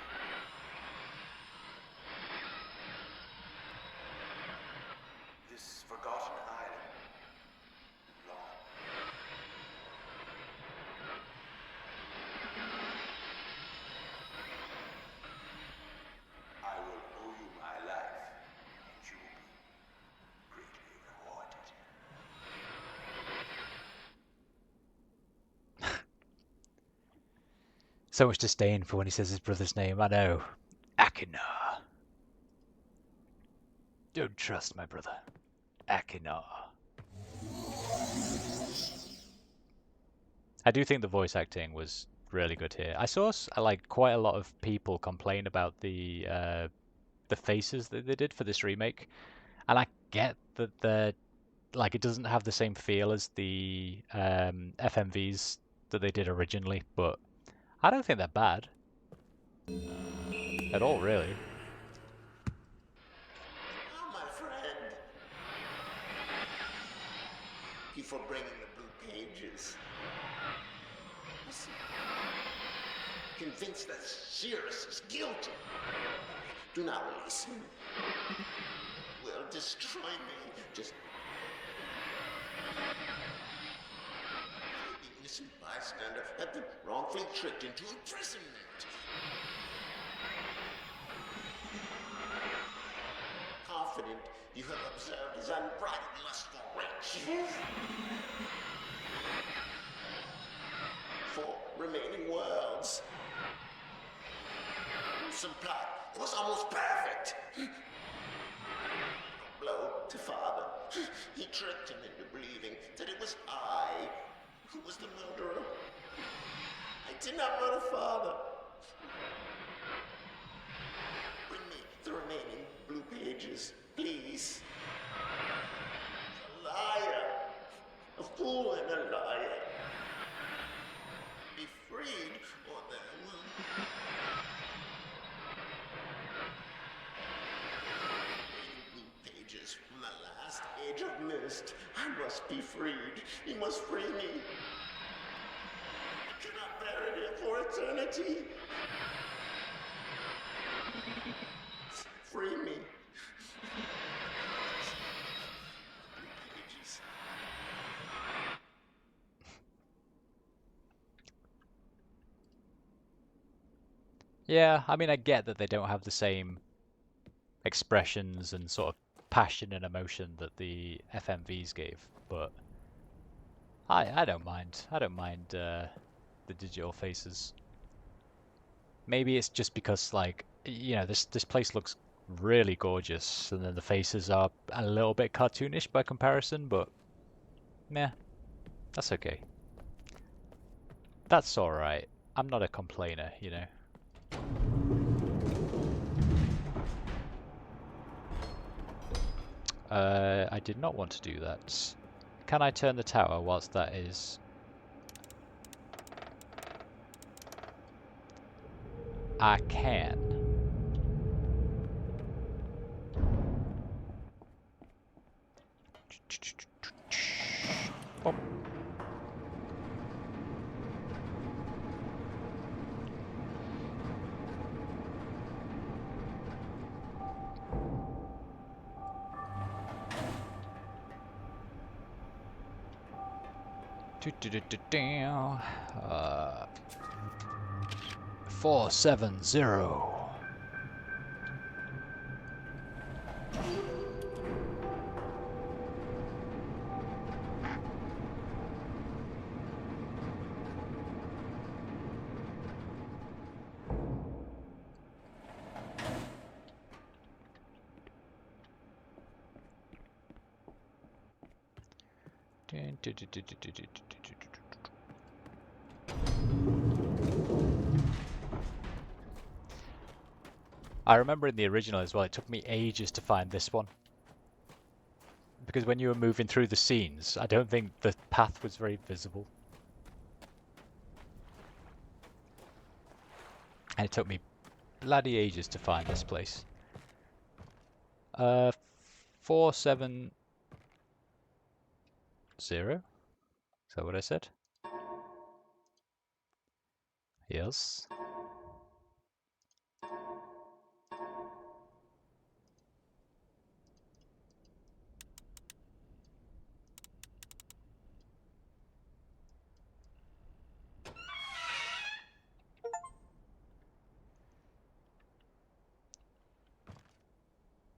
This forgotten island belongs. I will owe you my life, and you will be greatly rewarded. So much disdain for when he says his brother's name. I know. Akina. Don't trust my brother. Akina. I do think the voice acting was really good here. I saw like quite a lot of people complain about the faces that they did for this remake, and I get that the like it doesn't have the same feel as the FMVs that they did originally, but I don't think they're bad at all, really. Oh, my friend. Thank you for bringing the blue pages. Listen. Convinced that Cirrus is guilty. Do not release him. Will destroy me. Just the innocent bystander have been wrongfully tricked into imprisonment. served his unbridled lust for riches. 4 remaining worlds. Some plot. It was almost perfect. A blow to father. He tricked him into believing that it was I who was the murderer. I did not murder father. Bring me the remaining blue pages, please. A liar. A fool and a liar. Be freed, or there will... Blue pages from the last age of MYST. I must be freed. You must free me. I cannot bear it here for eternity. Free me. Blue pages. Yeah, I mean, I get that they don't have the same expressions and sort of passion and emotion that the FMVs gave, but I don't mind. I don't mind the digital faces. Maybe it's just because, like, you know, this place looks really gorgeous, and then the faces are a little bit cartoonish by comparison, but meh, that's okay. That's alright. I'm not a complainer, you know. I did not want to do that. Can I turn the tower whilst that is... I can. Oh. Do-do-do-do-do. 470. I remember in the original as well, it took me ages to find this one. Because when you were moving through the scenes, I don't think the path was very visible. And it took me bloody ages to find this place. 470? Is that what I said? Yes.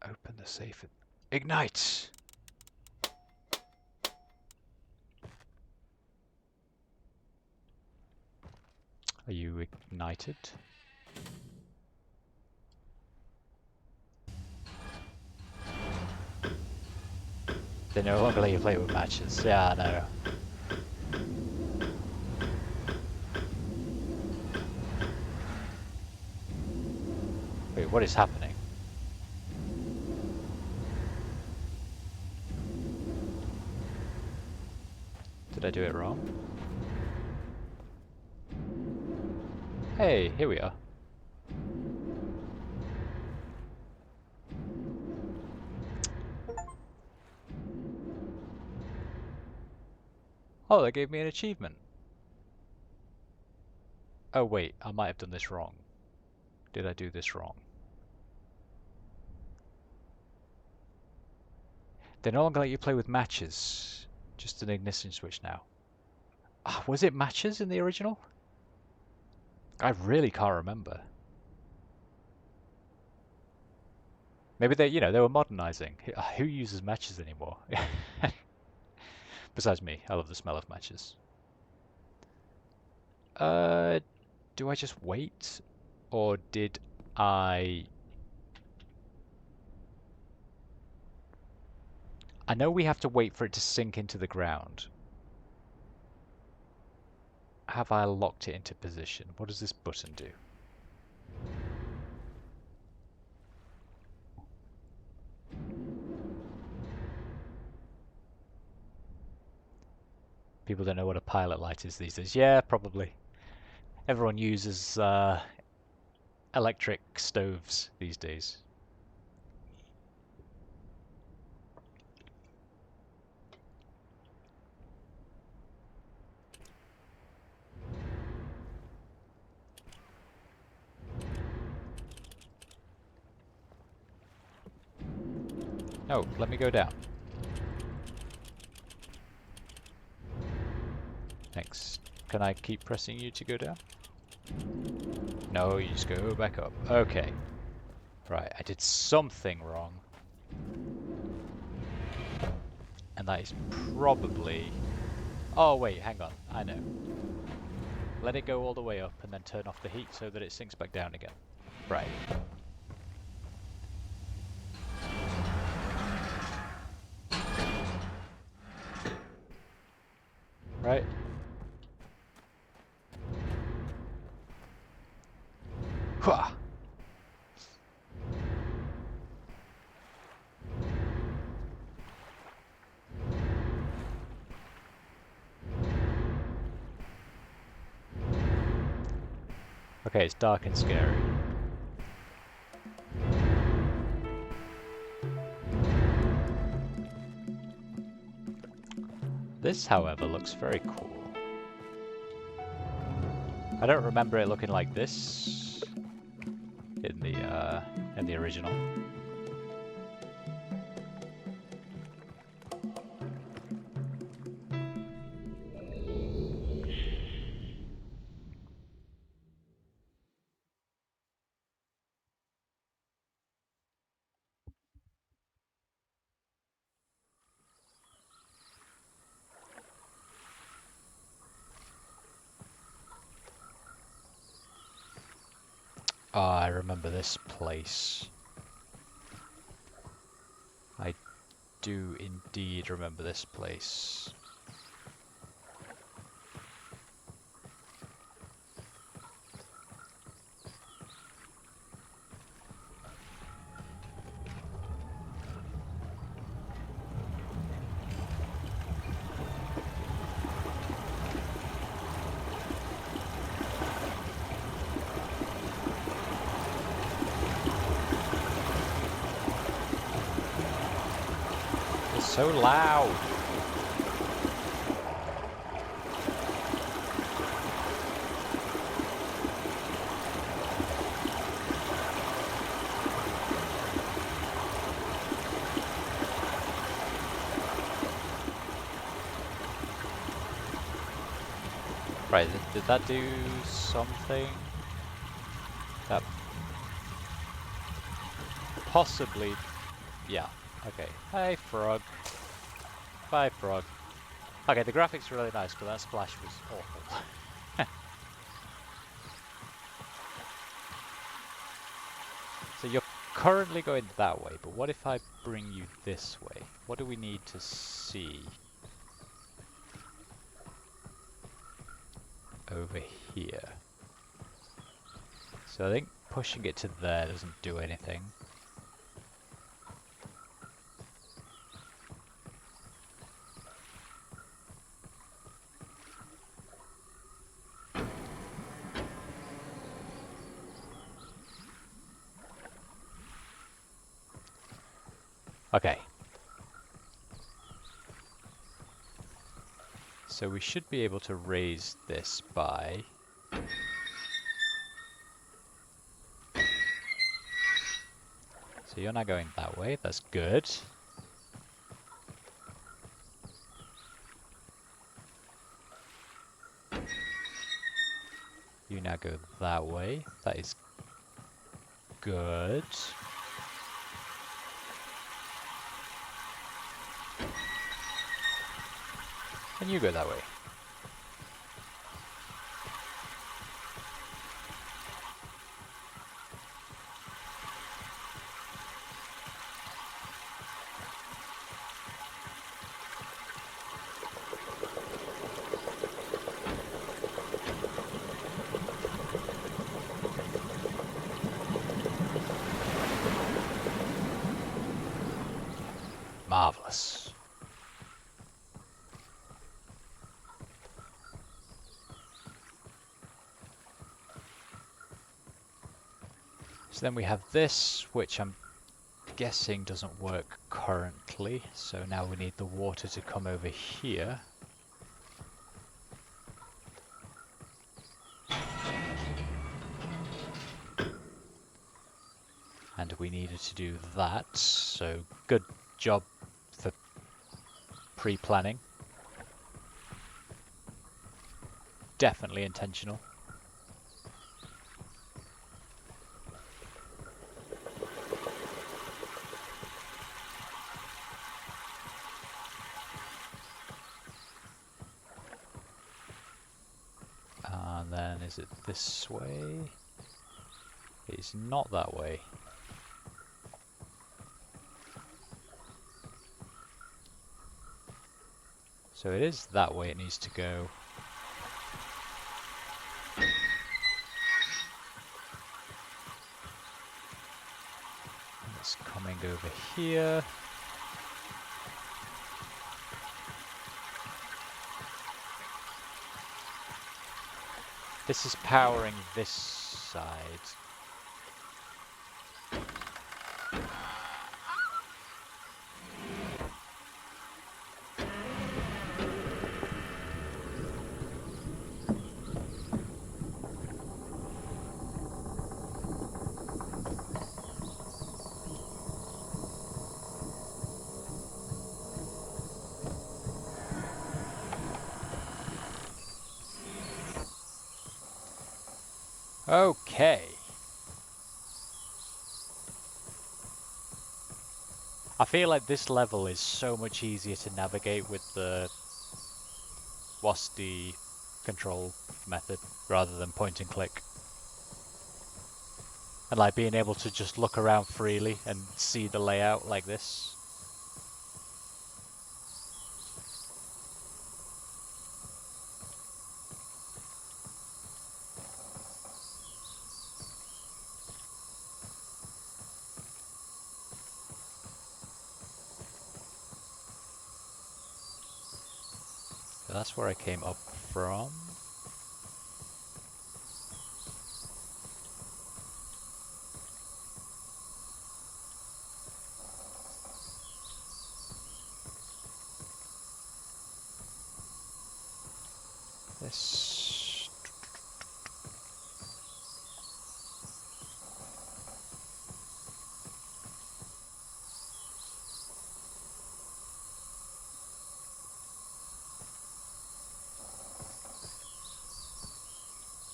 Open the safe. Ignite! Are you ignited? They no longer let you play with matches. Yeah, I know. Wait, what is happening? Did I do it wrong? Hey, here we are. Oh, they gave me an achievement. Oh wait, I might have done this wrong. Did I do this wrong? They no longer let you play with matches. Just an ignition switch now. Was it matches in the original? I really can't remember. Maybe they, you know, they were modernizing. Who uses matches anymore? Besides me, I love the smell of matches. Do I just wait? Or did I know we have to wait for it to sink into the ground. Have I locked it into position? What does this button do? People don't know what a pilot light is these days. Yeah, probably. Everyone uses electric stoves these days. No, let me go down. Thanks. Can I keep pressing you to go down? No, you just go back up. Okay. Right, I did something wrong. And that is probably... Oh wait, hang on. I know. Let it go all the way up and then turn off the heat so that it sinks back down again. Right. Right. Hua! Okay, it's dark and scary. This, however, looks very cool. I don't remember it looking like this in the original. I remember this place. I do indeed remember this place. It's so loud! Right, did that do something? That possibly... Yeah, okay. Hey, frog. Bye, frog. Okay, the graphics are really nice, but that splash was awful. So you're currently going that way, but what if I bring you this way? What do we need to see over here? So I think pushing it to there doesn't do anything. Okay. So we should be able to raise this by... So you're not going that way, that's good. You now go that way, that is good. And you go that way. Marvelous. So then we have this, which I'm guessing doesn't work currently. So now we need the water to come over here. And we needed to do that, so good job for pre-planning. Definitely intentional. And then is it this way? It's not that way. So it is that way it needs to go. And it's coming over here. This is powering this side. Okay. I feel like this level is so much easier to navigate with the WASD control method rather than point and click. And like being able to just look around freely and see the layout like this. So that's where I came up from. This.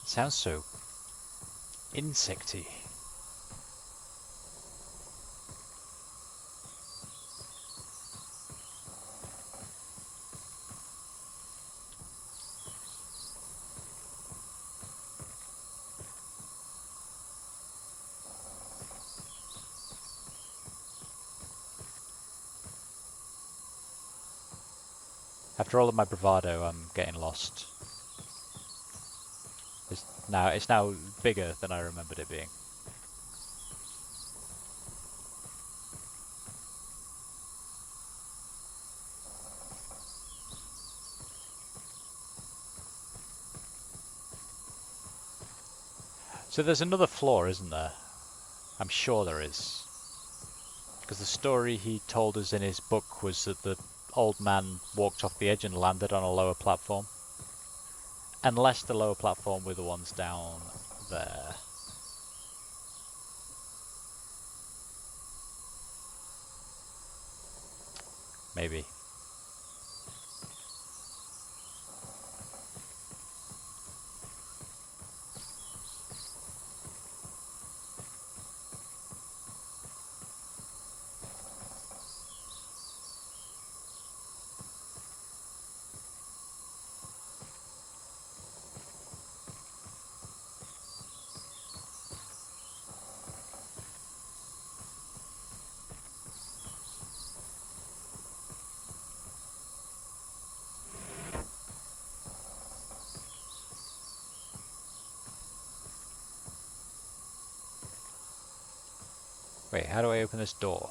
It sounds so insecty. After all of my bravado, I'm getting lost. It's now bigger than I remembered it being. So there's another floor, isn't there? I'm sure there is. Because the story he told us in his book was that the old man walked off the edge and landed on a lower platform. Unless the lower platform were the ones down there. Maybe. Wait, how do I open this door?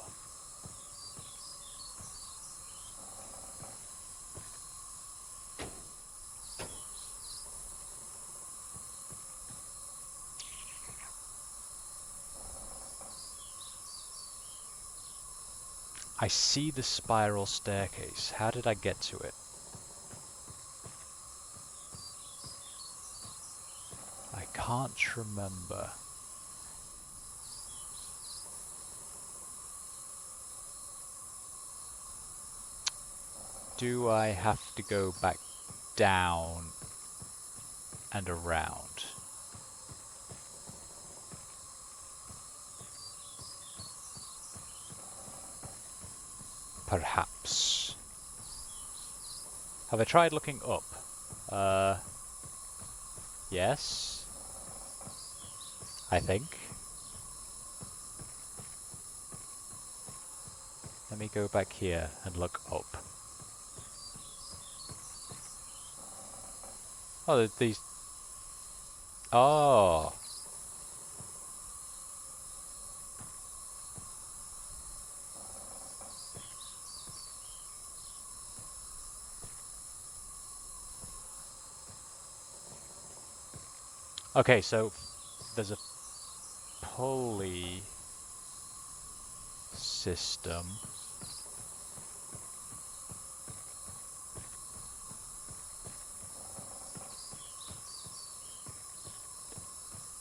I see the spiral staircase. How did I get to it? I can't remember. Do I have to go back down and around? Perhaps. Have I tried looking up? Yes. I think. Let me go back here and look up. Oh, these... Oh! Okay, so there's a pulley system.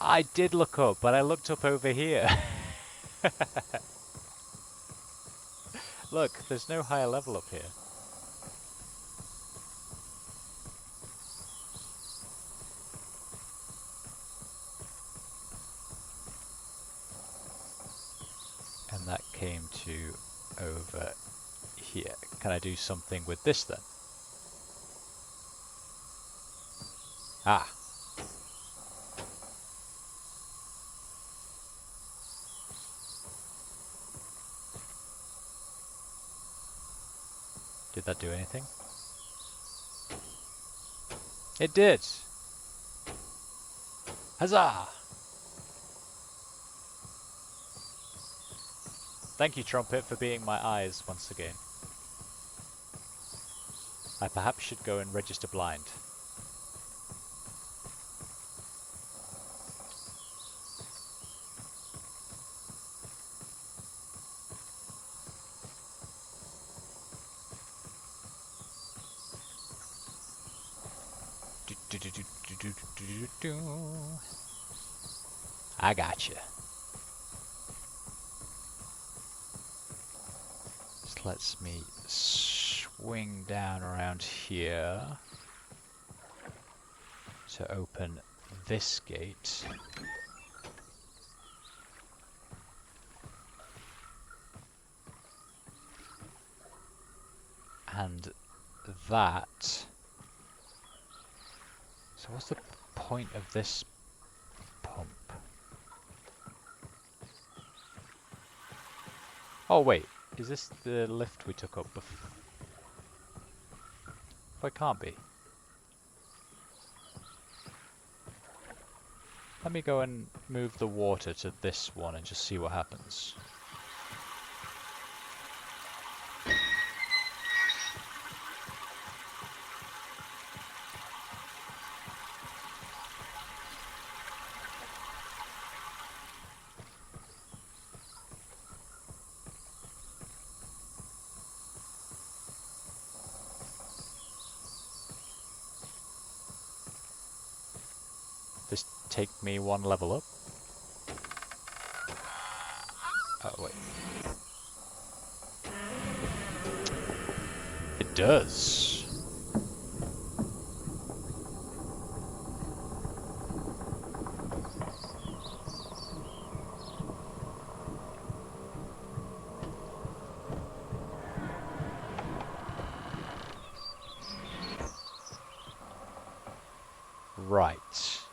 I did look up, but I looked up over here. Look, there's no higher level up here. And that came to over here. Can I do something with this then? Ah. Did that do anything? It did! Huzzah! Thank you, Trumpet, for being my eyes once again. I perhaps should go and register blind. I gotcha. This lets me swing down around here to open this gate. And that. So what's the point of this pump? Oh wait, is this the lift we took up before? Oh, it can't be. Let me go and move the water to this one and just see what happens. Take me one level up. Oh wait. It does. Right.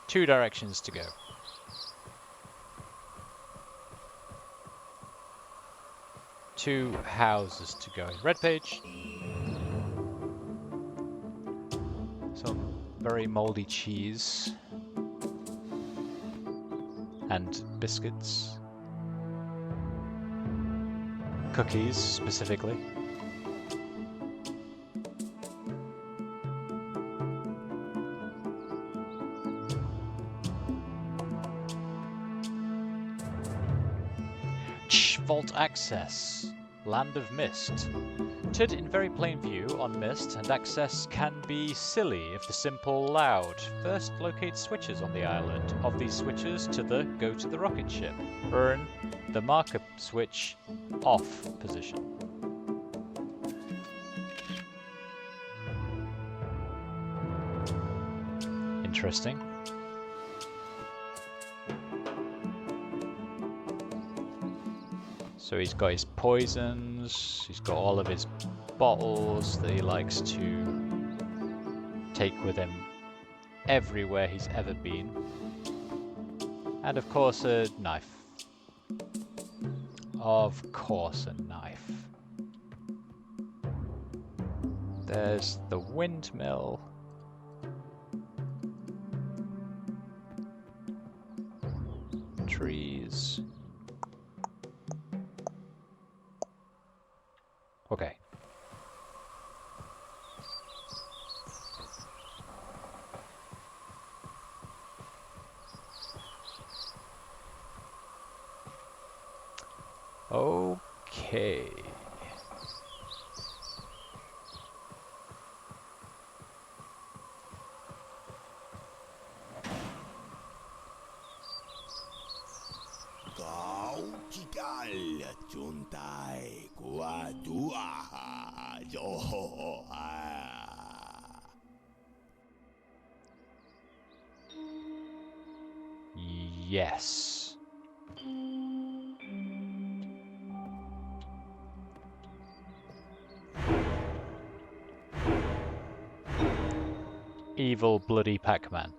2 directions to go. 2 houses to go in. Red page. Some very moldy cheese. And biscuits. cookies specifically. Vault access. Land of Mist. Stood in very plain view on Mist, and access can be silly if the simple allowed. First, locate switches on the island. Of these switches, go to the rocket ship. Earn the marker switch off position. Interesting. So he's got his poisons, he's got all of his bottles that he likes to take with him everywhere he's ever been. And of course a knife. Of course a knife. There's the windmill. Trees. Okay. Okay. Yes. Evil bloody Pac-Man.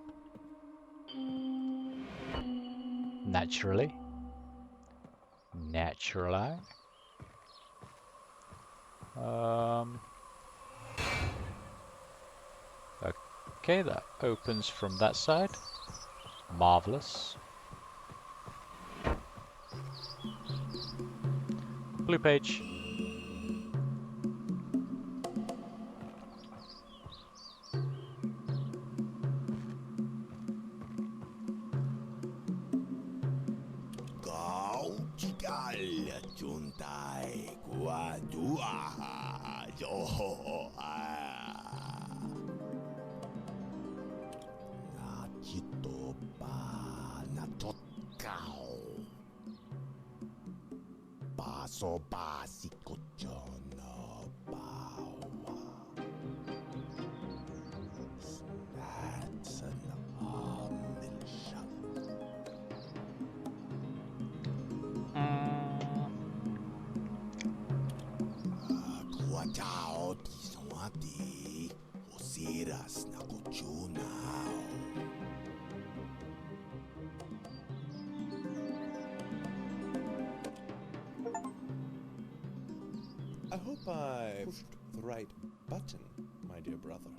Naturally. Naturally. Okay, that opens from that side. Marvelous. Blue page. I hope I pushed the right button, my dear brother.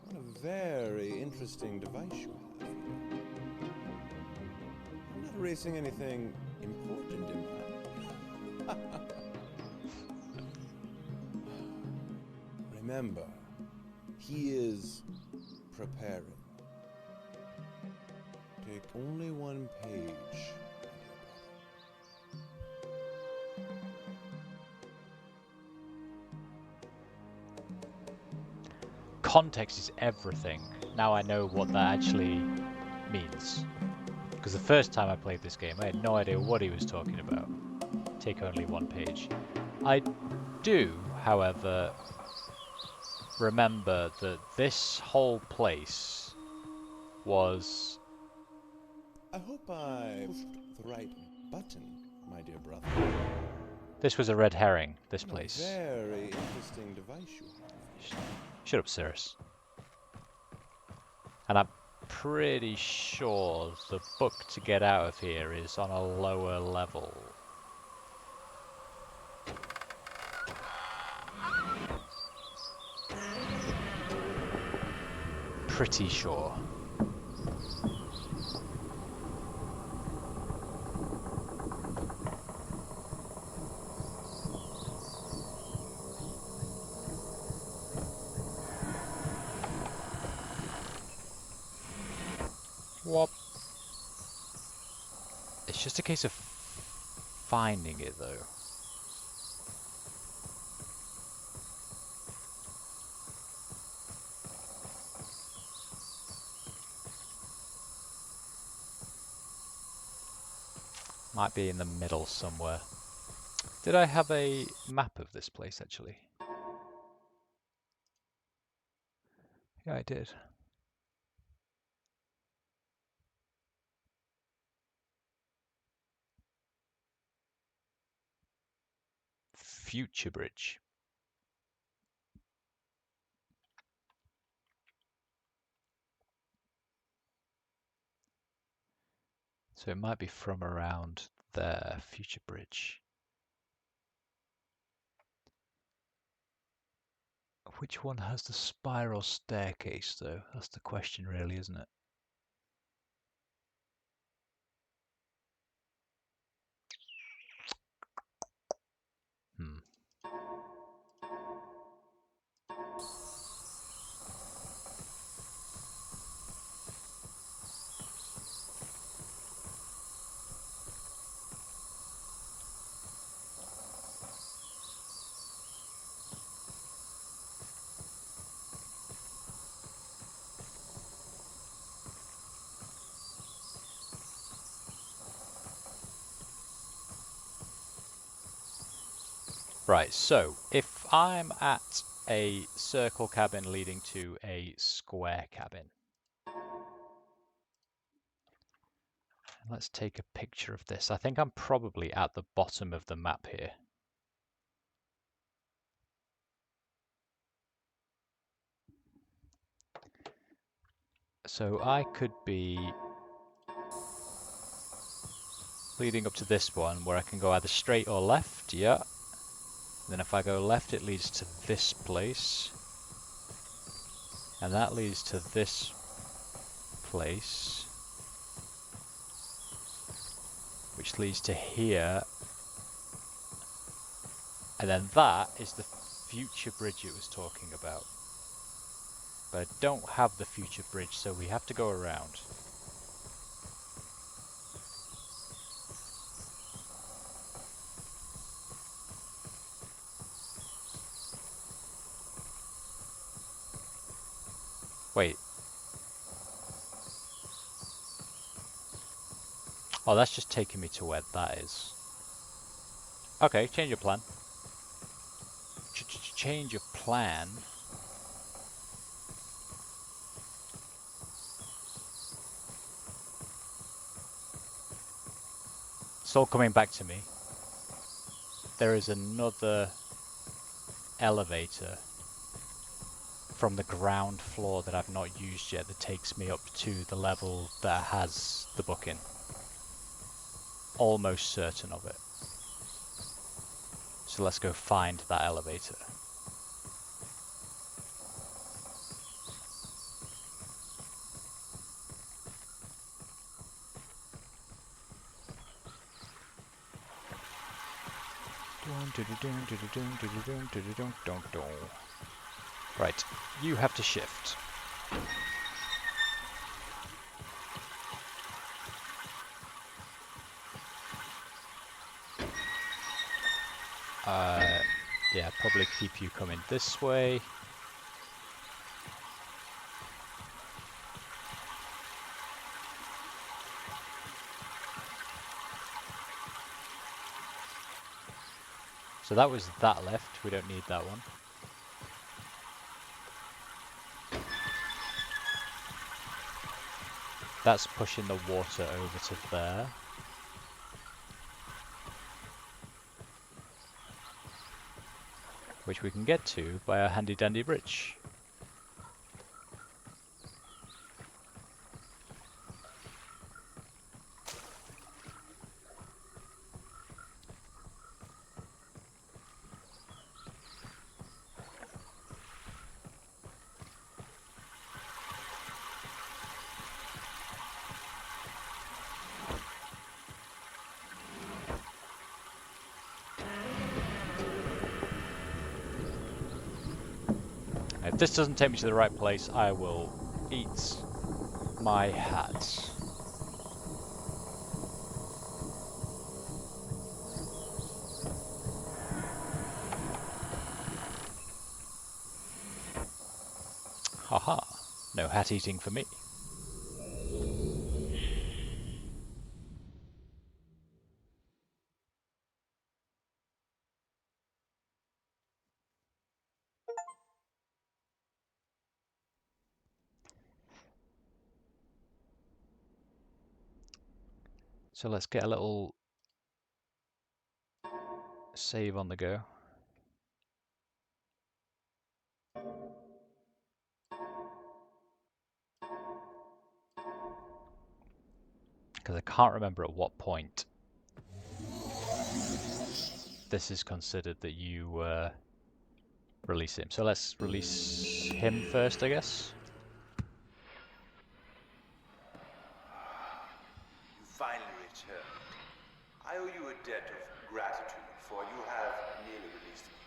What a very interesting device you have here. I'm not erasing anything important in that. Remember, he is preparing. Take only one page. Context is everything. Now I know what that actually means. Because the first time I played this game, I had no idea what he was talking about. Take only one page. I do, however, remember that this whole place was... I hope I pushed the right button, my dear brother. This was a red herring, this What a place. very interesting device you have. Shut up, Cirrus. And I'm pretty sure the book to get out of here is on a lower level. Pretty sure. Whoop. It's just a case of finding it, though. Might be in the middle somewhere. Did I have a map of this place, actually? Yeah, I did. Future Bridge. So it might be from around there, Future Bridge. Which one has the spiral staircase, though? That's the question, really, isn't it? Hmm. Right, so if I'm at a circle cabin leading to a square cabin, let's take a picture of this. I think I'm probably at the bottom of the map here. So I could be leading up to this one where I can go either straight or left, yeah. Then if I go left, it leads to this place. And that leads to this place, which leads to here. And then that is the future bridge it was talking about. But I don't have the future bridge, so we have to go around. Wait. Oh, that's just taking me to where that is. Okay, change your plan. Change your plan? It's all coming back to me. There is another elevator from the ground floor that I've not used yet that takes me up to the level that has the book in. Almost certain of it. So let's go find that elevator. Right, you have to shift. Yeah, probably keep you coming this way. So that was that left, we don't need that one. That's pushing the water over to there. Which we can get to by a handy dandy bridge. If this doesn't take me to the right place, I will eat my hat. Haha, no hat eating for me. So let's get a little save on the go. Because I can't remember at what point this is considered that you release him. So let's release him first, I guess. You finally returned. I owe you a debt of gratitude, for you have nearly released me.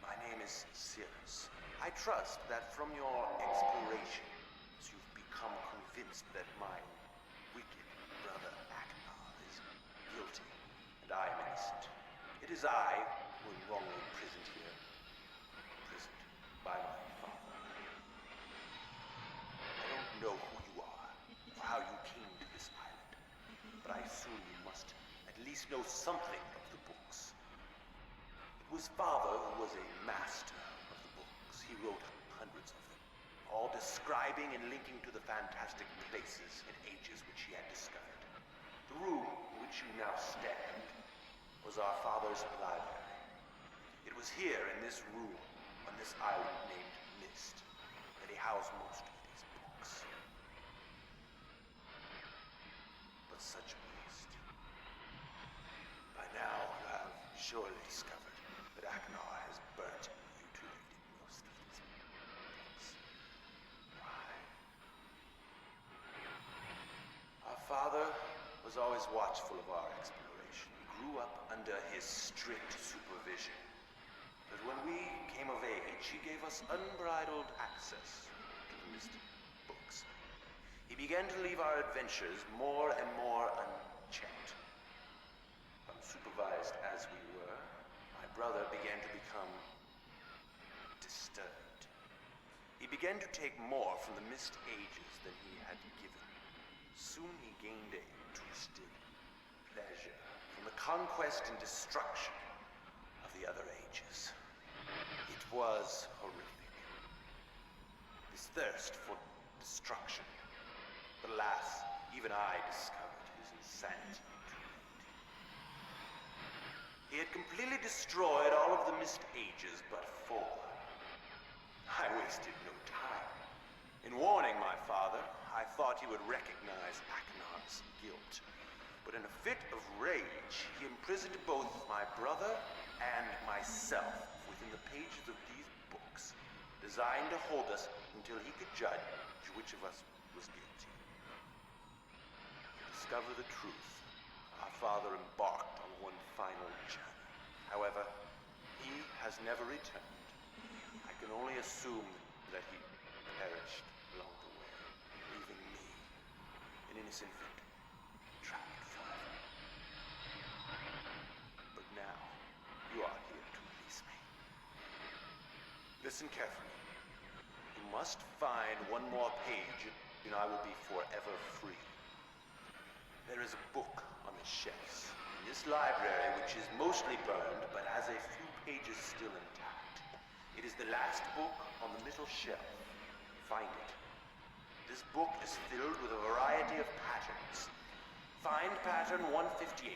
My name is Cirrus. I trust that from your explorations, you've become convinced that my wicked brother Agnar is guilty, and I am innocent. It is I who am wrongly imprisoned here. Imprisoned by my father. I don't know who you are, or how you came to this island, but I assume you must at least know something of the books. It was Father who was a master of the books. He wrote hundreds of them, all describing and linking to the fantastic places and ages which he had discovered. The room in which you now stand was our father's library. It was here in this room, on this island named MYST, that he housed most of these books. But such a waste. By now you have surely discovered that Agnar has burnt and mutilated most of these books. Why? Our father was always watchful of our exploration. We grew up under his strict supervision. But when we came of age, he gave us unbridled access to the MYST books. He began to leave our adventures more and more unchecked. Unsupervised as we were, my brother began to become disturbed. He began to take more from the MYST ages than he had given. Soon he gained a twisted pleasure from the conquest and destruction of the other ages. It was horrific. This thirst for destruction. But alas, even I discovered his insanity too late. He had completely destroyed all of the MYST ages but 4. I wasted no time. In warning my father, I thought he would recognize Agnar's guilt. But in a fit of rage, he imprisoned both my brother and myself within the pages of these books, designed to hold us until he could judge which of us was guilty. To discover the truth, our father embarked on one final journey. However, he has never returned. I can only assume that he perished along the way, leaving me, an innocent victim, trapped forever. But now, you are here to release me. Listen carefully. You must find one more page, and I will be forever free. There is a book on the shelves in this library, which is mostly burned, but has a few pages still intact. It is the last book on the middle shelf. Find it. This book is filled with a variety of patterns. Find pattern 158.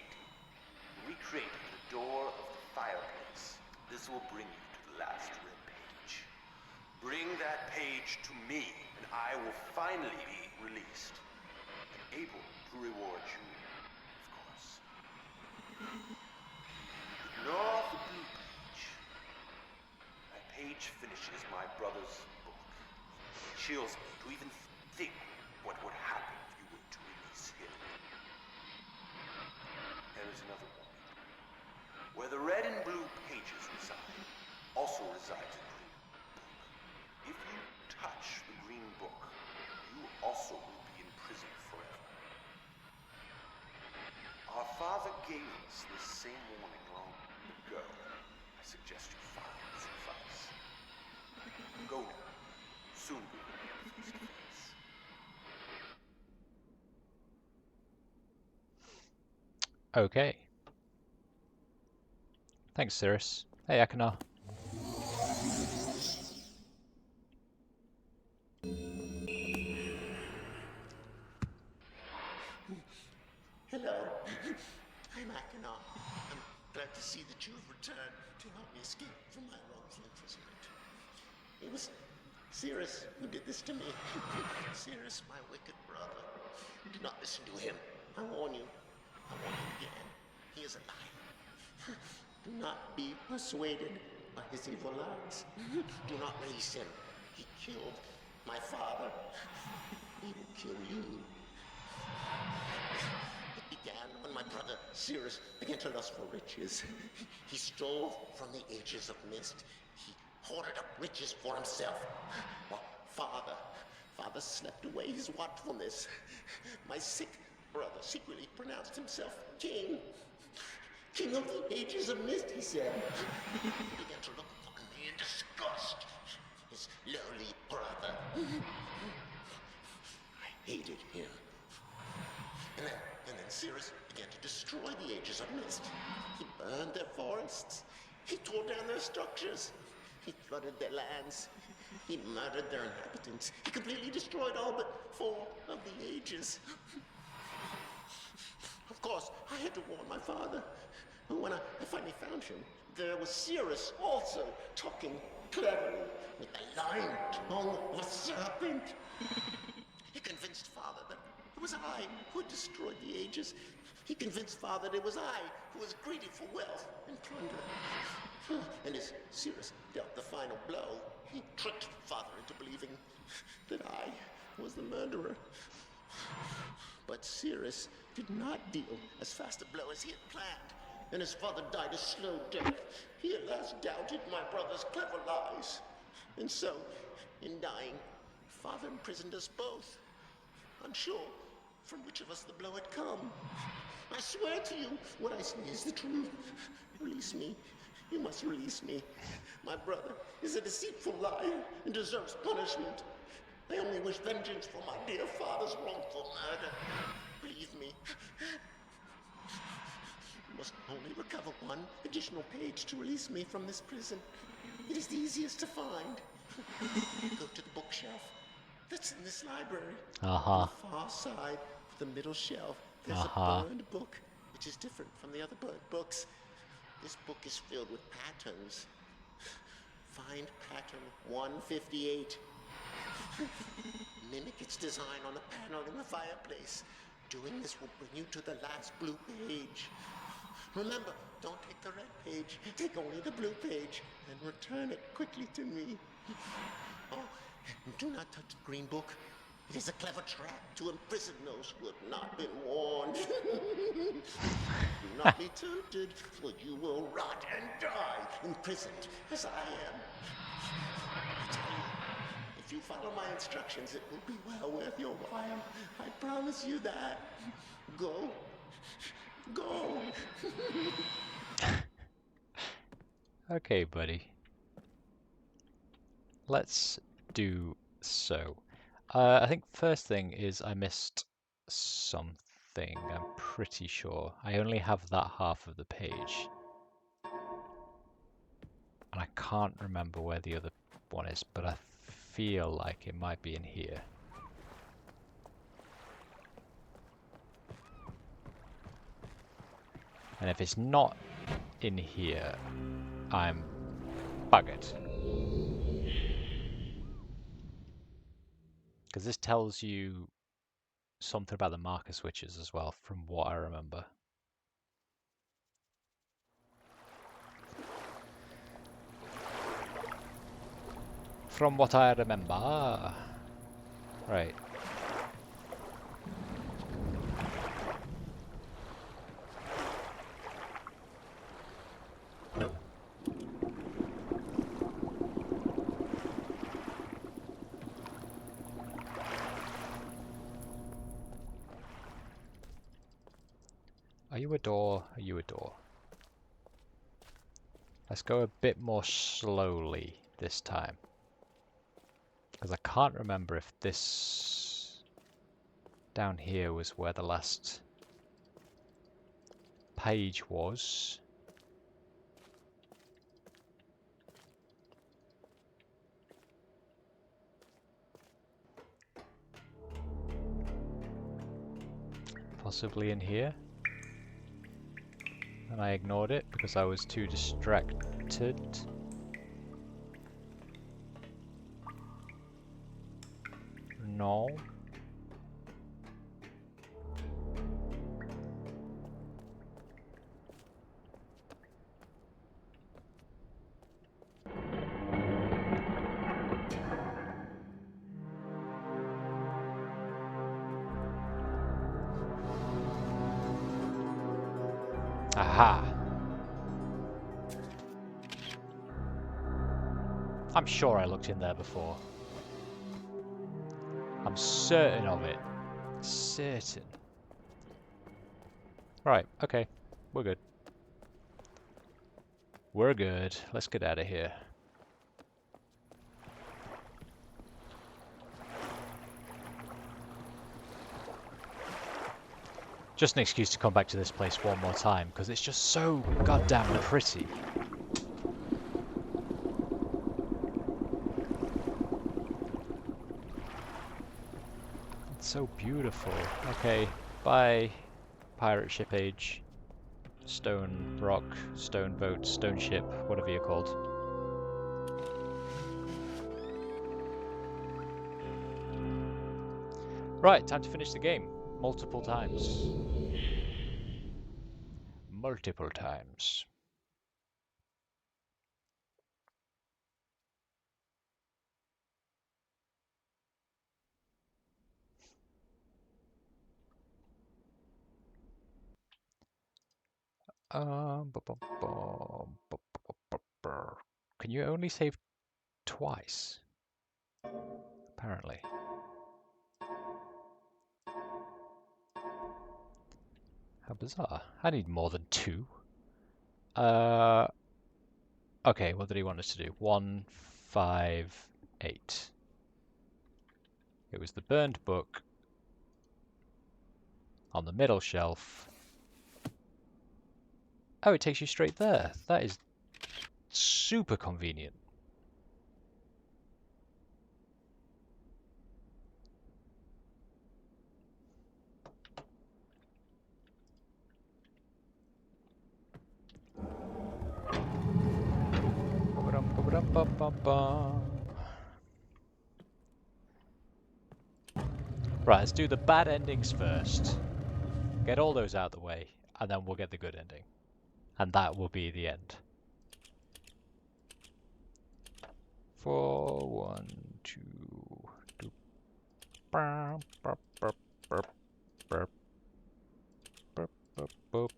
Recreate the door of the fireplace. This will bring you to the last red page. Bring that page to me, and I will finally be released. And able to reward you, of course. Ignore the blue page. That page finishes my brother's book. It chills me to even think what would happen if you were to release him. There is another warning. Where the red and blue pages reside, also resides a green book. If you touch the green book, you also will be imprisoned forever. Our father gave us this same warning long ago. I suggest you follow his advice. Go now. Soon soon. Okay. Thanks, Cirrus. Hey, Akana. Hello. I'm Akana. I'm glad to see that you have returned to help me escape from my wrongful imprisonment. It was Cirrus who did this to me. Cirrus, my wicked brother. Do not listen to him. I warn you. I warn you again. He is a liar. Do not be persuaded by his evil lies. Do not release him. He killed my father. He will kill you. It began when my brother Cirrus began to lust for riches. He stole from the ages of mist. He hoarded up riches for himself. While father slept away his watchfulness. My sick brother secretly pronounced himself king. King of the ages of mist, he said. He began to look upon me in disgust. His lowly brother. I hated him. And then Cirrus began to destroy the ages of mist. He burned their forests. He tore down their structures. He flooded their lands. He murdered their inhabitants. He completely destroyed all but 4 of the ages. Of course, I had to warn my father. And when I finally found him, there was Cirrus also talking cleverly with the lying tongue of a serpent. He convinced father that it was I who had destroyed the ages. He convinced father that it was I who was greedy for wealth and plunder. And as Cirrus dealt the final blow, he tricked father into believing that I was the murderer. But Cirrus did not deal as fast a blow as he had planned, and his father died a slow death. He at last doubted my brother's clever lies. And so, in dying, father imprisoned us both, unsure from which of us the blow had come. I swear to you, what I say is the truth. Release me. You must release me. My brother is a deceitful liar and deserves punishment. I only wish vengeance for my dear father's wrongful murder. Believe me. You must only recover 1 additional page to release me from this prison. It is the easiest to find. Go to the bookshelf that's in this library. On the far side of the middle shelf, there's a burned book, which is different from the other burned books. This book is filled with patterns. Find pattern 158. Mimic its design on the panel in the fireplace. Doing this will bring you to the last blue page. Remember, don't take the red page. Take only the blue page and return it quickly to me. Oh, and do not touch the green book. It is a clever trap to imprison those who have not been warned. Do not be tempted, for you will rot and die imprisoned as I am. I tell you, if you follow my instructions, it will be well worth your while. I promise you that. Go. Go. Okay, buddy. Let's do so. I think first thing is I missed something, I'm pretty sure. I only have that half of the page. And I can't remember where the other one is, but I feel like it might be in here. And if it's not in here, I'm buggered. Because this tells you something about the marker switches as well, from what I remember. From what I remember. Right. Are you a door? Are you a door? Let's go a bit more slowly this time. Because I can't remember if this down here was where the last page was. Possibly in here. And I ignored it because I was too distracted. No. Aha! I'm sure I looked in there before. I'm certain of it. Certain. Right, okay. We're good. We're good. Let's get out of here. Just an excuse to come back to this place one more time, because it's just so goddamn pretty. It's so beautiful. Okay, bye, pirate ship age. Stone rock, stone boat, stone ship, whatever you're called. Right, time to finish the game. Multiple times. Multiple times. Can you only save twice? Apparently. How bizarre. I need more than 2. Okay, what did he want us to do? 1, 5, 8. It was the burned book on the middle shelf. Oh, it takes you straight there. That is super convenient. Right, let's do the bad endings first. Get all those out of the way, and then we'll get the good ending. And that will be the end. 4, 1, 2, 2. Burp, burp, burp, burp, burp, burp, burp, burp,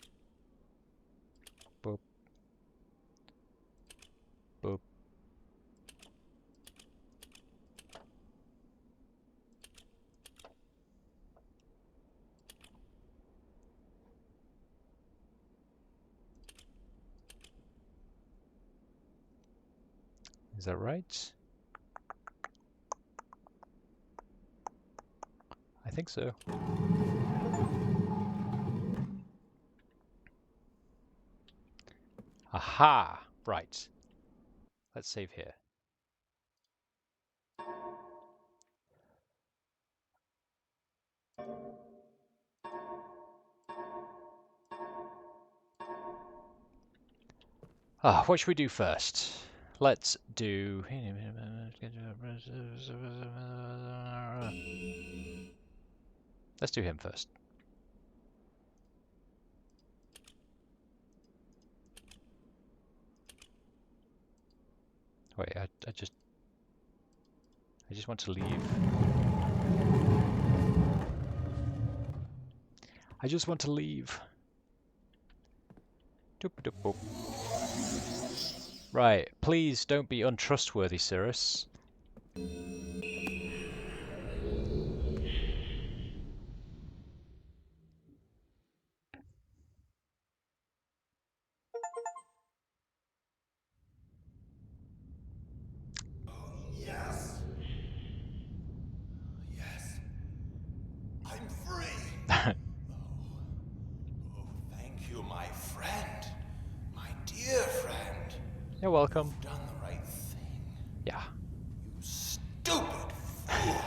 burp, burp. Is that right? I think so. Aha! Right. Let's save here. What should we do first? Let's do... Let's do him first. Wait, I just want to leave. I just want to leave. Doop, doop, boop. Right, please don't be untrustworthy, Cirrus. Yes! You're welcome. You've done the right thing. Yeah. You stupid fool.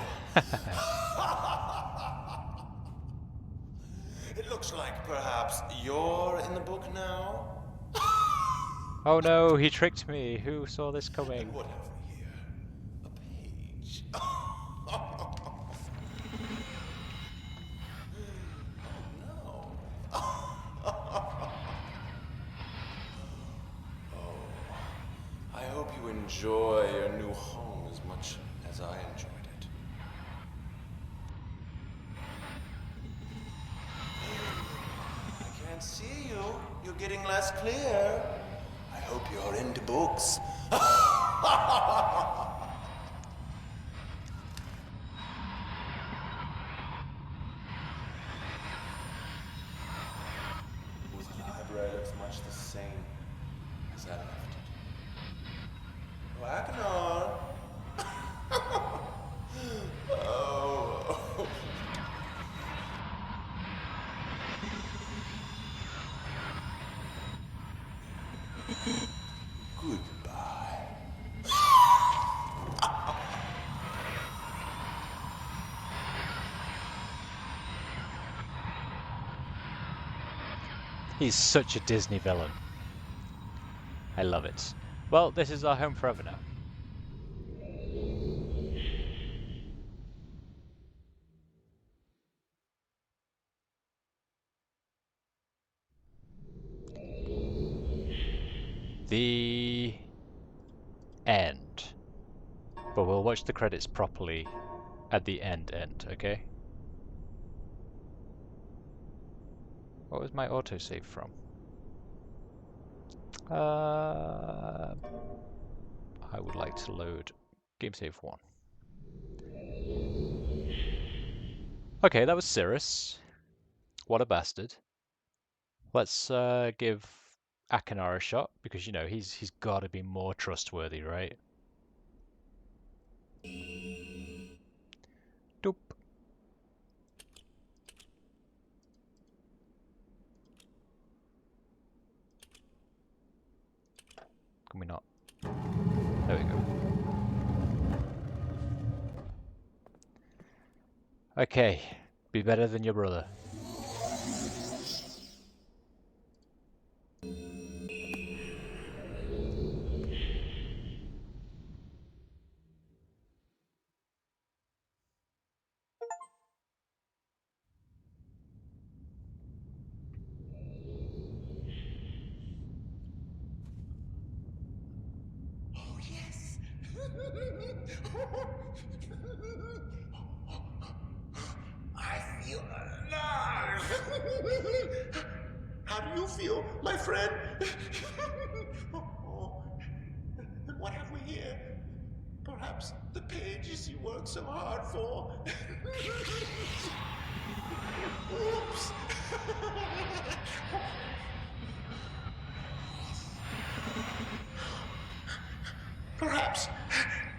It looks like perhaps you're in the book now. Oh no, he tricked me. Who saw this coming? And what have we here? A page. No. I hope you enjoy your new home as much as I enjoyed it. I can't see you. You're getting less clear. I hope you're into books. The library looks much the same as I left it. Wagner. Oh. Goodbye. He's such a Disney villain. I love it. Well, this is our home forever now. The end. But we'll watch the credits properly at the end, okay? What was my autosave from? I would like to load GameSave 1. Okay, that was Cirrus. What a bastard. Let's give Akanar a shot, because, you know, he's got to be more trustworthy, right? Doop. Can we not? There we go. Okay, be better than your brother. Oh, yes. I feel alive. How do you feel, my friend? Oh, and what have we here? Perhaps the pages you worked so hard for. Oops. Perhaps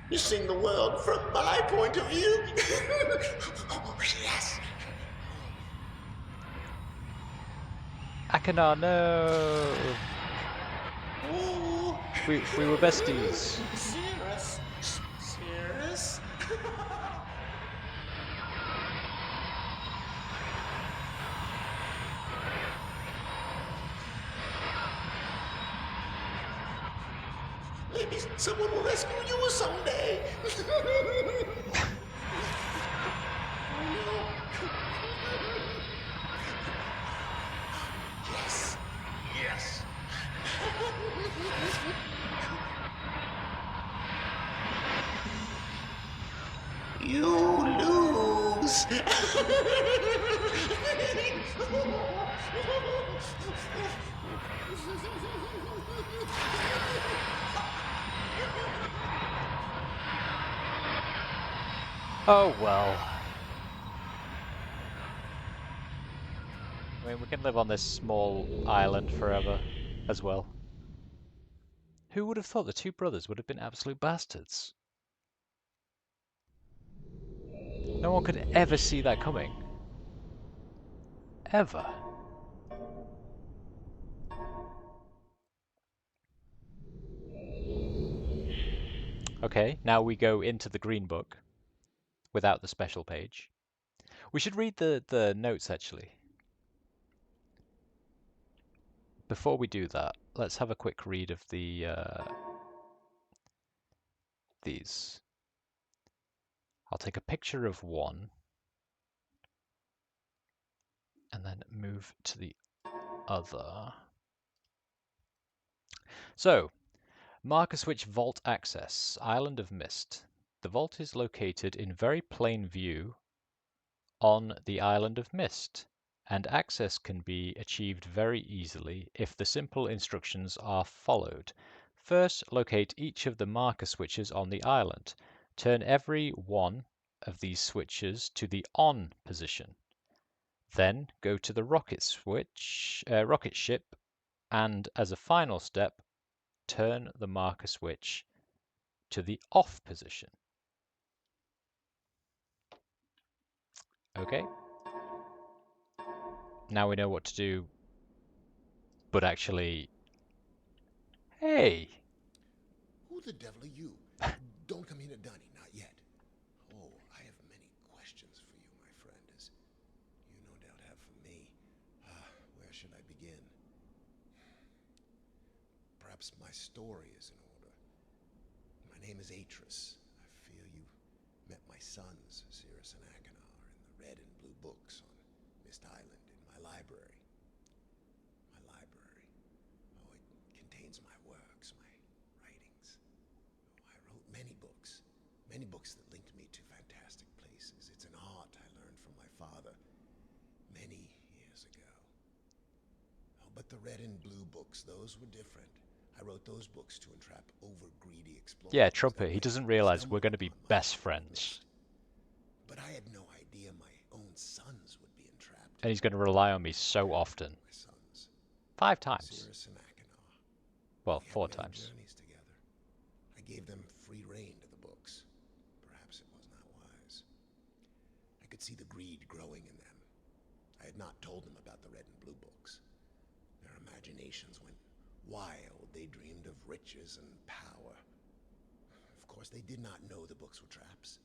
you're seeing the world from my point of view. Oh, yes. Akanar, no! Ooh. We were besties. Serious? Serious? Maybe someone will rescue you someday. Oh no. Yes. Yes. You lose. Oh well. I mean, we can live on this small island forever, as well. Who would have thought the two brothers would have been absolute bastards? No one could ever see that coming. Ever. Okay, now we go into the green book without the special page. We should read the notes actually. Before we do that, let's have a quick read of these. I'll take a picture of one and then move to the other. So, marker switch vault access, Island of Mist. The vault is located in very plain view on the Island of Mist, and access can be achieved very easily if the simple instructions are followed. First, locate each of the marker switches on the island. Turn every one of these switches to the on position. Then go to the rocket ship, and as a final step, turn the marker switch to the off position. Okay. Now we know what to do, but actually, hey, Who the devil are you? Don't come here to Dunny, not yet. Oh, I have many questions for you, my friend, as you no doubt have for me. Where should I begin? Perhaps my story is in order. My name is Atris. I fear you met my sons, Cirrus and Achenar, in the red and blue books on Mist Island in my library. My library. Oh, it contains my works, my writings. Oh, I wrote many books that linked me to fantastic places. It's an art I learned from my father many years ago. Oh, but the red and blue books, those were different. I wrote those books to entrap over-greedy explorers. yeah, Trumpet, he doesn't realize we're going to be best friends. But I had no idea my own sons would be entrapped. And he's going to rely on me so often. My sons, 5 times. Cirrus and Achenar. Well, We had 4 many times. journeys together. I gave them free rein to the books. Perhaps it was not wise. I could see the greed growing in them. I had not told them about the red and blue books. Their imaginations went wild. They dreamed of riches and power. Of course, they did not know the books were traps.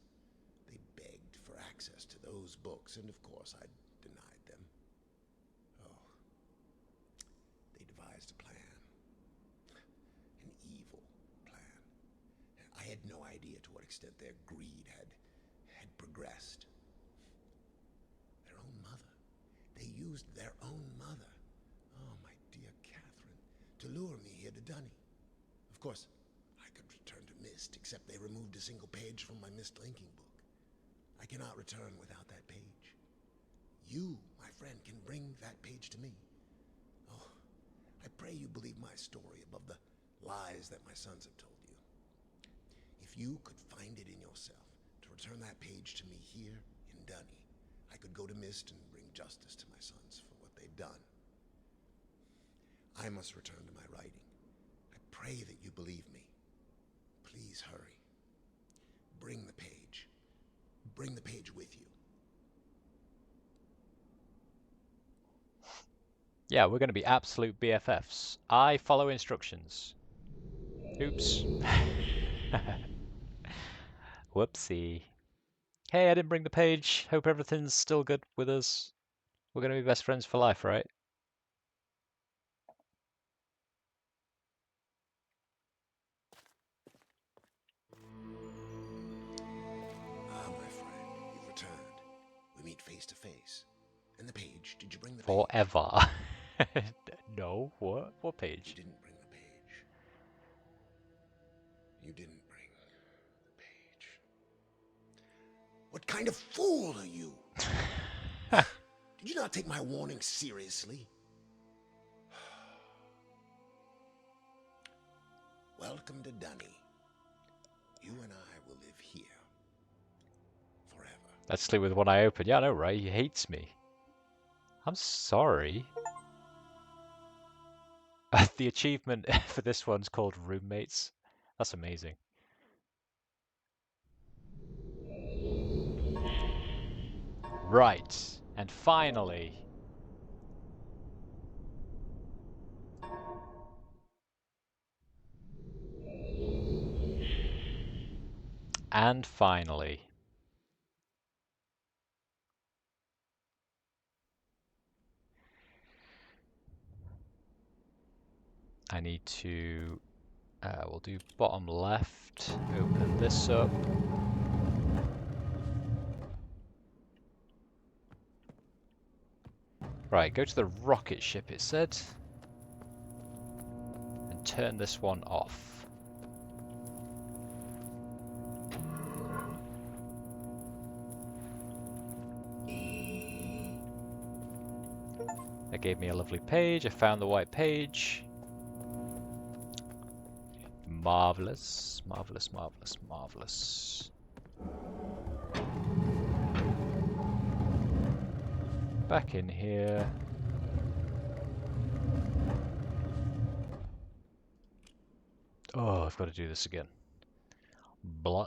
They begged for access to those books, and of course, I denied them. Oh, they devised a plan. An evil plan. I had no idea to what extent their greed had progressed. Their own mother. They used their own mother. Oh, my dear Catherine, to lure me here to Dunny. Of course, I could return to Mist, except they removed a single page from my Mist linking book. I cannot return without that page. You, my friend, can bring that page to me. Oh, I pray you believe my story above the lies that my sons have told you. If you could find it in yourself to return that page to me here in Dunny, I could go to Mist and bring justice to my sons for what they've done. I must return to my writing. I pray that you believe me. Please hurry. Bring the page. Bring the page with you. Yeah, we're going to be absolute BFFs. I follow instructions. Oops. Whoopsie. Hey, I didn't bring the page. Hope everything's still good with us. We're going to be best friends for life, right? Ah, my friend, you've returned. We meet face to face. And the page, did you bring the page? Forever. No, what? What You page? didn't bring the page. You didn't bring the page. What kind of fool are you? Did you not take my warning seriously? Welcome to Dunny. You and I will live here. Forever. Let's sleep with one eye open. Yeah, I know, right? He hates me. I'm sorry. The achievement for this one's called Roommates. That's amazing. Right. And finally, And finally, I need to, we'll do bottom left, open this up. Right, go to the rocket ship, it said, and turn this one off. That gave me a lovely page. I found the white page. Marvelous, marvelous, marvelous, marvelous. Back in here. Oh, I've got to do this again. Blah.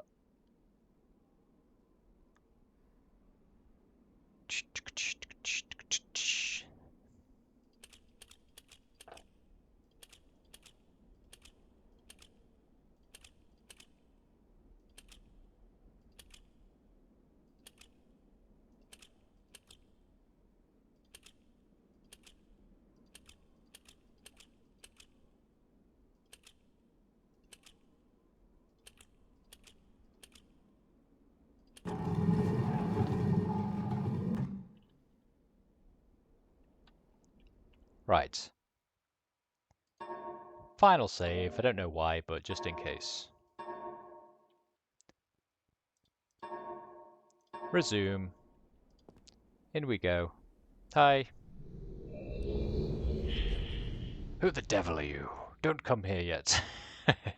Right. Final save. I don't know why, but just in case. Resume. In we go. Hi. Who the devil are you? Don't come here yet.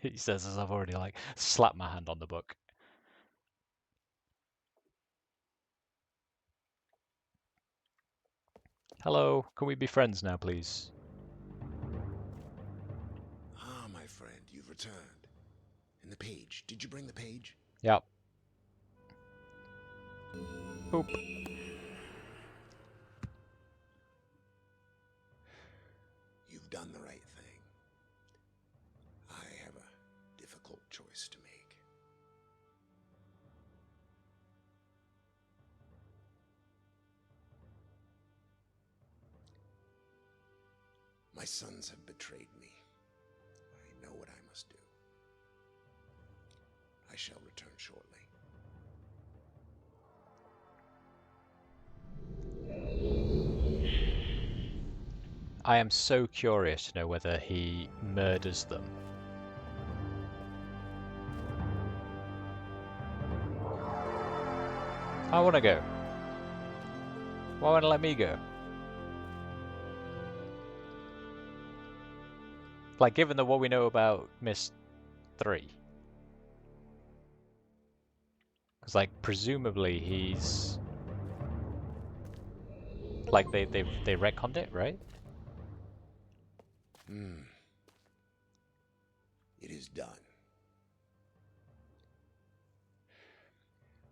He says as I've already like slapped my hand on the book. Hello, can we be friends now, please? Ah, my friend, you've returned. And the page. Did you bring the page? Yep. Boop. You've done the right thing. I have a difficult choice to make. My sons have betrayed me. I know what I must do. I shall return shortly. I am so curious to know whether he murders them. I want to go. Why won't it let me go? Like, given the what we know about MYST 3. Because, like, presumably he's... Like, they retconned it, right? It is done.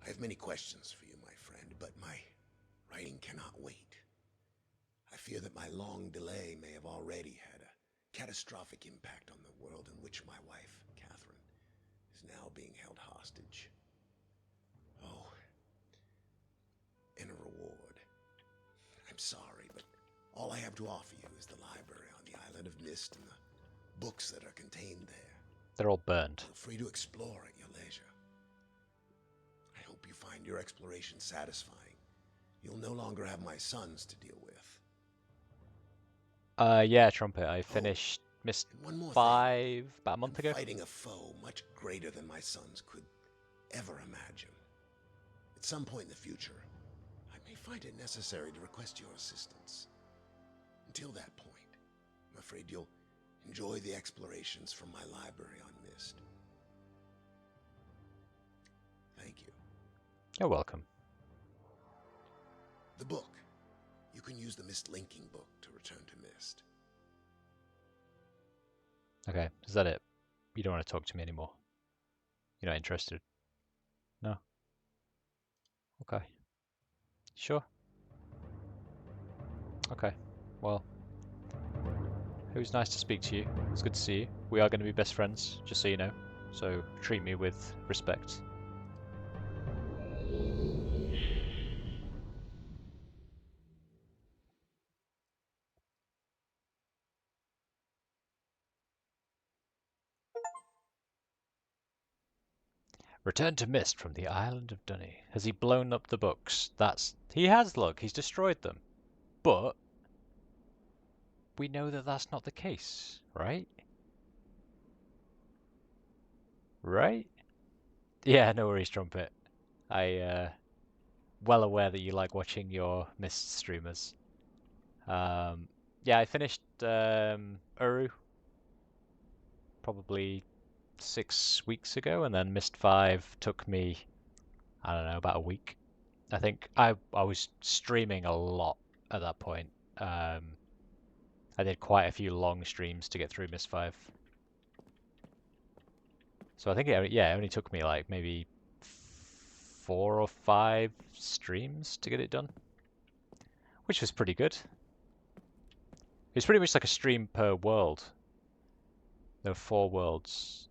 I have many questions for you, my friend, but my writing cannot wait. I fear that my long delay may have already had a catastrophic impact on the world in which my wife, Catherine, is now being held hostage. Oh, and a reward. I'm sorry, but all I have to offer you is the library on the island of MYST and the books that are contained there. They're all burned. Feel free to explore at your leisure. I hope you find your exploration satisfying. You'll no longer have my sons to deal with. Yeah, Trumpet. I finished MYST And one more 5 thing. about a month I'm ago. fighting a foe much greater than my sons could ever imagine. At some point in the future, I may find it necessary to request your assistance. Until that point, I'm afraid you'll enjoy the explorations from my library on MYST. Thank you. You're welcome. The book. You can use the MYST linking book to return to MYST. Okay, is that it? You don't want to talk to me anymore? You're not interested? No? Okay. Sure? Okay. Well, it was nice to speak to you. It's good to see you. We are going to be best friends, just so you know. So treat me with respect. Return to Mist from the island of Dunny. Has he blown up the books? He has, look, he's destroyed them. But we know that that's not the case, right? Right? Yeah, no worries, Trumpet. Well aware that you like watching your Mist streamers. Yeah, I finished Uru probably 6 weeks ago, and then Mist 5 took me, I don't know, about a week. I think I was streaming a lot at that point. I did quite a few long streams to get through Mist 5. So I think it only took me like maybe 4 or 5 streams to get it done, which was pretty good. It's pretty much like a stream per world. There were 4 worlds.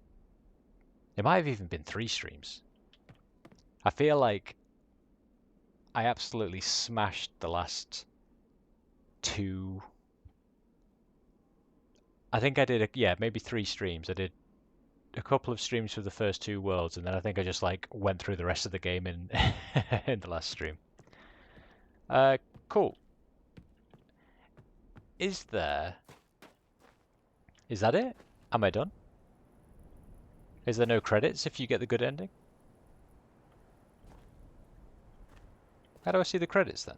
It might have even been 3 streams. I feel like I absolutely smashed the last 2. I think I did, maybe 3 streams. I did a couple of streams for the first 2 worlds, and then I think I just like went through the rest of the game in in the last stream. Cool. Is that it? Am I done? Is there no credits if you get the good ending? How do I see the credits then?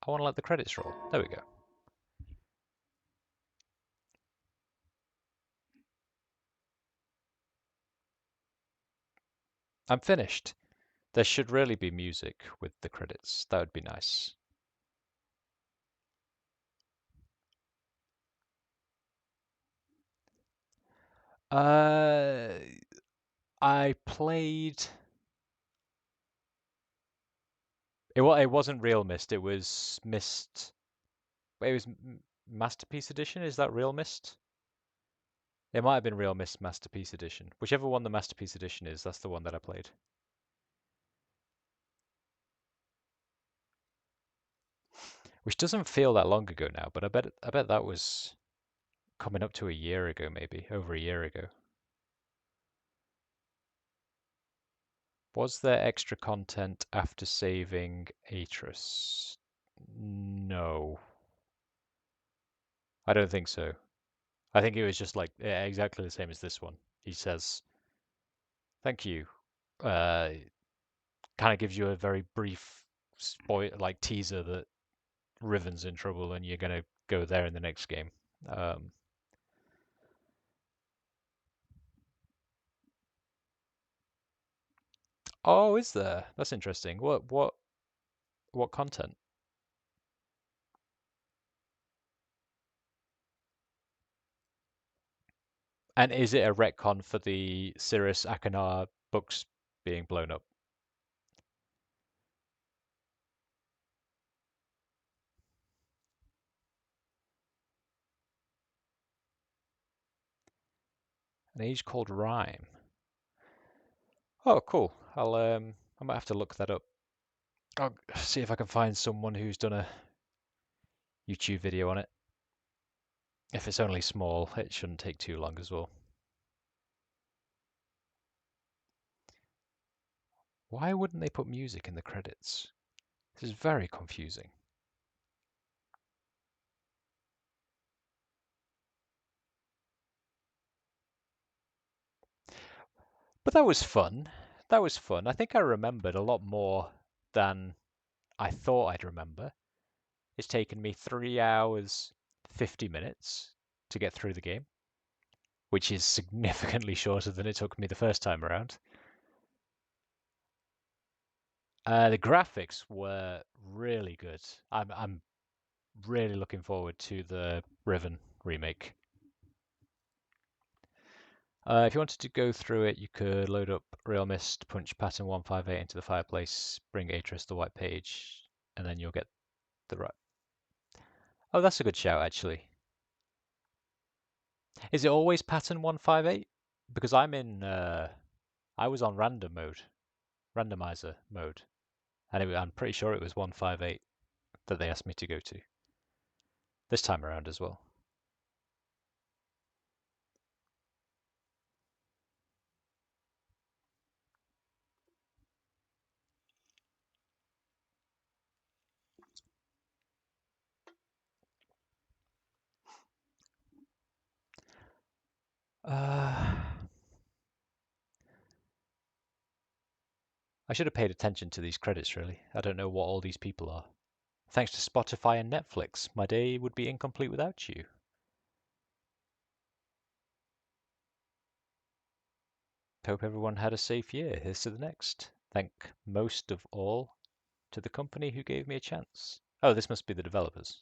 I want to let the credits roll. There we go. I'm finished. There should really be music with the credits. That would be nice. I played. It wasn't Real Mist. It was Mist. It was Masterpiece Edition. Is that Real Mist? It might have been Real Mist Masterpiece Edition. Whichever one the Masterpiece Edition is, that's the one that I played. Which doesn't feel that long ago now, but I bet that was coming up to a year ago, maybe over a year ago. Was there extra content after saving Atris? No. I don't think so. I think it was just like exactly the same as this one. He says, "Thank you." Kind of gives you a very brief teaser that Riven's in trouble and you're gonna go there in the next game. Oh, is there? That's interesting. What content? And is it a retcon for the Cirrus Akanar books being blown up? An age called Rhyme. Oh, cool. I might have to look that up. I'll see if I can find someone who's done a YouTube video on it. If it's only small, it shouldn't take too long as well. Why wouldn't they put music in the credits? This is very confusing. But that was fun. That was fun. I think I remembered a lot more than I thought I'd remember. It's taken me 3 hours, 50 minutes to get through the game, which is significantly shorter than it took me the first time around. The graphics were really good. I'm really looking forward to the Riven remake. If you wanted to go through it, you could load up Real Mist, punch pattern 158 into the fireplace, bring Atris the white page, and then you'll get the right. Oh, that's a good shout, actually. Is it always pattern 158? Because I'm in, I was on randomizer mode, and I'm pretty sure it was 158 that they asked me to go to. This time around as well. I should have paid attention to these credits, really. I don't know what all these people are. Thanks to Spotify and Netflix, my day would be incomplete without you. Hope everyone had a safe year. Here's to the next. Thank most of all to the company who gave me a chance. Oh, this must be the developers.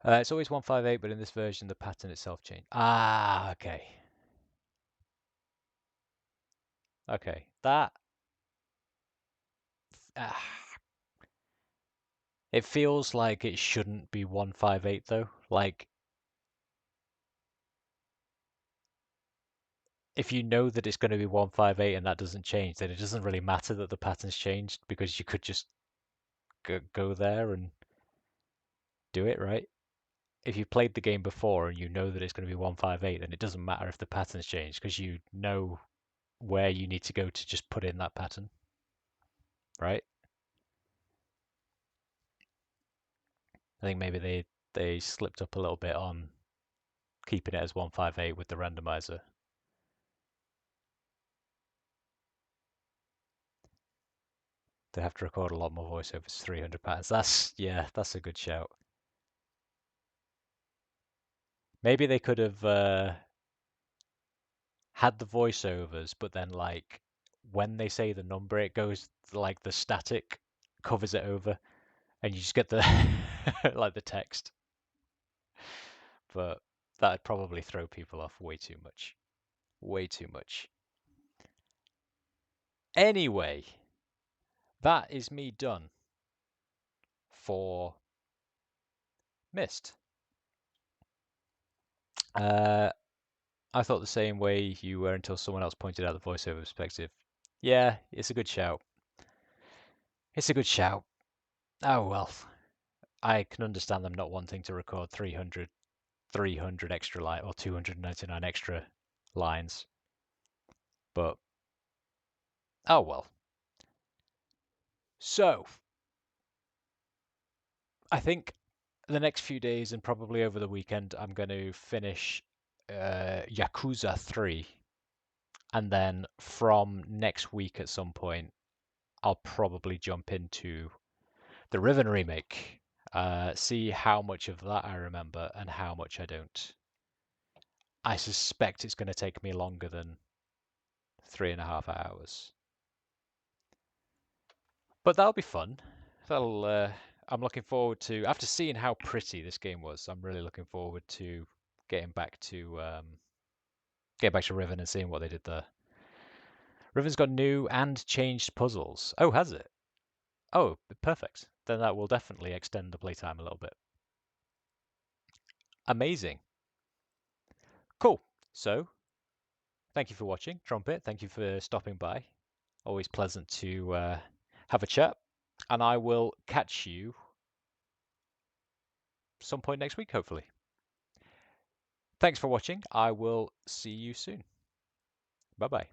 It's always 158, but in this version, the pattern itself changed. Ah, okay. Okay, that... it feels like it shouldn't be 158, though. Like, if you know that it's going to be 158 and that doesn't change, then it doesn't really matter that the pattern's changed, because you could just go there and do it, right? If you've played the game before and you know that it's going to be 158, then it doesn't matter if the pattern's changed, because you know where you need to go to just put in that pattern, right? I think maybe they slipped up a little bit on keeping it as 158 with the randomizer. They have to record a lot more voiceovers, 300 patterns. That's a good shout. Maybe they could have had the voiceovers, but then like when they say the number, it goes like the static covers it over, and you just get the like the text. But that'd probably throw people off way too much. Way too much. Anyway, that is me done for MYST. I thought the same way you were until someone else pointed out the voiceover perspective. Yeah, it's a good shout. It's a good shout. Oh well, I can understand them not wanting to record 300 extra line or 299 extra lines. But oh well. So I think the next few days and probably over the weekend I'm going to finish Yakuza 3, and then from next week at some point I'll probably jump into the Riven remake. See how much of that I remember and how much I don't. I suspect it's going to take me longer than 3.5 hours. But that'll be fun. I'm looking forward to, after seeing how pretty this game was, I'm really looking forward to getting back to Riven and seeing what they did there. Riven's got new and changed puzzles. Oh, has it? Oh, perfect. Then that will definitely extend the playtime a little bit. Amazing. Cool. So, thank you for watching, Trumpet. Thank you for stopping by. Always pleasant to have a chat. And I will catch you some point next week, hopefully. Thanks for watching. I will see you soon. Bye-bye.